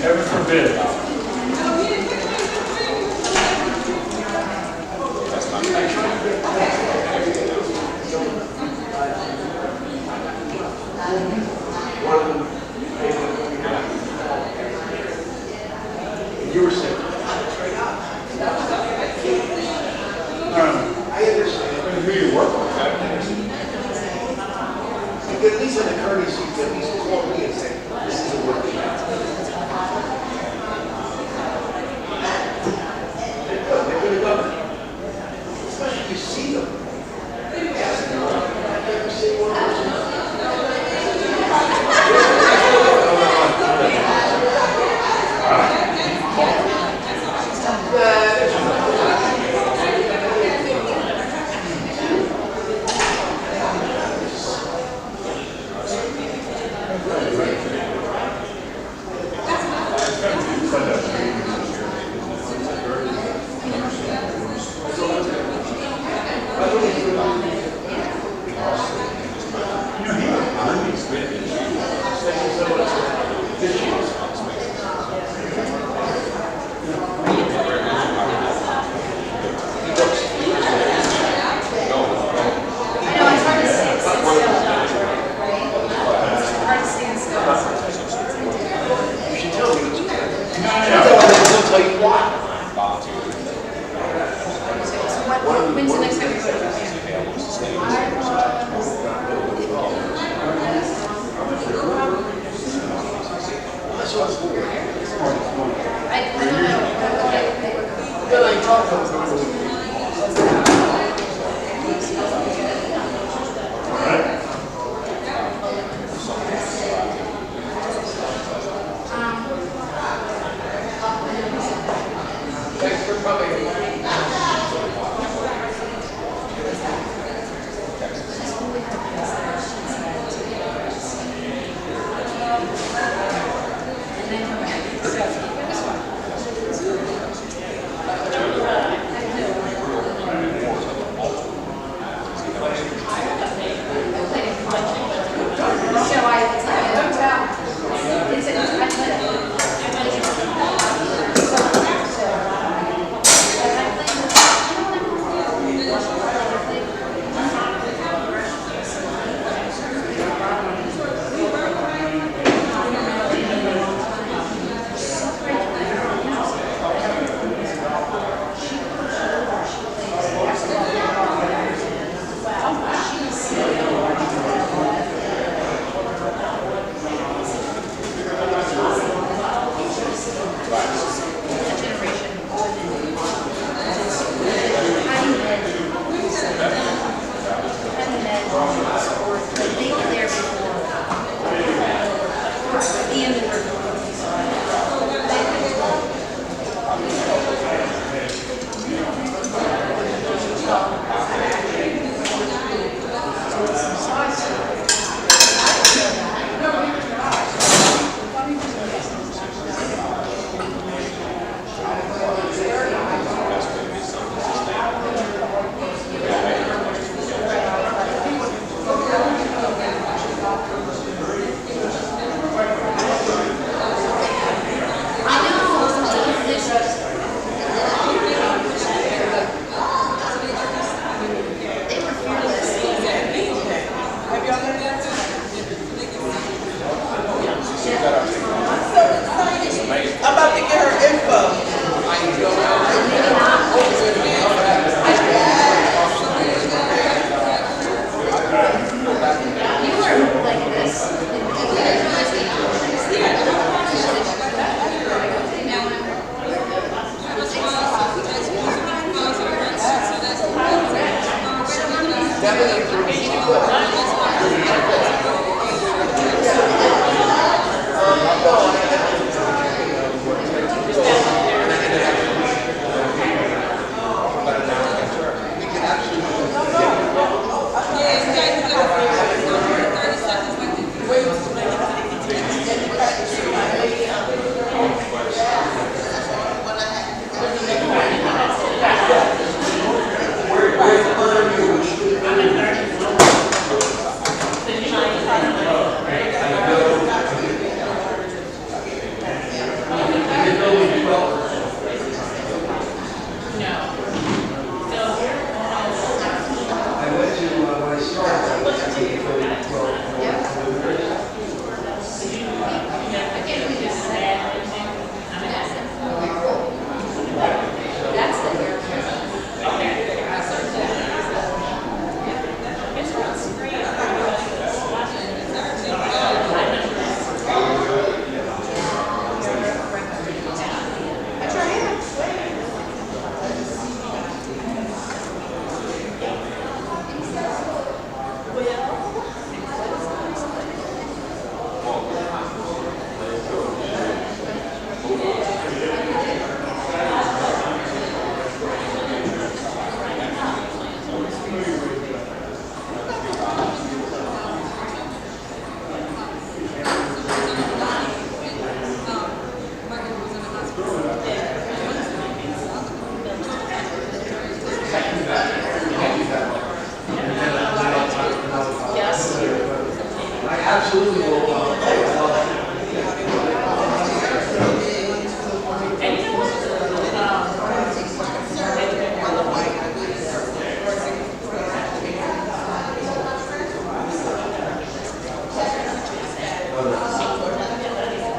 Heaven forbid. You were sick. I understand. Who you work with? You could at least have the courtesy to at least call me and say, this isn't working out. They're going to go. Especially if you see them. Yes. I've never seen one person. When's the next time you're going to Thanks for coming.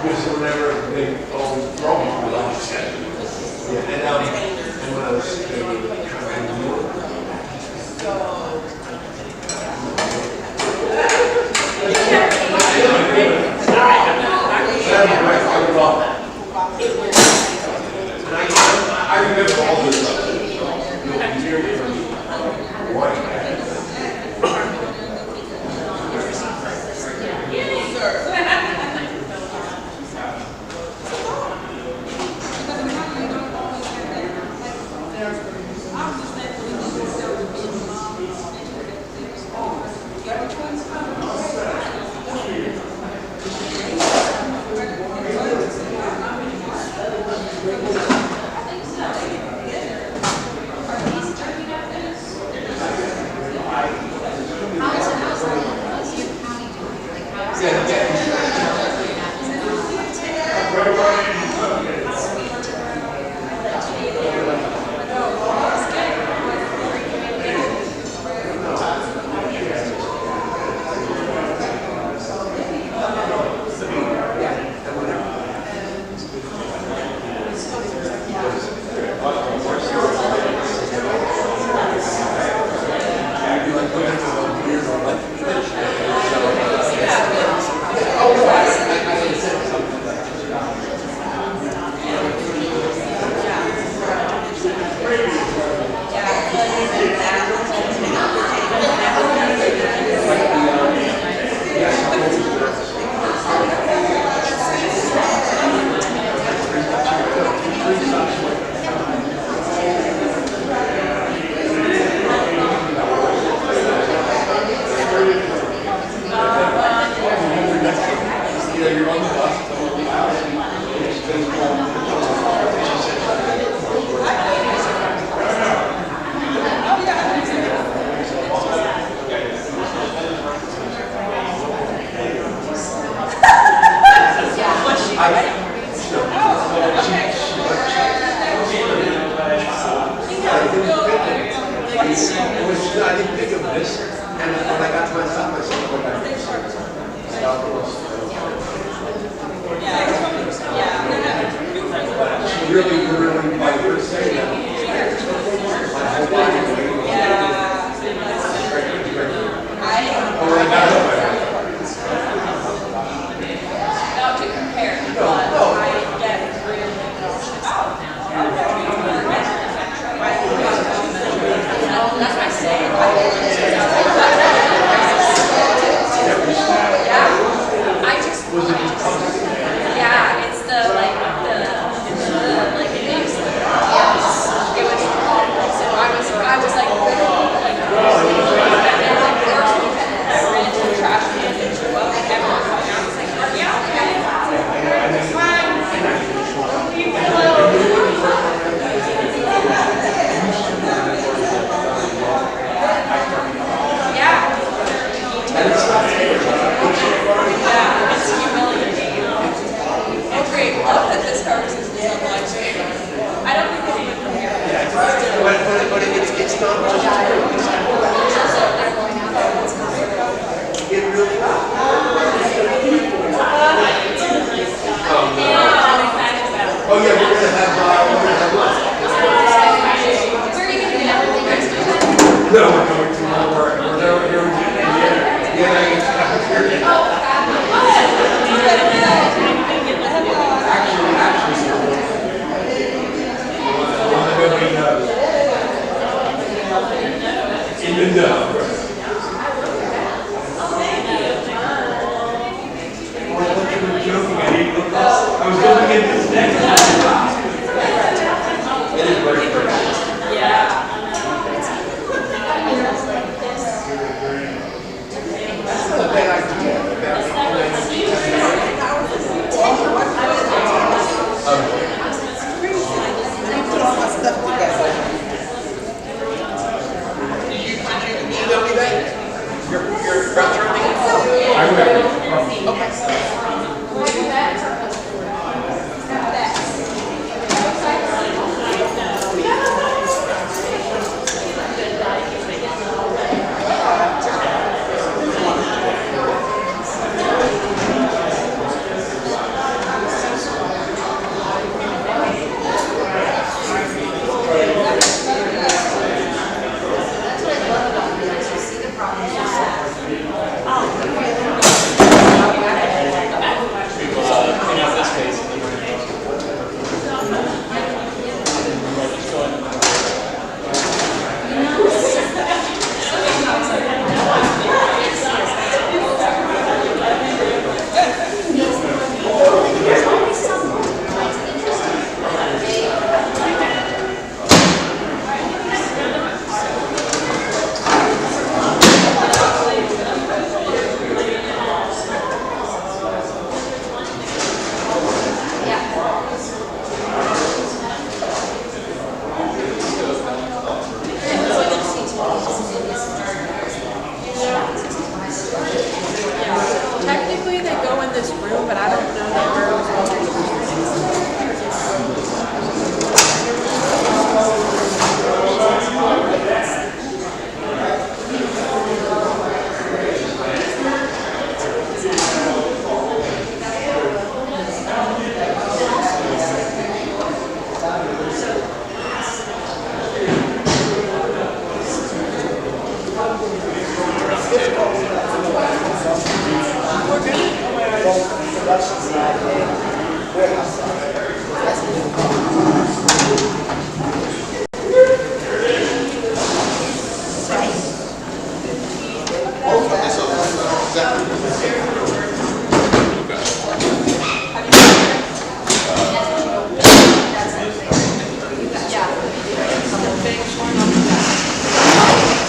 Because whenever they always throw me, I like that. Yeah, and when I was I remember all this stuff. I didn't think of this, and when I got to my stop, I said, "Oh, really, by your saying that, my whole body was waiting. Oh, when I got up, Not to compare, but I get really nauseous now. That's my saying. Yeah. I just. Yeah, it's the like it makes it was awful. So I was like I ran to the trash can and threw up and everyone coming out was like, are you okay? It's fine. Leave me alone. It's humiliating. Oh great, love that this conversation is on live stream. I don't think they even come here. but it's not just it really Oh yeah, we're gonna have lunch. Where are you gonna be? No, we're going to more. We're going here. Even though. I was looking at this next time. It is very pretty. Yeah. That's not a bad idea. Put all my stuff together. Did you email me that? Your brother? I will. Okay.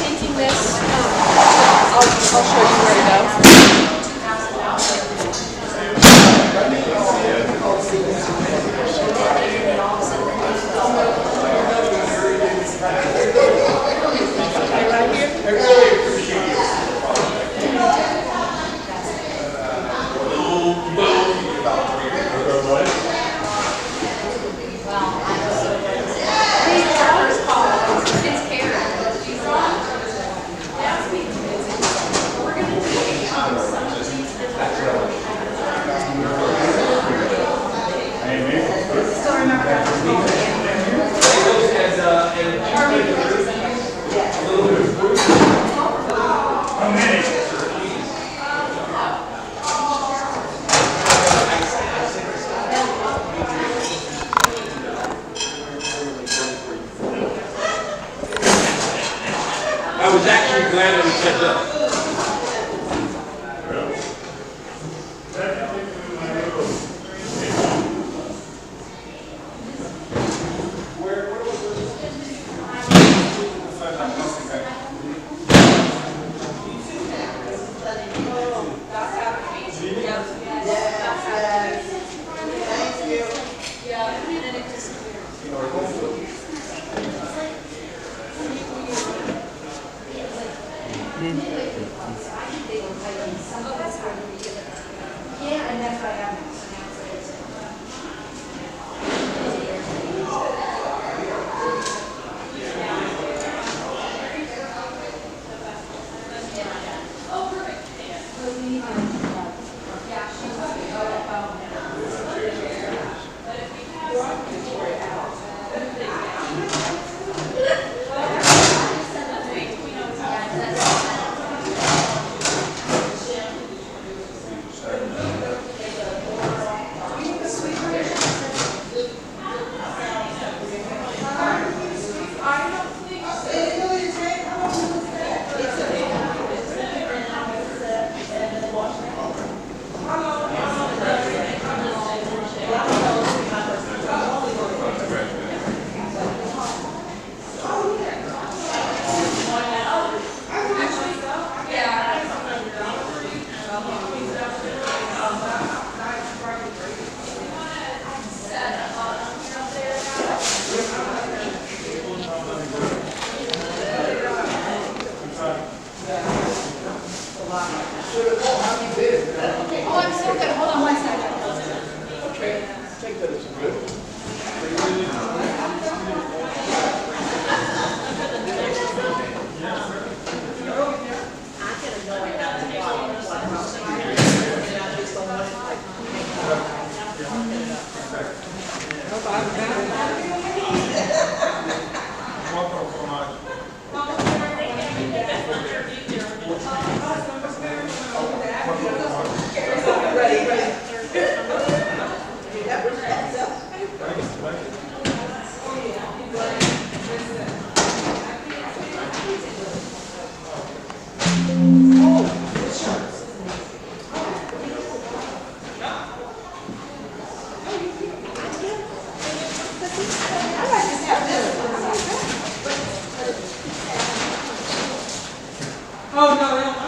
Painting this, I'll show you where to go. I was actually glad that we kept up. Oh, I'm so good. Hold on one second. Okay, I think that is good. Oh, no,